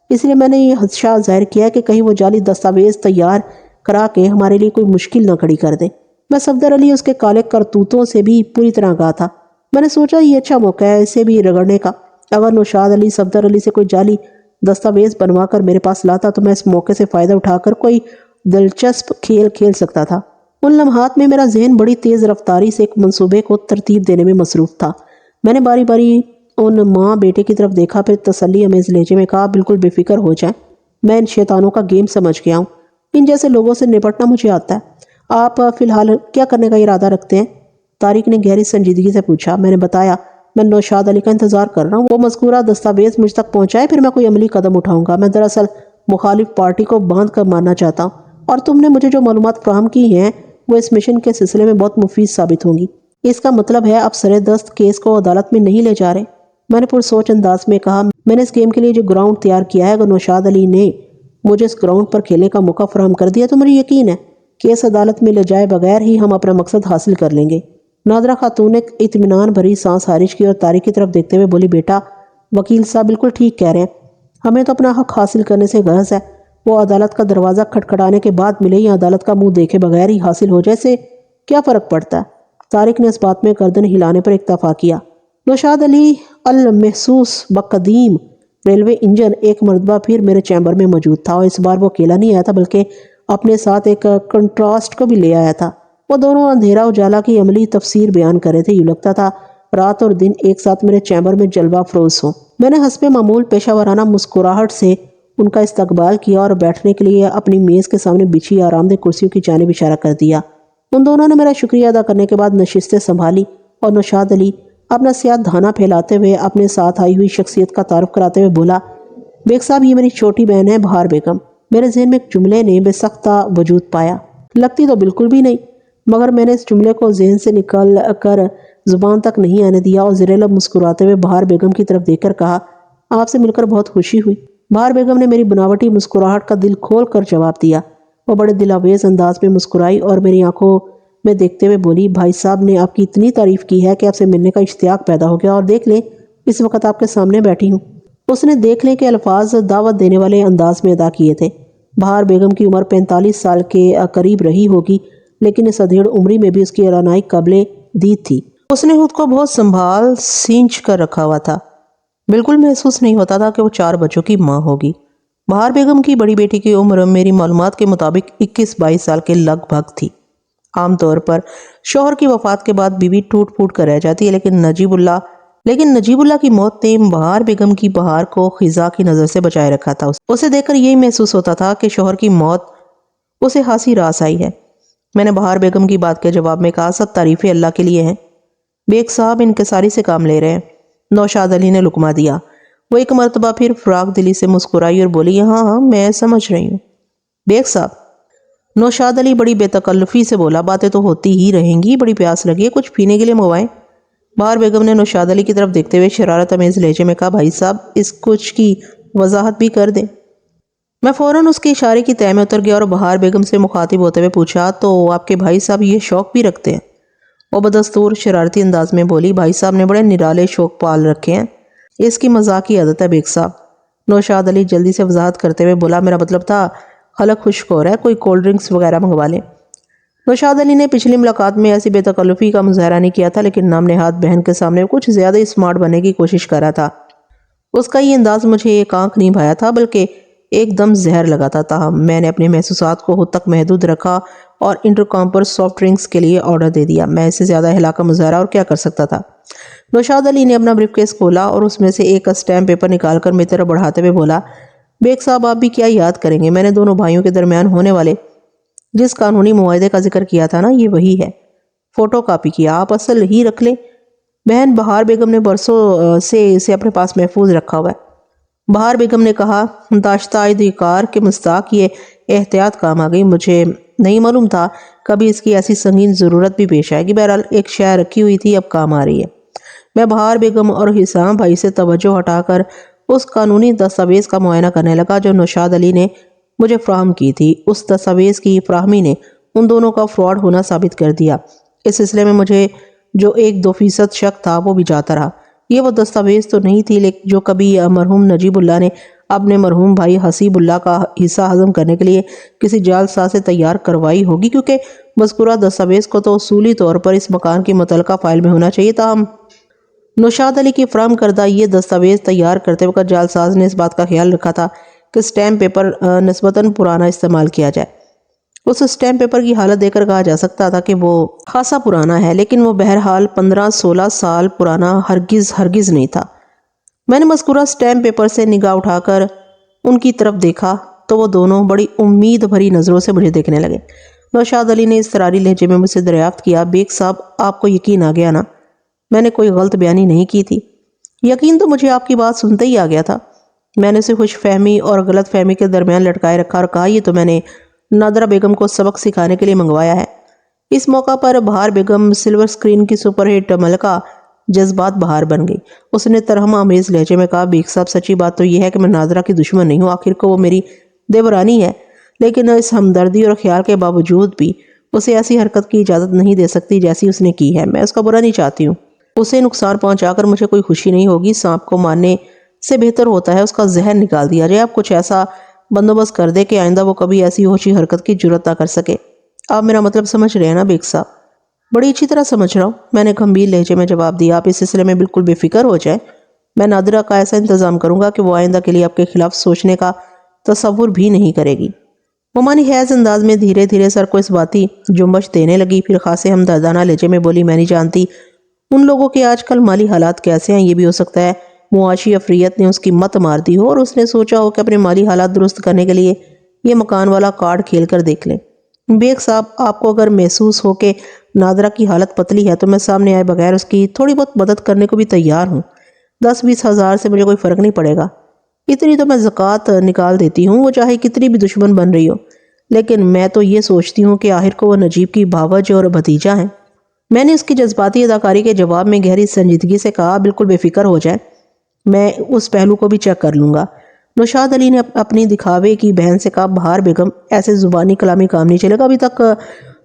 اس لیے میں نے یہ خدشہ ظاہر کیا کہ کہیں وہ جعلی دستاویز تیار کرا کے ہمارے لیے کوئی مشکل نہ کھڑی کر دے۔ میں صفدر علی اس کے کالے کرتوتوں سے بھی پوری طرح آگاہ تھا۔ میں نے سوچا یہ اچھا موقع ہے اسے بھی رگڑنے کا۔ اگر نوشاد علی صفدر علی سے کوئی جعلی دستاویز بنوا کر میرے پاس لاتا تو میں اس موقع سے فائدہ اٹھا کر کوئی دلچسپ کھیل کھیل سکتا تھا۔ ان لمحات میں میرا ذہن بڑی تیز رفتاری سے ایک منصوبے کو ترتیب دینے میں مصروف تھا۔ میں نے باری باری ان ماں بیٹے کی طرف دیکھا، پھر تسلی امیز لہجے میں کہا، بالکل بے فکر ہو جائیں، میں ان شیطانوں کا گیم سمجھ گیا ہوں، ان جیسے لوگوں سے نپٹنا مجھے آتا ہے۔ آپ فی الحال کیا کرنے کا ارادہ رکھتے ہیں؟ طارق نے گہری سنجیدگی سے پوچھا۔ میں نے بتایا، میں نوشاد علی کا انتظار کر رہا ہوں، وہ مذکورہ دستاویز مجھ تک پہنچائے، پھر میں کوئی عملی قدم اٹھاؤں گا۔ میں دراصل مخالف پارٹی کو باندھ کر مارنا چاہتا ہوں، اور تم نے مجھے جو معلومات فراہم کی ہیں وہ اس مشن کے سلسلے میں بہت مفید ثابت ہوں گی۔ اس کا مطلب ہے آپ سرے دست کیس کو عدالت میں نہیں لے جا رہے؟ میں نے پرسوچ انداز میں کہا، میں نے اس گیم کے لیے جو گراؤنڈ تیار کیا ہے، اگر نوشاد علی نے مجھے اس گراؤنڈ پر کھیلنے کا موقع فراہم کر دیا تو مجھے یقین ہے کہ اس عدالت میں لے جائے بغیر ہی ہم اپنا مقصد حاصل کر لیں گے۔ نادرہ خاتون نے اطمینان بھری سانس خارج کی اور طارق کی طرف دیکھتے ہوئے بولی، بیٹا، وکیل صاحب بالکل ٹھیک کہہ رہے ہیں، ہمیں تو اپنا حق حاصل کرنے سے غرض ہے۔ وہ عدالت کا دروازہ کھٹکھٹانے کے بعد ملے یا عدالت کا منہ دیکھے بغیر ہی حاصل ہو جائے سے کیا فرق پڑتا ہے؟ طارق نے اس بات میں گردن ہلانے پر اکتفا کیا۔ نوشاد علی المحسوس بقدیم ریلوے انجن ایک مرتبہ پھر میرے چیمبر میں موجود تھا، اور اس بار وہ اکیلا نہیں آیا تھا بلکہ اپنے ساتھ ایک کنٹراسٹ کو بھی لے آیا تھا۔ وہ دونوں اندھیرا اجالا کی عملی تفسیر بیان کر رہے تھے، یوں لگتا تھا رات اور دن ایک ساتھ میرے چیمبر میں جلوہ افروز ہوں۔ میں نے حسب معمول پیشہ ورانہ مسکراہٹ سے ان کا استقبال کیا اور بیٹھنے کے لیے اپنی میز کے سامنے بچھی آرام دہ کرسیوں کی جانب اشارہ کر دیا۔ ان دونوں نے میرا شکریہ ادا کرنے کے بعد نشستیں سنبھالی، اور نوشاد علی اپنا سیاہ دھانا پھیلاتے ہوئے اپنے ساتھ آئی ہوئی شخصیت کا تعارف کراتے ہوئے بولا، بیگ صاحب یہ میری چھوٹی بہن ہے بہار بیگم۔ میرے ذہن میں ایک جملے نے بے سختہ وجود پایا۔ لگتی تو بالکل بھی نہیں، مگر میں نے اس جملے کو ذہن سے نکل کر زبان تک نہیں آنے دیا اور زیر لب مسکراتے ہوئے بہار بیگم کی طرف دیکھ کر کہا، آپ سے مل کر بہت خوشی ہوئی۔ بہار بیگم نے میری بناوٹی مسکراہٹ کا دل کھول کر جواب دیا۔ وہ بڑے دلاویز انداز میں مسکرائی اور میری آنکھوں میں دیکھتے ہوئے بولی، بھائی صاحب نے آپ کی اتنی تعریف کی ہے کہ آپ سے ملنے کا اشتیاق پیدا ہو گیا، اور دیکھ لیں اس وقت آپ کے سامنے بیٹھی ہوں۔ اس نے دیکھ لیں کہ الفاظ دعوت دینے والے انداز میں ادا کیے تھے۔ بہار بیگم کی عمر 45 سال کے قریب رہی ہوگی، لیکن اس ادھیڑ عمری میں بھی اس کی رعنائی قابل دید تھی۔ اس نے خود کو بہت سنبھال سینچ کر رکھا ہوا تھا، بالکل محسوس نہیں ہوتا تھا کہ وہ 4 بچوں کی ماں ہوگی۔ بہار بیگم کی بڑی بیٹی کی عمر میری معلومات کے مطابق 21-22 سال کے لگ بھگ تھی۔ عام طور پر شوہر کی وفات کے بعد بیوی ٹوٹ پھوٹ کر رہ جاتی ہے، لیکن نجیب اللہ کی موت نے بہار بیگم کی بہار کو خزاں کی نظر سے بچائے رکھا تھا۔ اسے دیکھ کر یہی محسوس ہوتا تھا کہ شوہر کی موت اسے خاصی راس آئی ہے۔ میں نے بہار بیگم کی بات کے جواب میں کہا، سب تعریفیں اللہ کے لیے ہیں، بیگ صاحب انکساری سے کام لے رہے ہیں۔ نوشاد علی نے لقمہ دیا۔ وہ ایک مرتبہ پھر فراق دلی سے مسکرائی اور بولی، ہاں میں سمجھ رہی ہوں بیگ صاحب۔ نوشاد علی بڑی بے تکلفی سے بولا، باتیں تو ہوتی ہی رہیں گی، بڑی پیاس لگی ہے، کچھ پینے کے لیے منگوائیں؟ بہار بیگم نے نوشاد علی کی طرف دیکھتے ہوئے شرارت امیز لہجے میں کہا، بھائی صاحب اس کچھ کی وضاحت بھی کر دیں۔ میں فوراً اس کے اشارے کی تہ میں اتر گیا اور بہار بیگم سے مخاطب ہوتے ہوئے پوچھا، تو آپ کے بھائی صاحب یہ شوق بھی رکھتے ہیں؟ وہ بدستور شرارتی انداز میں بولی، بھائی صاحب نے بڑے نرالے شوق پال رکھے ہیں، اس کی مذاق کی عادت ہے بیگ صاحب۔ نوشاد علی جلدی سے وضاحت کرتے ہوئے بولا، میرا مطلب تھا خلق خشک ہو رہا ہے، کوئی کولڈ ڈرنکس وغیرہ منگوا لیں۔ نوشاد علی نے پچھلی ملاقات میں ایسی بے تکلفی کا مظاہرہ نہیں کیا تھا، لیکن نام نہاد بہن کے سامنے کچھ زیادہ ہی سمارٹ بننے کی کوشش کر رہا تھا۔ اس کا یہ انداز مجھے ایک آنکھ نہیں بھایا تھا، بلکہ ایک دم زہر لگاتا تھا۔ میں نے اپنے محسوسات کو خود تک محدود رکھا اور انٹرکام پر سافٹ ڈرنکس کے لیے آرڈر دے دیا۔ میں اس سے زیادہ ہلا کا مظاہرہ اور کیا کر سکتا تھا؟ نوشاد علی نے اپنا بریف کیس کھولا اور اس میں سے ایک اسٹیمپ پیپر نکال کر میری طرف بڑھاتے ہوئے بولا، بیگ صاحب آپ بھی کیا یاد کریں گے، میں نے دونوں بھائیوں کے درمیان ہونے والے جس قانونی معاہدے کا ذکر کیا تھا نا، یہ وہی ہے، فوٹو کاپی کیا، آپ اصل ہی رکھ لیں۔ بہن بہار بیگم نے برسوں سے اسے اپنے پاس محفوظ رکھا ہوا ہے۔ بہار بیگم نے کہا، داشتہ ادھیکار کے مستحق یہ احتیاط کام آ گئی، مجھے نہیں معلوم تھا کبھی اس کی ایسی سنگین ضرورت بھی پیش آئے گی۔ بہرحال ایک شے رکھی ہوئی تھی، اب کام آ رہی ہے۔ میں بہار بیگم اور حسام بھائی سے توجہ ہٹا کر اس قانونی دستاویز کا معائنہ کرنے لگا جو نوشاد علی نے مجھے فراہم کی تھی۔ اس دستاویز کی فراہمی نے ان دونوں کا فراڈ ہونا ثابت کر دیا۔ اس سلسلے میں مجھے جو 1-2% شک تھا وہ بھی جاتا رہا۔ یہ وہ دستاویز تو نہیں تھی لیکن جو کبھی مرحوم نجیب اللہ نے اپنے مرحوم بھائی حسیب اللہ کا حصہ ہضم کرنے کے لیے کسی جعل ساز سے تیار کروائی ہوگی، کیونکہ مذکورہ دستاویز کو تو اصولی طور پر اس مکان کی متعلقہ فائل میں ہونا چاہیے۔ تاہم نوشاد علی کی فراہم کردہ یہ دستاویز تیار کرتے وقت جعل ساز نے اس بات کا خیال رکھا تھا کہ سٹیمپ پیپر نسبتاً پرانا استعمال کیا جائے۔ اس سٹیمپ پیپر کی حالت دیکھ کر کہا جا سکتا تھا کہ وہ خاصا پرانا ہے، لیکن وہ بہرحال 15-16 سال پرانا ہرگز نہیں تھا۔ میں نے مذکورہ سٹیمپ پیپر سے نگاہ اٹھا کر ان کی طرف دیکھا تو وہ دونوں بڑی امید بھری نظروں سے مجھے دیکھنے لگے۔ نوشاد علی نے اضطراری لہجے میں مجھ سے دریافت کیا، بیگ صاحب آپ کو یقین آ گیا نا؟ میں نے کوئی غلط بیانی نہیں کی تھی۔ یقین تو مجھے آپ کی بات سنتے ہی آ گیا تھا۔ میں نے اسے خوش فہمی اور غلط فہمی کے درمیان لٹکائے رکھا اور کہا، یہ تو میں نے نادرہ بیگم کو سبق سکھانے کے لیے منگوایا ہے۔ اس موقع پر بہار بیگم سلور سکرین کی سپر ہٹ ملکہ جذبات بہار بن گئی۔ اس نے ترہم آمیز لہجے میں کہا، بیگ صاحب سچی بات تو یہ ہے کہ میں نادرہ کی دشمن نہیں ہوں، آخر کو وہ میری دیورانی ہے، لیکن اس ہمدردی اور خیال کے باوجود بھی اسے ایسی حرکت کی اجازت نہیں دے سکتی جیسی اس نے کی ہے۔ میں اس کا برا نہیں چاہتی ہوں، اسے نقصان پہنچا کر مجھے کوئی خوشی نہیں ہوگی۔ سانپ کو مارنے سے بہتر ہوتا ہے اس کا زہر نکال دیا جائے۔ آپ کچھ ایسا بندوبست کر دے کہ آئندہ وہ کبھی ایسی ہوشی حرکت کی جرات نہ کر سکے۔ آپ میرا مطلب سمجھ رہے ہیں نا بیگ صاحب؟ بڑی اچھی طرح سمجھ رہا ہوں، میں نے گمبھیر لہجے میں جواب دیا۔ آپ اس سلسلے میں بالکل بے فکر ہو جائیں، میں نادرہ کا ایسا انتظام کروں گا کہ وہ آئندہ کے لیے آپ کے خلاف سوچنے کا تصور بھی نہیں کرے گی۔ وہ معنی خیز انداز میں دھیرے دھیرے سر کو اس باتی جنبش دینے لگی، پھر خاصے ہمدردانہ لہجے میں بولی، میں نہیں جانتی ان لوگوں کے آج کل مالی حالات کیسے ہیں، یہ بھی ہو سکتا ہے معاشی افریت نے اس کی مت مار دی ہو اور اس نے سوچا ہو کہ اپنے مالی حالات درست کرنے کے لیے یہ مکان والا کارڈ کھیل کر دیکھ لیں۔ بیگ صاحب آپ کو اگر محسوس ہو کہ نادرہ کی حالت پتلی ہے تو میں سامنے آئے بغیر اس کی تھوڑی بہت مدد کرنے کو بھی تیار ہوں۔ 10-20 ہزار سے مجھے کوئی فرق نہیں پڑے گا، اتنی تو میں زکوٰۃ نکال دیتی ہوں، وہ چاہے کتنی بھی دشمن بن رہی ہو۔ لیکن میں تو یہ سوچتی ہوں کہ آخر کو وہ نجیب کی بھاوج اور بھتیجا ہیں۔ میں نے اس کی جذباتی اداکاری کے جواب میں گہری سنجیدگی سے کہا، بالکل بے فکر ہو جائیں، میں اس پہلو کو بھی چیک کر لوں گا۔ نوشاد علی نے اپنی دکھاوے کی بہن سے کہا، بہار بیگم ایسے زبانی کلامی کام نہیں چلے گا، ابھی تک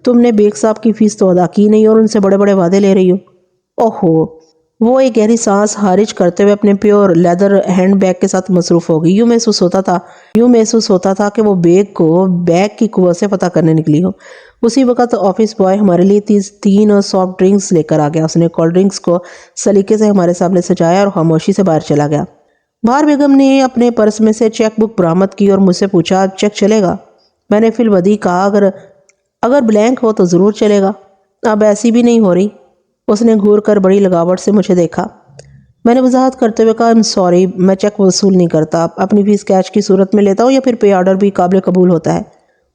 تم نے بیگ صاحب کی فیس تو ادا کی نہیں اور ان سے بڑے بڑے وعدے لے رہی ہو۔ اوہو، وہ ایک گہری سانس خارج کرتے ہوئے اپنے پیور لیدر ہینڈ بیگ کے ساتھ مصروف ہو گئی۔ یوں محسوس ہوتا تھا کہ وہ بیگ کو بیگ کی قوت سے فتح کرنے نکلی ہو۔ اسی وقت آفس بوائے ہمارے لیے 3 سافٹ ڈرنکس لے کر آ گیا۔ اس نے کولڈ ڈرنکس کو سلیقے سے ہمارے سامنے سجایا اور خاموشی سے باہر چلا گیا۔ بہار بیگم نے اپنے پرس میں سے چیک بک برآمد کی اور مجھ سے پوچھا، چیک چلے گا؟ میں نے فی الودیع کہا، اگر بلینک ہو تو ضرور چلے گا، اب ایسی بھی نہیں ہو رہی۔ اس نے گھور کر بڑی لگاوٹ سے مجھے دیکھا۔ میں نے وضاحت کرتے ہوئے کہا، سوری، میں چیک وصول نہیں کرتا، اپنی فیس کیش کی صورت میں لیتا ہوں یا پھر پے آرڈر بھی قابل قبول ہوتا ہے۔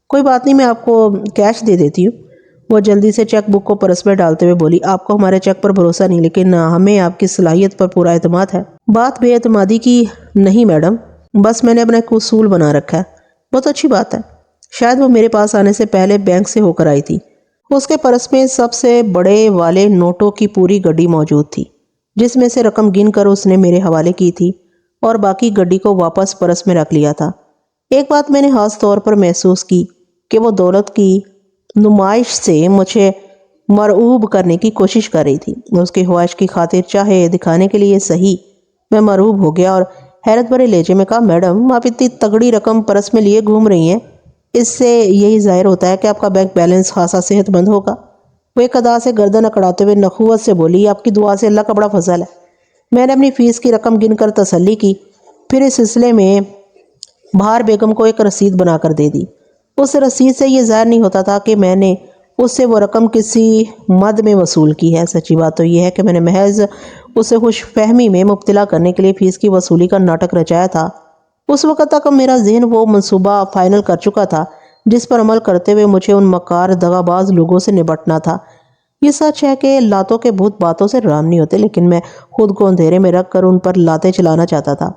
کوئی بات نہیں، میں آپ کو کیش دے دیتی ہوں۔ وہ جلدی سے چیک بک کو پرس میں ڈالتے ہوئے بولی، آپ کو ہمارے چیک پر بھروسہ نہیں، لیکن ہمیں آپ کی صلاحیت پر پورا اعتماد ہے۔ بات بے اعتمادی کی نہیں میڈم، بس میں نے اپنا ایک اصول بنا رکھا ہے۔ بہت اچھی بات ہے، شاید وہ میرے پاس آنے سے پہلے بینک سے ہو کر آئی تھی۔ اس کے پرس میں سب سے بڑے والے نوٹوں کی پوری گڈی موجود تھی، جس میں سے رقم گن کر اس نے میرے حوالے کی تھی اور باقی گڈی کو واپس پرس میں رکھ لیا تھا۔ ایک بات میں نے خاص طور پر محسوس کی کہ وہ دولت کی نمائش سے مجھے مرعوب کرنے کی کوشش کر رہی تھی۔ اس کی خواہش کی خاطر، چاہے دکھانے کے لیے صحیح، میں مرعوب ہو گیا اور حیرت بھرے لہجے میں کہا، میڈم آپ اتنی تگڑی رقم پرس میں لیے گھوم رہی ہیں، اس سے یہی ظاہر ہوتا ہے کہ آپ کا بینک بیلنس خاصا صحت مند ہوگا۔ وہ ایک ادا سے گردن اکڑاتے ہوئے نخوت سے بولی، آپ کی دعا سے اللہ کا بڑا فضل ہے۔ میں نے اپنی فیس کی رقم گن کر تسلی کی، پھر اس سلسلے میں بہار بیگم کو ایک رسید بنا کر دے دی۔ اس رسید سے یہ ظاہر نہیں ہوتا تھا کہ میں نے اس سے وہ رقم کسی مد میں وصول کی ہے۔ سچی بات تو یہ ہے کہ میں نے محض اسے خوش فہمی میں مبتلا کرنے کے لیے فیس کی وصولی کا ناٹک رچایا تھا۔ اس وقت تک میرا ذہن وہ منصوبہ فائنل کر چکا تھا جس پر عمل کرتے ہوئے مجھے ان مکار دغا باز لوگوں سے نبٹنا تھا۔ یہ سچ ہے کہ لاتوں کے بھوت باتوں سے رام نہیں ہوتے، لیکن میں خود کو اندھیرے میں رکھ کر ان پر لاتیں چلانا چاہتا تھا۔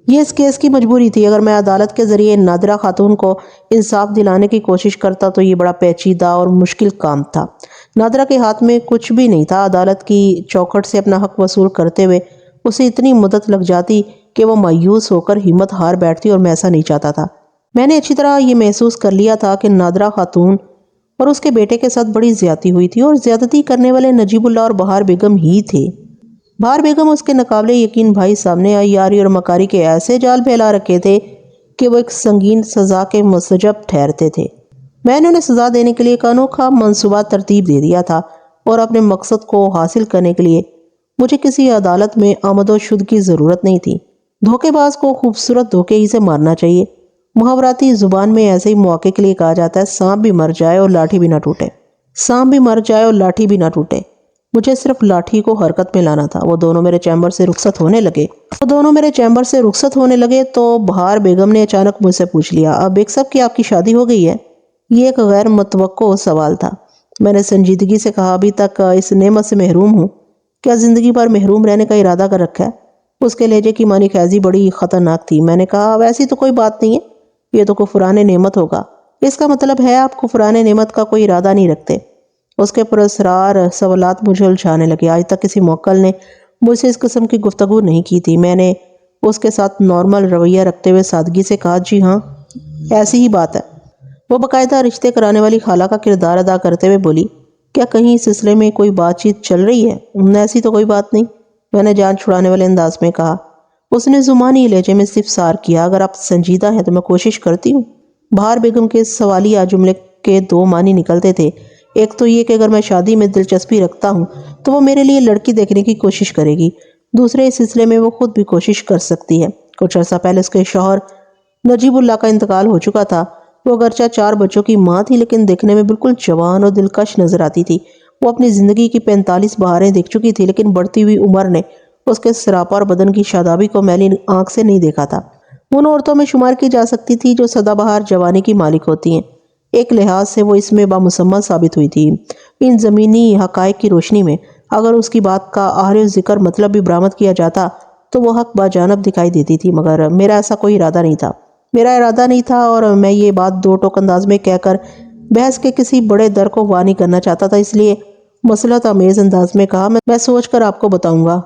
یہ اس کیس کی مجبوری تھی۔ اگر میں عدالت کے ذریعے نادرہ خاتون کو انصاف دلانے کی کوشش کرتا تو یہ بڑا پیچیدہ اور مشکل کام تھا۔ نادرہ کے ہاتھ میں کچھ بھی نہیں تھا۔ عدالت کی چوکھٹ سے اپنا حق وصول کرتے ہوئے اسے اتنی مدت لگ جاتی کہ وہ مایوس ہو کر ہمت ہار بیٹھتی، اور میں ایسا نہیں چاہتا تھا۔ میں نے اچھی طرح یہ محسوس کر لیا تھا کہ نادرہ خاتون اور اس کے بیٹے کے ساتھ بڑی زیادتی ہوئی تھی، اور زیادتی کرنے والے نجیب اللہ اور بہار بیگم ہی تھے۔ بہار بیگم اس کے ناقابل یقین بھائی سامنے آئی، یاری اور مکاری کے ایسے جال پھیلا رکھے تھے کہ وہ ایک سنگین سزا کے مستحق ٹھہرتے تھے۔ میں نے انہیں سزا دینے کے لیے ایک انوکھا منصوبہ ترتیب دے دیا تھا، اور اپنے مقصد کو حاصل کرنے کے لیے مجھے کسی عدالت میں آمد و شد کی ضرورت نہیں تھی۔ دھوکے باز کو خوبصورت دھوکے ہی سے مارنا چاہیے۔ محاوراتی زبان میں ایسے ہی مواقع کے لیے کہا جاتا ہے، سانپ بھی مر جائے اور لاٹھی بھی نہ ٹوٹے۔ سانپ بھی مر جائے اور لاٹھی بھی نہ ٹوٹے۔ مجھے صرف لاٹھی کو حرکت میں لانا تھا۔ وہ دونوں میرے چیمبر سے رخصت ہونے لگے تو بہار بیگم نے اچانک مجھ سے پوچھ لیا، اب بیگ صاحب کی آپ کی شادی ہو گئی ہے؟ یہ ایک غیر متوقع سوال تھا۔ میں نے سنجیدگی سے کہا، ابھی تک اس نعمت سے محروم ہوں۔ کیا زندگی بھر محروم رہنے کا ارادہ کر رکھا ہے؟ اس کے لہجے کی معنی خیزی بڑی خطرناک تھی۔ میں نے کہا، ویسی تو کوئی بات نہیں ہے، یہ تو کفران نعمت ہوگا۔ اس کا مطلب ہے آپ کفران نعمت کا کوئی ارادہ نہیں رکھتے۔ اس کے پراسرار سوالات مجھے الجھانے لگے۔ آج تک کسی موکل نے مجھ سے اس قسم کی گفتگو نہیں کی تھی۔ میں نے اس کے ساتھ نارمل رویہ رکھتے ہوئے سادگی سے کہا، جی ہاں، ایسی ہی بات ہے۔ وہ باقاعدہ رشتے کرانے والی خالہ کا کردار ادا کرتے ہوئے بولی، کیا کہیں اس سلسلے میں کوئی بات چیت چل رہی ہے؟ ایسی تو کوئی بات نہیں، میں نے جان چھڑانے والے انداز میں کہا۔ اس نے زمانی لہجے میں استفسار کیا، اگر آپ سنجیدہ ہیں تو میں کوشش کرتی ہوں۔ بہار بیگم کے سوالیہ جملے کے دو معنی نکلتے تھے۔ ایک تو یہ کہ اگر میں شادی میں دلچسپی رکھتا ہوں تو وہ میرے لیے لڑکی دیکھنے کی کوشش کرے گی۔ دوسرے، اس سلسلے میں وہ خود بھی کوشش کر سکتی ہے۔ کچھ عرصہ پہلے اس کے شوہر نجیب اللہ کا انتقال ہو چکا تھا۔ وہ اگرچہ 4 بچوں کی ماں تھی، لیکن دیکھنے میں بالکل جوان اور دلکش نظر آتی تھی۔ وہ اپنی زندگی کی 45 بہاریں دیکھ چکی تھی، لیکن بڑھتی ہوئی عمر نے اس کے سراپا اور بدن کی شادابی کو میلی آنکھ سے نہیں دیکھا تھا۔ ان عورتوں میں شمار کی جا سکتی تھی جو سدا بہار جوانی کی مالک ہوتی ہیں۔ ایک لحاظ سے وہ اس میں بامسمى ثابت ہوئی تھی۔ ان زمینی حقائق کی روشنی میں اگر اس کی بات کا آخر ذکر مطلب بھی برآمد کیا جاتا تو وہ حق باجانب دکھائی دیتی تھی، مگر میرا ایسا کوئی ارادہ نہیں تھا اور میں یہ بات 2 ٹوک انداز میں کہہ کر بحث کے کسی بڑے در کو وا نہیں کرنا چاہتا تھا، اس لیے مصلحت آمیز انداز میں کہا، میں سوچ کر آپ کو بتاؤں گا۔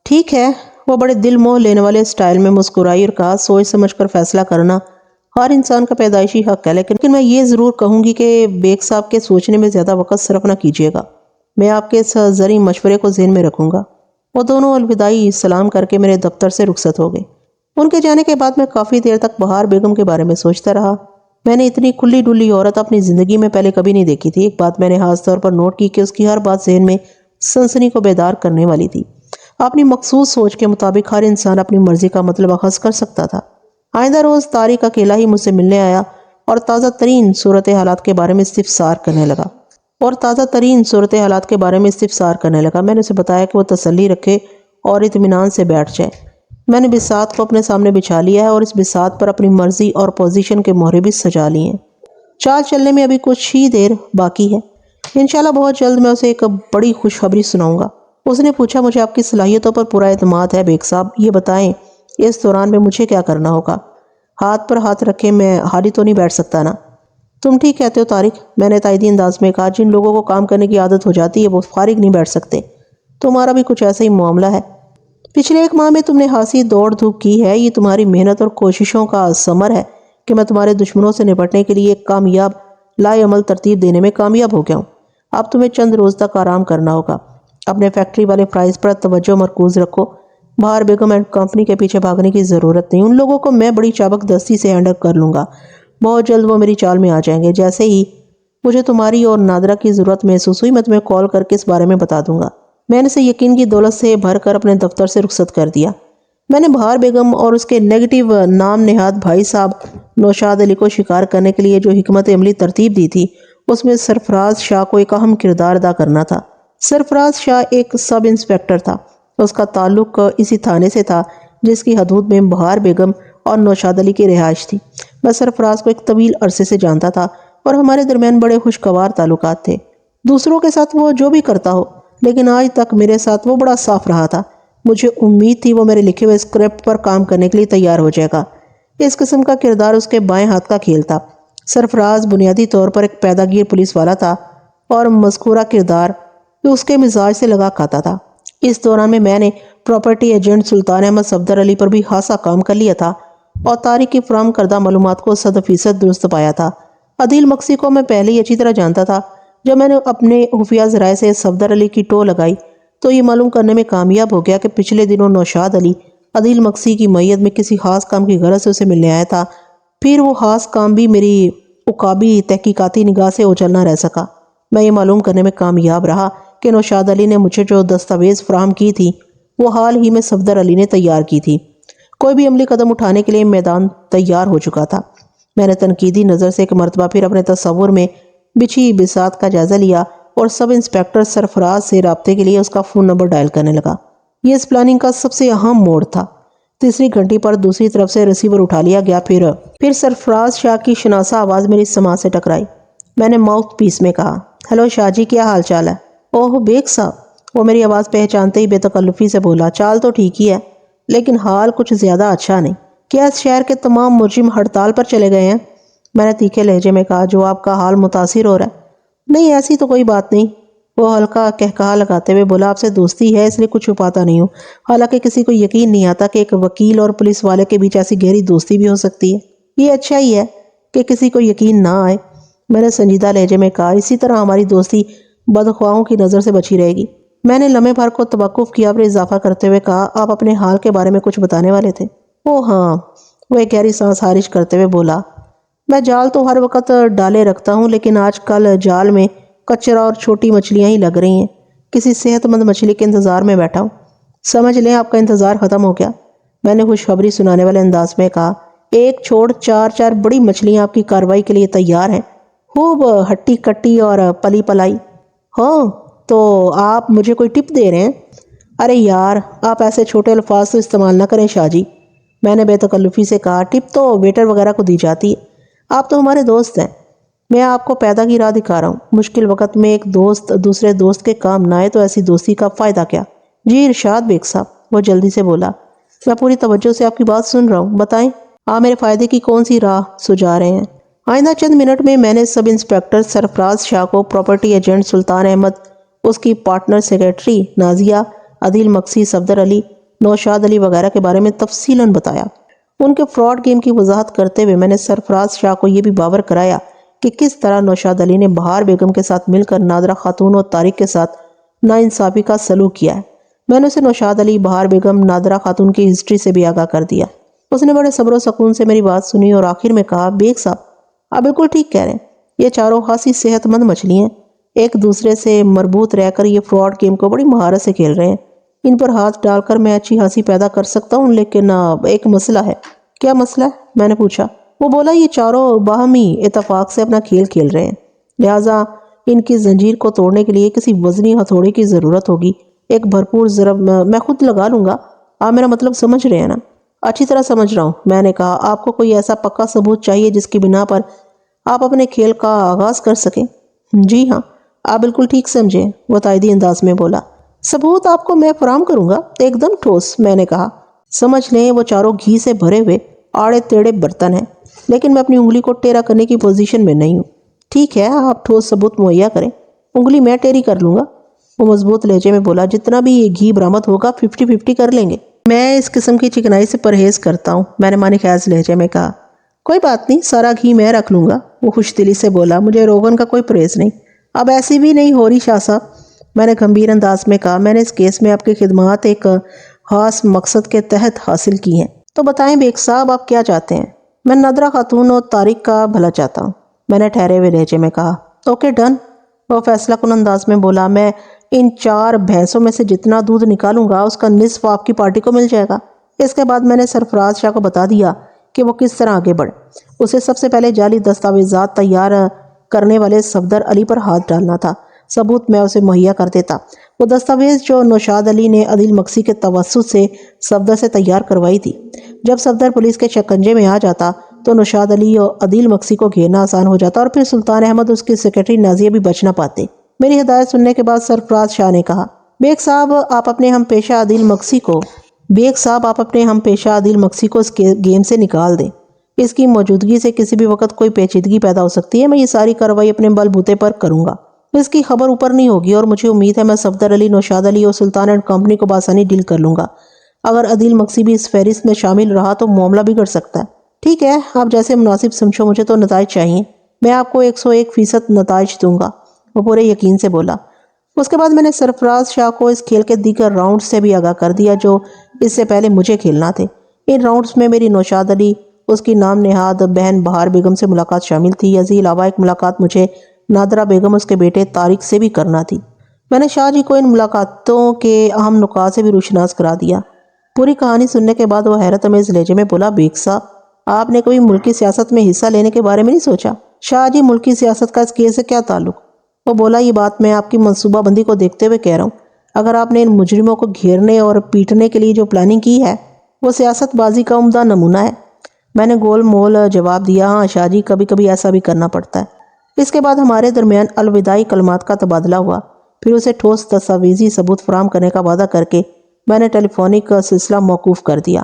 ٹھیک ہے۔ وہ بڑے دل موہ لینے والے سٹائل میں مسکرائی اور کہا، سوچ سمجھ کر فیصلہ کرنا ہر انسان کا پیدائشی حق ہے، لیکن میں یہ ضرور کہوں گی کہ بیگ صاحب کے سوچنے میں زیادہ وقت صرف نہ کیجیے گا۔ میں آپ کے اس زرعی مشورے کو ذہن میں رکھوں گا۔ وہ دونوں الوداعی سلام کر کے میرے دفتر سے رخصت ہو گئے۔ ان کے جانے کے بعد میں کافی دیر تک بہار بیگم کے بارے میں سوچتا رہا۔ میں نے اتنی کھلی ڈلی عورت اپنی زندگی میں پہلے کبھی نہیں دیکھی تھی۔ ایک بات میں نے خاص طور پر نوٹ کی کہ اس کی ہر بات ذہن میں سنسنی کو بیدار کرنے والی تھی۔ اپنی مخصوص سوچ کے مطابق ہر انسان اپنی مرضی کا مطلب اخذ کر سکتا تھا۔ آئندہ روز طارق اکیلا ہی مجھ سے ملنے آیا اور تازہ ترین صورتحالات کے بارے میں استفسار کرنے لگا۔ میں نے اسے بتایا کہ وہ تسلی رکھے اور اطمینان سے بیٹھ جائے۔ میں نے بساط کو اپنے سامنے بچھا لیا ہے اور اس بساط پر اپنی مرضی اور پوزیشن کے مہرے بھی سجا لی ہیں۔ چال چلنے میں ابھی کچھ ہی دیر باقی ہے۔ انشاءاللہ بہت جلد میں اسے ایک بڑی خوشخبری سناؤں گا۔ اس نے پوچھا، مجھے آپ کی صلاحیتوں پر پورا اعتماد ہے بیگ صاحب، یہ بتائیں اس دوران میں مجھے کیا کرنا ہوگا؟ ہاتھ پر ہاتھ رکھے میں حالی تو نہیں بیٹھ سکتا نا؟ تم ٹھیک کہتے ہو طارق، میں نے تائیدی انداز میں کہا۔ جن لوگوں کو کام کرنے کی عادت ہو جاتی ہے وہ فارغ نہیں بیٹھ سکتے، تمہارا بھی کچھ ایسا ہی معاملہ ہے۔ پچھلے 1 ماہ میں تم نے خاصی دوڑ دھوپ کی ہے، یہ تمہاری محنت اور کوششوں کا ثمر ہے کہ میں تمہارے دشمنوں سے نپٹنے کے لیے ایک کامیاب لائے عمل ترتیب دینے میں کامیاب ہو گیا ہوں۔ اب تمہیں چند روز تک آرام کرنا ہوگا، اپنے فیکٹری والے فرائض پر توجہ مرکوز رکھو۔ بہار بیگم اینڈ کمپنی کے پیچھے بھاگنے کی ضرورت نہیں، ان لوگوں کو میں بڑی چابک دستی سے ہینڈل کر لوں گا، بہت جلد وہ میری چال میں آ جائیں گے۔ جیسے ہی مجھے تمہاری اور نادرہ کی ضرورت محسوس ہوئی میں تمہیں کال کر کے اس بارے میں بتا دوں گا۔ میں نے اسے یقین کی دولت سے بھر کر اپنے دفتر سے رخصت کر دیا۔ میں نے بہار بیگم اور اس کے نیگیٹو نام نہاد بھائی صاحب نوشاد علی کو شکار کرنے کے لیے جو حکمت عملی ترتیب دی تھی اس میں سرفراز شاہ کو ایک اہم کردار ادا کرنا تھا۔ سرفراز شاہ ایک سب انسپیکٹر تھا، اس کا تعلق اسی تھانے سے تھا جس کی حدود میں بہار بیگم اور نوشاد علی کی رہائش تھی۔ میں سرفراز کو ایک طویل عرصے سے جانتا تھا اور ہمارے درمیان بڑے خوشگوار تعلقات تھے، دوسروں کے ساتھ وہ جو بھی کرتا ہو، لیکن آج تک میرے ساتھ وہ بڑا صاف رہا تھا۔ مجھے امید تھی وہ میرے لکھے ہوئے اسکرپٹ پر کام کرنے کے لیے تیار ہو جائے گا۔ اس قسم کا کردار اس کے بائیں ہاتھ کا کھیل تھا۔ سرفراز بنیادی طور پر ایک پیدا گیر پولیس والا تھا اور مذکورہ کردار اس کے مزاج سے لگا کھاتا تھا۔ اس دوران میں نے پراپرٹی ایجنٹ سلطان احمد صفدر علی پر بھی خاصا کام کر لیا تھا اور طارق کی فراہم کردہ معلومات کو 100% درست پایا تھا۔ عدیل مکسی کو میں پہلے ہی اچھی طرح جانتا تھا۔ جب میں نے اپنے خفیہ ذرائع سے صفدر علی کی ٹو لگائی تو یہ معلوم کرنے میں کامیاب ہو گیا کہ پچھلے دنوں نوشاد علی عدیل مکسی کی معیت میں کسی خاص کام کی غرض سے اسے ملنے آیا تھا۔ پھر وہ خاص کام بھی میری عقابی تحقیقاتی نگاہ سے اوجھل نہ رہ سکا۔ میں یہ معلوم کرنے میں کامیاب رہا کہ نوشاد علی نے مجھے جو دستاویز فراہم کی تھی وہ حال ہی میں صفدر علی نے تیار کی تھی۔ کوئی بھی عملی قدم اٹھانے کے لیے میدان تیار ہو چکا تھا۔ میں نے تنقیدی نظر سے ایک مرتبہ پھر اپنے تصور میں بچھی بساط کا جائزہ لیا اور سب انسپیکٹر سرفراز سے رابطے کے لیے اس کا فون نمبر ڈائل کرنے لگا۔ یہ اس پلاننگ کا سب سے اہم موڑ تھا۔ تیسری گھنٹی پر دوسری طرف سے ریسیور اٹھا لیا گیا۔ پھر سرفراز شاہ کی شناسہ آواز میری سماعت سے ٹکرائی۔ میں نے ماؤتھ پیس میں کہا، ہیلو شاہ جی، کیا حال چال ہے؟ اوہ بیگ صاحب، وہ میری آواز پہچانتے ہی بے تکلفی سے بولا، چال تو ٹھیک ہی ہے لیکن حال کچھ زیادہ اچھا نہیں۔ کیا اس شہر کے تمام مجرم ہڑتال پر چلے گئے ہیں؟ میں نے تیکھے لہجے میں کہا، جو آپ کا حال متاثر ہو رہا ہے۔ نہیں، ایسی تو کوئی بات نہیں، وہ ہلکا کہکہا لگاتے ہوئے بولا، آپ سے دوستی ہے اس لیے کچھ چھپاتا نہیں ہوں۔ حالانکہ کسی کو یقین نہیں آتا کہ ایک وکیل اور پولیس والے کے بیچ ایسی گہری دوستی بھی ہو سکتی ہے۔ یہ اچھا ہی ہے کہ کسی کو یقین نہ آئے، میں نے سنجیدہ لہجے میں کہا، اسی طرح ہماری دوستی بدخواہوں کی نظر سے بچی رہے گی۔ میں نے لمحے بھر کو توقف کیا، پھر اضافہ کرتے ہوئے کہا، آپ اپنے حال کے بارے میں کچھ بتانے والے تھے؟ اوہ ہاں، وہ ایک گہری سانس خارج کرتے ہوئے بولا، میں جال تو ہر وقت ڈالے رکھتا ہوں لیکن آج کل جال میں کچرا اور چھوٹی مچھلیاں ہی لگ رہی ہیں۔ کسی صحت مند مچھلی کے انتظار میں بیٹھا ہوں۔ سمجھ لیں آپ کا انتظار ختم ہو گیا، میں نے خوشخبری سنانے والے انداز میں کہا۔ ایک چھوڑ چار بڑی مچھلیاں آپ کی کارروائی کے لیے تیار ہیں، خوب ہٹی کٹی اور پلی پلائی۔ ہاں، تو آپ مجھے کوئی ٹپ دے رہے ہیں؟ ارے یار، آپ ایسے چھوٹے الفاظ تو استعمال نہ کریں شاہ جی، میں نے بے تکلفی سے کہا۔ ٹپ تو ویٹر وغیرہ کو دی جاتی ہے، آپ تو ہمارے دوست ہیں۔ میں آپ کو پیدا کی راہ دکھا رہا ہوں۔ مشکل وقت میں ایک دوست دوسرے دوست کے کام نہ آئے تو ایسی دوستی کا فائدہ کیا؟ جی ارشاد بیگ صاحب، وہ جلدی سے بولا، میں پوری توجہ سے آپ کی بات سن رہا ہوں، بتائیں آپ میرے فائدے کی کون سی راہ سجا رہے ہیں؟ آئندہ چند منٹ میں نے سب انسپیکٹر سرفراز شاہ کو پراپرٹی ایجنٹ سلطان احمد، اس کی پارٹنر سیکریٹری نازیہ، عدیل مکسی، صفدر علی، نوشاد علی وغیرہ کے بارے میں تفصیلاً بتایا۔ ان کے فراڈ گیم کی وضاحت کرتے ہوئے میں نے سرفراز شاہ کو یہ بھی باور کرایا کہ کس طرح نوشاد علی نے بہار بیگم کے ساتھ مل کر نادرہ خاتون اور طارق کے ساتھ ناانصافی کا سلوک کیا ہے۔ میں نے اسے نوشاد علی، بہار بیگم، نادرہ خاتون کی ہسٹری سے بھی آگاہ کر دیا۔ اس نے بڑے صبر و سکون سے میری بات سنی اور آخر میں کہا، بیگ صاحب آپ بالکل ٹھیک کہہ رہے ہیں، یہ چاروں خاصی صحت مند مچھلی ہیں، ایک دوسرے سے مربوط رہ کر یہ فراڈ گیم کو بڑی مہارت سے کھیل رہے ہیں۔ ان پر ہاتھ ڈال کر میں اچھی خاصی پیدا کر سکتا ہوں، لیکن ایک مسئلہ ہے۔ کیا مسئلہ ہے؟ میں نے پوچھا۔ وہ بولا، یہ چاروں باہمی اتفاق سے اپنا کھیل کھیل رہے ہیں، لہٰذا ان کی زنجیر کو توڑنے کے لیے کسی وزنی ہتھوڑے کی ضرورت ہوگی۔ ایک بھرپور ضرب میں خود لگا لوں گا، آپ میرا مطلب سمجھ رہے ہیں نا؟ اچھی طرح سمجھ رہا ہوں، میں نے کہا۔ آپ کو کوئی ایسا پکا ثبوت چاہیے جس کی بنا پر آپ اپنے کھیل کا آغاز کر سکیں؟ جی ہاں، آپ بالکل ٹھیک سمجھیں، وہ تائیدی انداز میں بولا۔ ثبوت آپ کو میں فراہم کروں گا، ایک دم ٹھوس، میں نے کہا۔ سمجھ لیں وہ چاروں گھی سے بھرے ہوئے آڑے تیڑے برتن ہیں، لیکن میں اپنی انگلی کو ٹیڑھا کرنے کی پوزیشن میں نہیں ہوں۔ ٹھیک ہے، آپ ٹھوس ثبوت مہیا کریں، انگلی میں ٹیڑھی کر لوں گا۔ وہ مضبوط لہجے میں بولا، جتنا بھی یہ گھی برآمد ہوگا 50-50 کر لیں گے۔ میں اس قسم کی چکنائی سے پرہیز کرتا ہوں، میں نے معنی خیز لہجے میں کہا۔ کوئی بات نہیں، سارا گھی میں رکھ لوں گا، وہ خوش دلی سے بولا۔ مجھے روغن کا کوئی پرہیز نہیں۔ اب ایسی بھی نہیں ہو رہی شاہ صاحب، میں نے گمبھیر انداز میں کہا۔ میں نے اس کیس میں آپ کی خدمات ایک خاص مقصد کے تحت حاصل کی ہیں۔ تو بتائیں بیگ صاحب، آپ کیا چاہتے ہیں؟ میں نادرہ خاتون اور طارق کا بھلا چاہتا ہوں، میں نے ٹھہرے ہوئے لہجے میں کہا۔ اوکے ڈن، وہ فیصلہ کن انداز میں بولا۔ میں ان 4 بھینسوں میں سے جتنا دودھ نکالوں گا اس کا نصف آپ کی پارٹی کو مل جائے گا۔ اس کے بعد میں نے سرفراز شاہ کو بتا دیا کہ وہ کس طرح آگے بڑھے۔ اسے سب سے پہلے جعلی دستاویزات تیار کرنے والے صفدر علی پر ہاتھ ڈالنا تھا۔ ثبوت میں اسے مہیا کر دیتا، وہ دستاویز جو نوشاد علی نے عدیل مکسی کے توسط سے صفدر سے تیار کروائی تھی۔ جب صفدر پولیس کے شکنجے میں آ جاتا تو نوشاد علی اور عدیل مکسی کو گھیرنا آسان ہو جاتا، اور پھر سلطان احمد اس کی سیکرٹری نازیہ بھی بچ نہ پاتے۔ میری ہدایت سننے کے بعد سرفراز شاہ نے کہا، بیگ صاحب آپ اپنے ہم پیشہ عدیل مکسی کو اس گیم سے نکال دیں۔ اس کی موجودگی سے کسی بھی وقت کوئی پیچیدگی پیدا ہو سکتی ہے۔ میں یہ ساری کارروائی اپنے بل بوتے پر کروں گا، اس کی خبر اوپر نہیں ہوگی، اور مجھے امید ہے میں صفدر علی، نوشاد علی اور سلطان اینڈ کمپنی کو بآسانی ڈیل کر لوں گا۔ اگر عدیل مکسی بھی اس فہرست میں شامل رہا تو معاملہ بگڑ سکتا ہے۔ ٹھیک ہے، آپ جیسے مناسب سمجھو، مجھے تو نتائج چاہیے۔ میں آپ کو 101% نتائج دوں گا، وہ پورے یقین سے بولا۔ اس کے بعد میں نے سرفراز شاہ کو اس کھیل کے دیگر راؤنڈز سے بھی آگاہ کر دیا جو اس سے پہلے مجھے کھیلنا تھے۔ ان راؤنڈز میں میری نوشاد علی، اس کی نام نہاد بہن بہار بیگم سے ملاقات شامل تھی۔ ازیں علاوہ ایک ملاقات مجھے نادرہ بیگم اس کے بیٹے طارق سے بھی کرنا تھی۔ میں نے شاہ جی کو ان ملاقاتوں کے اہم نکات سے بھی روشناس کرا دیا۔ پوری کہانی سننے کے بعد وہ حیرت امیز لہجے میں بولا، بیگ صاحب آپ نے کبھی ملکی سیاست میں حصہ لینے کے بارے میں نہیں سوچا؟ شاہ جی، ملکی سیاست کا اس کیس سے کیا تعلق؟ وہ بولا، یہ بات میں آپ کی منصوبہ بندی کو دیکھتے ہوئے کہہ رہا ہوں۔ اگر آپ نے ان مجرموں کو گھیرنے اور پیٹنے کے لیے جو پلاننگ کی ہے وہ سیاست بازی کا عمدہ نمونہ ہے۔ میں نے گول مول جواب دیا، ہاں شاہ جی، کبھی کبھی ایسا بھی کرنا پڑتا ہے۔ اس کے بعد ہمارے درمیان الوداعی کلمات کا تبادلہ ہوا، پھر اسے ٹھوس دستاویزی ثبوت فراہم کرنے کا وعدہ کر کے میں نے ٹیلی فونک سلسلہ موقوف کر دیا۔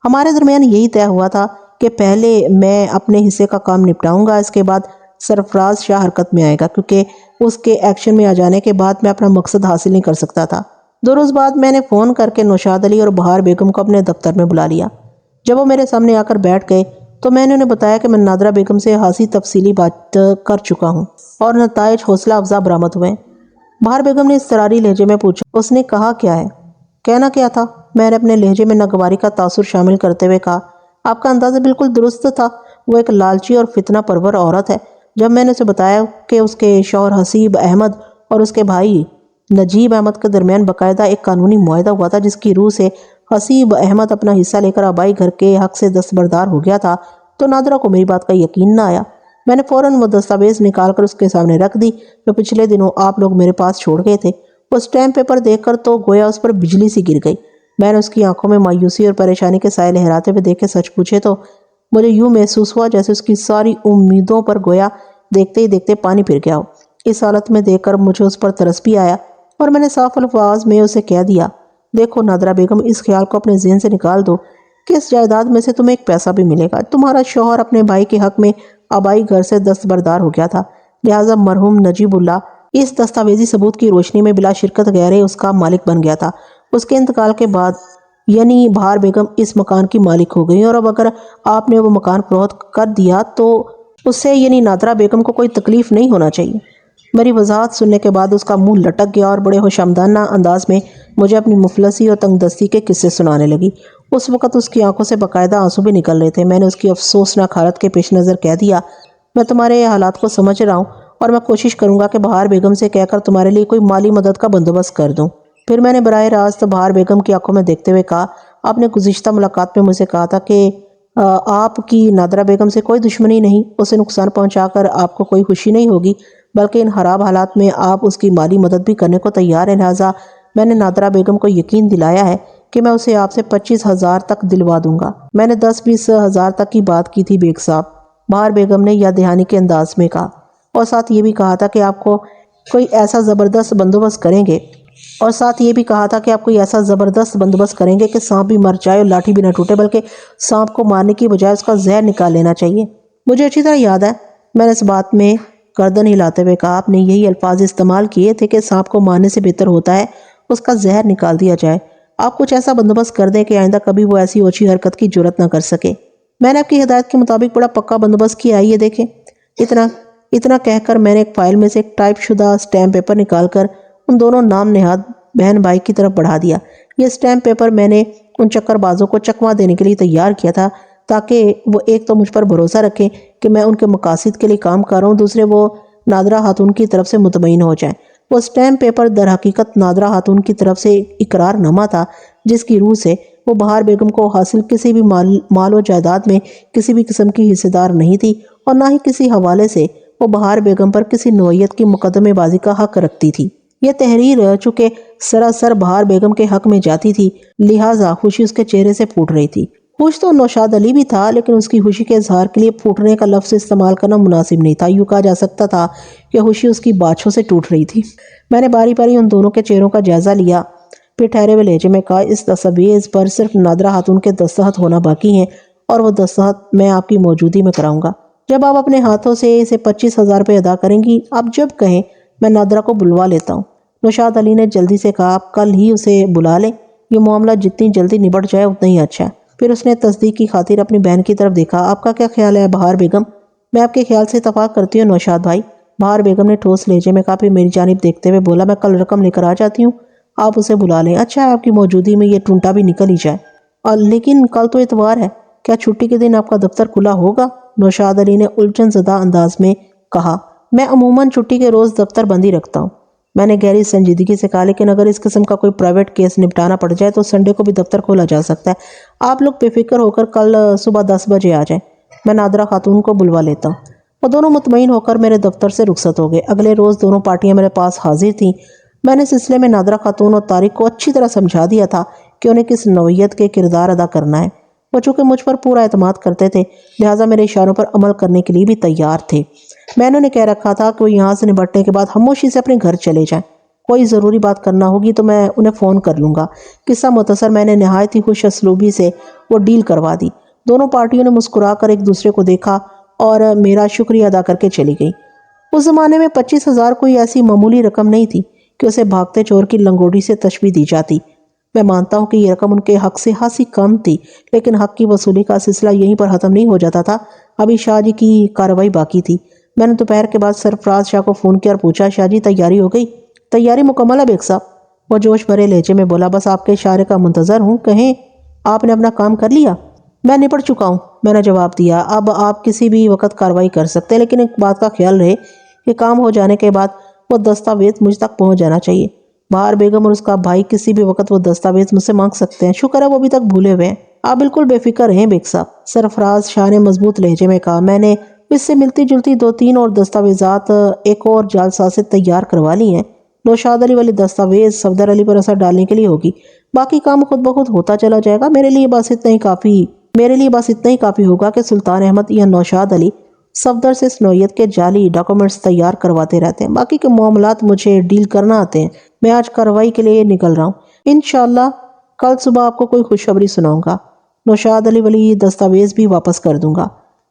ہمارے درمیان یہی طے ہوا تھا کہ پہلے میں اپنے حصے کا کام نپٹاؤں گا، اس کے بعد سرفراز شاہ حرکت میں آئے گا، کیونکہ اس کے ایکشن میں آ جانے کے بعد میں اپنا مقصد حاصل نہیں کر سکتا تھا۔ 2 روز بعد میں نے فون کر کے نوشاد علی اور بہار بیگم کو اپنے دفتر میں بلا لیا۔ جب وہ میرے سامنے آ کر بیٹھ گئے تو میں نے انہیں بتایا کہ میں نادرہ بیگم سے خاصی تفصیلی بات کر چکا ہوں اور نتائج حوصلہ افزا برآمد ہوئے۔ بہار بیگم نے اضطراری لہجے میں پوچھا، اس نے کہا کیا ہے؟ کہنا کیا تھا؟ میں نے اپنے لہجے میں ناگواری کا تاثر شامل کرتے ہوئے کہا، آپ کا اندازہ بالکل درست تھا، وہ ایک لالچی اور فتنہ پرور عورت ہے۔ جب میں نے اسے بتایا کہ اس کے شوہر حسیب احمد اور اس کے بھائی نجیب احمد کے درمیان باقاعدہ ایک قانونی معاہدہ ہوا تھا جس کی روح سے حسیب احمد اپنا حصہ لے کر آبائی گھر کے حق سے دستبردار ہو گیا تھا، تو نادرہ کو میری بات کا یقین نہ آیا۔ میں نے فوراً وہ دستاویز نکال کر اس کے سامنے رکھ دی جو پچھلے دنوں آپ لوگ میرے پاس چھوڑ گئے تھے۔ وہ اسٹیمپ پیپر دیکھ کر تو گویا اس پر بجلی سی گر گئی۔ میں نے اس کی آنکھوں میں مایوسی اور پریشانی کے سائے لہراتے ہوئے دیکھے سچ پوچھے تو مجھے یوں محسوس ہوا جیسے اس کی ساری امیدوں پر گویا دیکھتے ہی دیکھتے پانی پھر گیا ہو۔ اس حالت میں دیکھ کر مجھے اس پر ترس بھی آیا اور میں نے صاف الفاظ میں اسے کہہ دیا، دیکھو نادرہ بیگم، اس خیال کو اپنے ذہن سے نکال دو کہ اس جائیداد میں سے تمہیں ایک پیسہ بھی ملے گا۔ تمہارا شوہر اپنے بھائی کے حق میں آبائی گھر سے دستبردار ہو گیا تھا، لہٰذا مرحوم نجیب اللہ اس دستاویزی ثبوت کی روشنی میں بلا شرکت غیرے اس کا مالک بن گیا تھا۔ اس کے انتقال کے بعد یعنی بہار بیگم اس مکان کی مالک ہو گئی، اور اب اگر آپ نے وہ مکان فروخت کر دیا تو اس سے یعنی نادرہ بیگم کو کوئی تکلیف نہیں ہونا چاہیے۔ میری وضاحت سننے کے بعد اس کا منہ لٹک گیا اور بڑے خوشامدانہ انداز میں مجھے اپنی مفلسی اور تنگ دستی کے قصے سنانے لگی۔ اس وقت اس کی آنکھوں سے باقاعدہ آنسو بھی نکل رہے تھے۔ میں نے اس کی افسوسناک حالت کے پیش نظر کہہ دیا، میں تمہارے حالات کو سمجھ رہا ہوں اور میں کوشش کروں گا کہ بہار بیگم سے کہہ کر تمہارے لیے کوئی مالی مدد کا بندوبست کر دوں۔ پھر میں نے براہ راست بہار بیگم کی آنکھوں میں دیکھتے ہوئے کہا، آپ نے گزشتہ ملاقات میں مجھ سے کہا تھا کہ آپ کی نادرہ بیگم سے کوئی دشمنی نہیں، اسے نقصان پہنچا کر آپ کو کوئی خوشی نہیں ہوگی، بلکہ ان خراب حالات میں آپ اس کی مالی مدد بھی کرنے کو تیار ہیں۔ لہٰذا میں نے نادرہ بیگم کو یقین دلایا ہے کہ میں اسے آپ سے 25,000 تک دلوا دوں گا۔ میں نے 10-20 ہزار تک کی بات کی تھی بیگ صاحب، بہار بیگم نے یاد دہانی کے انداز میں کہا، اور ساتھ یہ بھی کہا تھا کہ آپ کو کوئی ایسا زبردست بندوبست کریں گے اور ساتھ یہ بھی کہا تھا کہ آپ کوئی ایسا زبردست بندوبست کریں گے کہ سانپ بھی مر جائے اور لاٹھی بھی نہ ٹوٹے، بلکہ سانپ کو مارنے کی بجائے اس کا زہر نکال لینا چاہیے۔ مجھے اچھی طرح یاد ہے، میں نے اس بات میں گردن ہلاتے ہوئے کہا، آپ نے یہی الفاظ استعمال کیے تھے کہ سانپ کو مارنے سے بہتر ہوتا ہے اس کا زہر نکال دیا جائے۔ آپ کچھ ایسا بندوبست کر دیں کہ آئندہ کبھی وہ ایسی اوچھی حرکت کی جرات نہ کر سکے۔ میں نے آپ کی ہدایت کے مطابق بڑا پکا بندوبست کیا، آئیے دیکھیں۔ اتنا کہہ کر میں نے ایک فائل میں سے ایک ٹائپ شدہ سٹیمپ پیپر نکال کر ان دونوں نام نہاد بہن بھائی کی طرف بڑھا دیا۔ یہ سٹیمپ پیپر میں نے ان چکر بازوں کو چکمہ دینے کے لیے تیار کیا تھا، تاکہ وہ ایک تو مجھ پر بھروسہ رکھیں کہ میں ان کے مقاصد کے لیے کام کر رہا ہوں، دوسرے وہ نادرہ خاتون کی طرف سے مطمئن ہو جائیں۔ وہ سٹیمپ پیپر در حقیقت نادرہ خاتون کی طرف سے اقرار نامہ تھا، جس کی روح سے وہ بہار بیگم کو حاصل کسی بھی مال و جائیداد میں کسی بھی قسم کی حصے دار نہیں تھی، اور نہ ہی کسی حوالے سے وہ بہار بیگم پر کسی نوعیت کی مقدمے بازی کا حق رکھتی تھی۔ یہ تحریر چونکہ سراسر بہار بیگم کے حق میں جاتی تھی، لہٰذا خوشی اس کے چہرے سے پھوٹ رہی تھی۔ خوش تو نوشاد علی بھی تھا، لیکن اس کی خوشی کے اظہار کے لیے پھوٹنے کا لفظ استعمال کرنا مناسب نہیں تھا۔ یوں کہا جا سکتا تھا کہ خوشی اس کی باچھوں سے ٹوٹ رہی تھی۔ میں نے باری باری ان دونوں کے چہروں کا جائزہ لیا، پھر ٹھہرے ہوئے لہجے میں کہا، اس دستاویز پر صرف نادرہ خاتون کے دستخط ہونا باقی ہیں، اور وہ دستخط میں آپ کی موجودگی میں کراؤں گا۔ جب آپ اپنے ہاتھوں سے اسے 25,000 روپے ادا کریں گی، آپ جب کہیں میں نادرہ کو بلوا لیتا ہوں۔ نوشاد علی نے جلدی سے کہا، آپ کل ہی اسے بلا لیں، یہ معاملہ جتنی جلدی نبٹ جائے اتنا ہی اچھا ہے۔ پھر اس نے تصدیق کی خاطر اپنی بہن کی طرف دیکھا، آپ کا کیا خیال ہے بہار بیگم؟ میں آپ کے خیال سے اتفاق کرتی ہوں نوشاد بھائی، بہار بیگم نے ٹھوس لہجے میں کہا، پھر میری جانب دیکھتے ہوئے بولا، میں کل رقم لے کر آ جاتی ہوں، آپ اسے بلا لیں۔ اچھا ہے آپ کی موجودگی میں یہ ٹونٹا بھی نکل ہی جائے۔ اور لیکن کل تو اتوار ہے، کیا چھٹی کے دن آپ کا دفتر کھلا ہوگا؟ نوشاد علی نے الجھن زدہ انداز میں کہا، میں عموماً چھٹی کے روز دفتر بند ہی رکھتا ہوں۔ میں نے گہری سنجیدگی سے کہا، لیکن اگر اس قسم کا کوئی پرائیویٹ کیس نپٹانا پڑ جائے تو سنڈے کو بھی دفتر کھولا جا سکتا ہے۔ آپ لوگ بے فکر ہو کر کل صبح 10 بجے آ جائیں، میں نادرہ خاتون کو بلوا لیتا ہوں۔ وہ دونوں مطمئن ہو کر میرے دفتر سے رخصت ہو گئے۔ اگلے روز دونوں پارٹیاں میرے پاس حاضر تھیں۔ میں نے سلسلے میں نادرہ خاتون اور طارق کو اچھی طرح سمجھا دیا تھا کہ انہیں کس نوعیت کے کردار ادا کرنا ہے۔ وہ چونکہ مجھ پر پورا اعتماد کرتے تھے، لہٰذا میرے اشاروں پر عمل کرنے کے لیے بھی تیار تھے۔ میں نے انہیں کہہ رکھا تھا کہ وہ یہاں سے نبٹنے کے بعد خاموشی سے اپنے گھر چلے جائیں۔ کوئی ضروری بات کرنا ہوگی تو میں انہیں فون کر لوں گا۔ قصہ مختصر، میں نے نہایت ہی خوش اسلوبی سے وہ ڈیل کروا دی۔ دونوں پارٹیوں نے مسکرا کر ایک دوسرے کو دیکھا اور میرا شکریہ ادا کر کے چلی گئی۔ اس زمانے میں 25,000 کوئی ایسی معمولی رقم نہیں تھی کہ اسے بھاگتے چور کی لنگوٹی سے تشبیہ دی جاتی۔ میں مانتا ہوں کہ یہ رقم ان کے حق سے خاصی کم تھی، لیکن حق کی وصولی کا سلسلہ یہیں پر ختم نہیں ہو جاتا تھا، ابھی شاہ جی کی کارروائی باقی تھی۔ میں نے دوپہر کے بعد سرفراز شاہ کو فون کیا اور پوچھا، شاہ جی تیاری ہو گئی؟ تیاری مکمل ہے بیگ صاحب، وہ جوش بھرے لہجے میں بولا، بس آپ کے اشارے کا منتظر ہوں، کہیں آپ نے اپنا کام کر لیا؟ میں نپٹ چکا ہوں، میں نے جواب دیا، اب آپ کسی بھی وقت کارروائی کر سکتے ہیں، لیکن ایک بات کا خیال رہے کہ کام ہو جانے کے بعد وہ دستاویز مجھ تک پہنچ جانا چاہیے۔ بہار بیگم اور اس کا بھائی کسی بھی وقت وہ دستاویز مجھ سے مانگ سکتے ہیں، شکر ہے وہ ابھی تک بھولے ہوئے ہیں۔ آپ بالکل بے فکر رہیں بیگ صاحب، سرفراز شاہ نے مضبوط لہجے میں کہا، میں نے اس سے ملتی جلتی 2-3 اور دستاویزات ایک اور جالسا سے تیار کروا لی ہیں۔ نوشاد علی والی دستاویز صفدر علی پر اثر ڈالنے کے لیے ہوگی، باقی کام خود بخود ہوتا چلا جائے گا۔ میرے لیے بس اتنا ہی کافی ہوگا کہ سلطان احمد یا نوشاد علی صفدر سے اس نوعیت کے جعلی ڈاکومنٹس تیار کرواتے رہتے ہیں، باقی کے معاملات مجھے ڈیل کرنا آتے ہیں۔ میں آج کارروائی کے لیے نکل رہا ہوں، انشاءاللہ کل صبح آپ کو کوئی خوشخبری سناؤں گا۔ نوشاد علی والی دستاویز بھی واپس کر دوں گا۔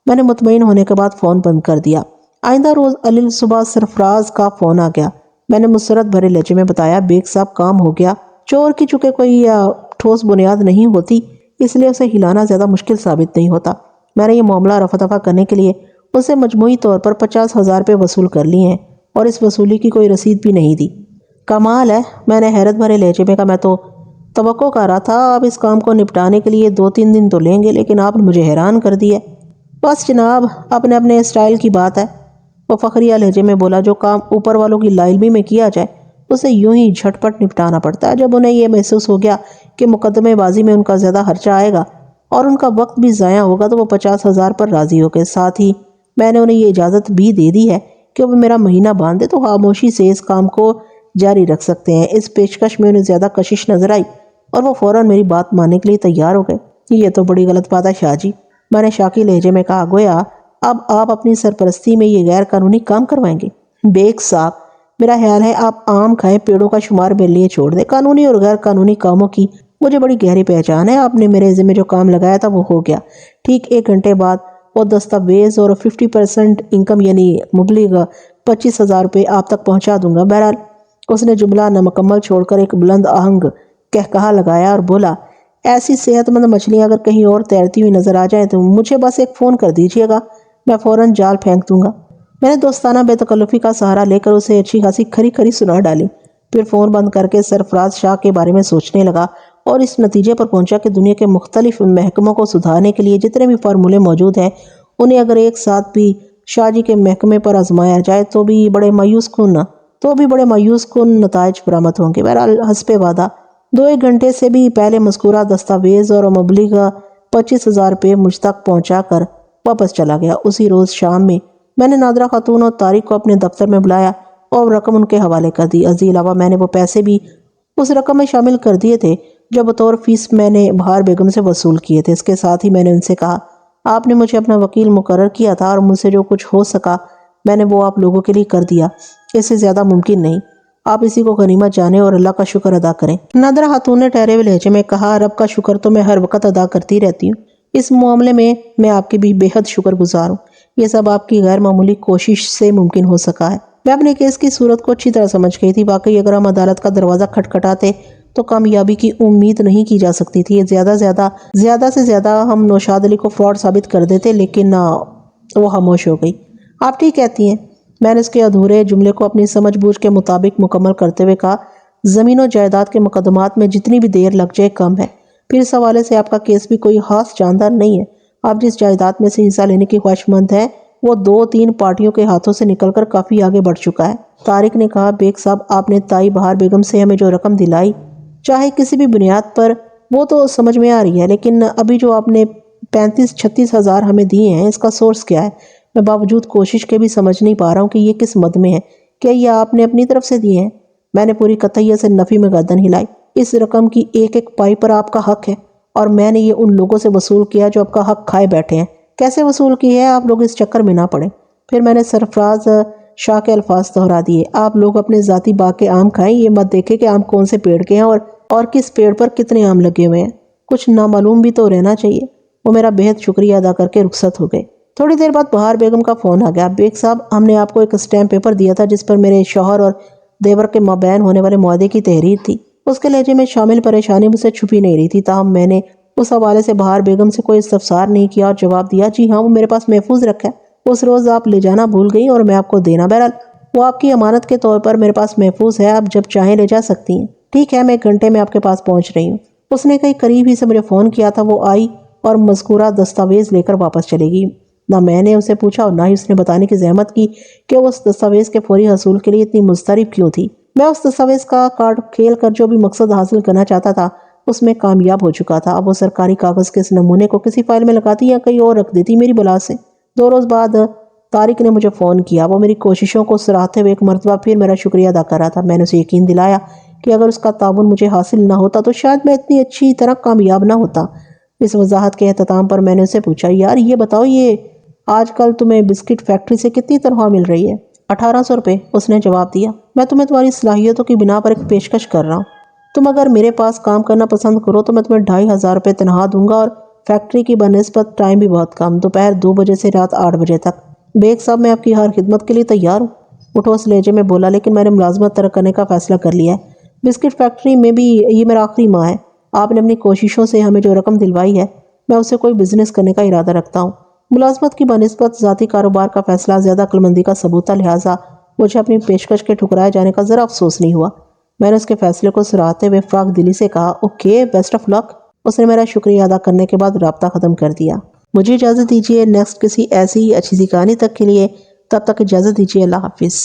میں نے مطمئن ہونے کے بعد فون بند کر دیا۔ آئندہ روز علیل صبح سرفراز کا فون آ گیا۔ میں نے مسرت بھرے لہجے میں بتایا، بیگ صاحب کام ہو گیا۔ چور کی چونکہ کوئی ٹھوس بنیاد نہیں ہوتی، اس لیے اسے ہلانا زیادہ مشکل ثابت نہیں ہوتا۔ میں نے یہ معاملہ رفع دفع کرنے کے لیے اسے مجموعی طور پر 50,000 روپے وصول کر لیے ہیں، اور اس وصولی کی کوئی رسید بھی نہیں دی۔ کمال ہے، میں نے حیرت بھرے لہجے میں کہا، میں تو توقع کر رہا تھا آپ اس کام کو نپٹانے کے لیے 2-3 دن تو لیں گے، لیکن آپ نے مجھے حیران کر دیا۔ بس جناب، اپنے اسٹائل کی بات ہے، وہ فخریہ لہجے میں بولا، جو کام اوپر والوں کی لا علمی میں کیا جائے اسے یوں ہی جھٹ پٹ نپٹانا پڑتا ہے۔ جب انہیں یہ محسوس ہو گیا کہ مقدمے بازی میں ان کا زیادہ خرچہ آئے گا اور ان کا وقت بھی ضائع ہوگا تو وہ 50,000 پر راضی ہو گئے۔ ساتھ ہی میں نے انہیں یہ اجازت بھی دے دی ہے کہ وہ میرا مہینہ باندھے تو خاموشی سے اس کام کو جاری رکھ سکتے ہیں۔ اس پیشکش میں انہیں زیادہ کشش نظر آئی اور وہ فوراً میری بات ماننے کے لیے تیار ہو گئے۔ یہ تو بڑی غلط بات ہے شاہ جی، میں نے شاکی لہجے میں کہا، گویا اب آپ اپنی سرپرستی میں یہ غیر قانونی کام کروائیں گے۔ بیگ صاحب، میرا خیال ہے آپ آم کھائیں، پیڑوں کا شمار میرے لیے چھوڑ دیں۔ قانونی اور غیر قانونی کاموں کی مجھے بڑی گہری پہچان ہے۔ آپ نے میرے ذمہ جو کام لگایا تھا وہ ہو گیا۔ ٹھیک 1 گھنٹے بعد وہ دستاویز اور 50% انکم یعنی مبلغ 25,000 روپے آپ تک پہنچا دوں گا۔ بہرحال اس نے جملہ نامکمل چھوڑ کر ایک بلند آہنگ کہکہا لگایا اور بولا، ایسی صحت مند مچھلیاں اگر کہیں اور تیرتی ہوئی نظر آ جائیں تو مجھے بس ایک فون کر دیجیے گا، میں فوراً جال پھینک دوں گا۔ میں نے دوستانہ بے تکلفی کا سہارا لے کر اسے اچھی خاصی کھری کھری سنا ڈالی، پھر فون بند کر کے سرفراز شاہ کے بارے میں سوچنے لگا اور اس نتیجے پر پہنچا کہ دنیا کے مختلف محکموں کو سدھارنے کے لیے جتنے بھی فارمولے موجود ہیں انہیں اگر ایک ساتھ بھی شاہ جی کے محکمے پر آزمایا جائے تو بھی بڑے مایوس کن نتائج برآمد ہوں گے۔ بہرحال حسب وعدہ 2-1 گھنٹے سے بھی پہلے مذکورہ دستاویز اور مبلغ 25,000 روپے مجھ تک پہنچا کر واپس چلا گیا۔ اسی روز شام میں نے نادرہ خاتون اور طارق کو اپنے دفتر میں بلایا اور رقم ان کے حوالے کر دی۔ ازیں علاوہ میں نے وہ پیسے بھی اس رقم میں شامل کر دیے تھے جو بطور فیس میں نے بہار بیگم سے وصول کیے تھے۔ اس کے ساتھ ہی میں نے ان سے کہا، آپ نے مجھے اپنا وکیل مقرر کیا تھا اور مجھ سے جو کچھ ہو سکا میں نے وہ آپ لوگوں کے لیے کر دیا، اس سے زیادہ ممکن نہیں۔ آپ اسی کو غنیمت جانیں اور اللہ کا شکر ادا کریں۔ نادرہ خاتون نے ٹھہرے ہوئے لہجے میں کہا، رب کا شکر تو میں ہر وقت ادا کرتی رہتی ہوں، اس معاملے میں آپ کی بھی بے حد شکر گزار ہوں۔ یہ سب آپ کی غیر معمولی کوشش سے ممکن ہو سکا ہے۔ میں اپنے کیس کی صورت کو اچھی طرح سمجھ گئی تھی۔ واقعی اگر ہم عدالت کا دروازہ کھٹکھٹاتے تو کامیابی کی امید نہیں کی جا سکتی تھی۔ زیادہ سے زیادہ ہم نوشاد علی کو فراڈ ثابت کر دیتے، لیکن وہ خاموش ہو گئی۔ آپ ٹھیک کہتی ہیں، میں نے اس کے ادھورے جملے کو اپنی سمجھ بوجھ کے مطابق مکمل کرتے ہوئے کہا، زمین و جائیداد کے مقدمات میں جتنی بھی دیر لگ جائے کم ہے۔ پھر اس حوالے سے آپ کا کیس بھی کوئی خاص جاندار نہیں ہے۔ آپ جس جائیداد میں سے حصہ لینے کی خواہش مند ہیں وہ 2-3 پارٹیوں کے ہاتھوں سے نکل کر کافی آگے بڑھ چکا ہے۔ طارق نے کہا، بیگ صاحب آپ نے تائی بہار بیگم سے ہمیں جو رقم دلائی چاہے کسی بھی بنیاد پر وہ تو سمجھ میں آ رہی ہے، لیکن ابھی جو آپ نے 35-36 ہزار ہمیں دیے ہیں اس کا سورس کیا ہے؟ میں باوجود کوشش کے بھی سمجھ نہیں پا رہا ہوں کہ یہ کس مد میں ہے۔ کیا یہ آپ نے اپنی طرف سے دیے ہیں؟ میں نے پوری قطعیت سے نفی میں گردن ہلائی۔ اس رقم کی ایک ایک پائی پر آپ کا حق ہے اور میں نے یہ ان لوگوں سے وصول کیا جو آپ کا حق کھائے بیٹھے ہیں۔ کیسے وصول کی ہے؟ آپ لوگ اس چکر میں نہ پڑیں۔ پھر میں نے سرفراز شاہ کے الفاظ دہرا دیے، آپ لوگ اپنے ذاتی باغ کے آم کھائیں، یہ مت دیکھیں کہ آم کون سے پیڑ کے ہیں اور کس پیڑ پر کتنے آم لگے ہوئے ہیں۔ کچھ نامعلوم بھی تو رہنا چاہیے۔ وہ میرا بہت شکریہ ادا کر کے رخصت ہو گئے۔ تھوڑی دیر بعد بہار بیگم کا فون آ گیا، بیگ صاحب ہم نے آپ کو ایک اسٹیمپ پیپر دیا تھا جس پر میرے شوہر اور دیور کے مابین ہونے والے معاہدے کی تحریر تھی۔ اس کے لہجے میں شامل پریشانی مجھ سے چھپی نہیں رہی تھی، تاہم میں نے اس حوالے سے بہار بیگم سے کوئی استفسار نہیں کیا اور جواب دیا، جی ہاں وہ میرے پاس محفوظ رکھا ہے، اس روز آپ لے جانا بھول گئی اور میں آپ کو دینا۔ بہرحال وہ آپ کی امانت کے طور پر میرے پاس محفوظ ہے، آپ جب چاہیں لے جا سکتی ہیں۔ ٹھیک ہے، میں 1 گھنٹے میں آپ کے پاس پہنچ رہی ہوں۔ اس نے کئی قریب ہی سے مجھے فون کیا تھا، وہ آئی اور مذکورہ دستاویز لے کر واپس چلے گی۔ نہ میں نے اسے پوچھا اور نہ ہی اس نے بتانے کی زحمت کی کہ وہ اس دستاویز کے فوری حصول کے لیے اتنی مضطرب کیوں تھی۔ میں اس دستاویز کا کارڈ کھیل کر جو بھی مقصد حاصل کرنا چاہتا تھا اس میں کامیاب ہو چکا تھا۔ اب وہ سرکاری کاغذ کے اس نمونے کو کسی فائل میں لگاتی یا کہیں اور رکھ دیتی میری بلا سے۔ 2 روز بعد طارق نے مجھے فون کیا۔ وہ میری کوششوں کو سراہتے ہوئے ایک مرتبہ پھر میرا شکریہ ادا کر رہا تھا۔ میں نے اسے یقین دلایا کہ اگر اس کا تعاون مجھے حاصل نہ ہوتا تو شاید میں اتنی اچھی طرح کامیاب نہ ہوتا۔ اس وضاحت کے اختتام پر میں نے اسے پوچھا، یار یہ بتاؤ، یہ آج کل تمہیں بسکٹ فیکٹری سے کتنی تنخواہ مل رہی ہے؟ 1800 روپے، اس نے جواب دیا۔ میں تمہیں تمہاری صلاحیتوں کی بنا پر ایک پیشکش کر رہا ہوں۔ تم اگر میرے پاس کام کرنا پسند کرو تو میں تمہیں 2500 روپے تنخواہ دوں گا اور فیکٹری کی بنسبت ٹائم بھی بہت کم، دوپہر 2 بجے سے رات 8 بجے تک۔ بیگ صاحب میں آپ کی ہر خدمت کے لیے تیار ہوں، اٹھو اس لہجے میں بولا، لیکن میں نے ملازمت ترک کرنے کا فیصلہ کر لیا ہے۔ بسکٹ فیکٹری میں بھی یہ میرا آخری ماہ ہے۔ آپ نے اپنی کوششوں سے ہمیں جو رقم دلوائی ہے میں اسے کوئی بزنس کرنے کا ارادہ رکھتا ہوں۔ ملازمت کی بنسبت ذاتی کاروبار کا فیصلہ زیادہ عقلمندی کا ثبوت تھا، لہٰذا مجھے اپنی پیشکش کے ٹھکرائے جانے کا ذرا افسوس نہیں ہوا۔ میں نے اس کے فیصلے کو سراہتے ہوئے فراخ دلی سے کہا، اوکے، بیسٹ آف لک۔ اس نے میرا شکریہ ادا کرنے کے بعد رابطہ ختم کر دیا۔ مجھے اجازت دیجیے، نیکسٹ کسی ایسی ہی اچھی سی کہانی تک کے لیے، تب تک اجازت دیجیے، اللہ حافظ۔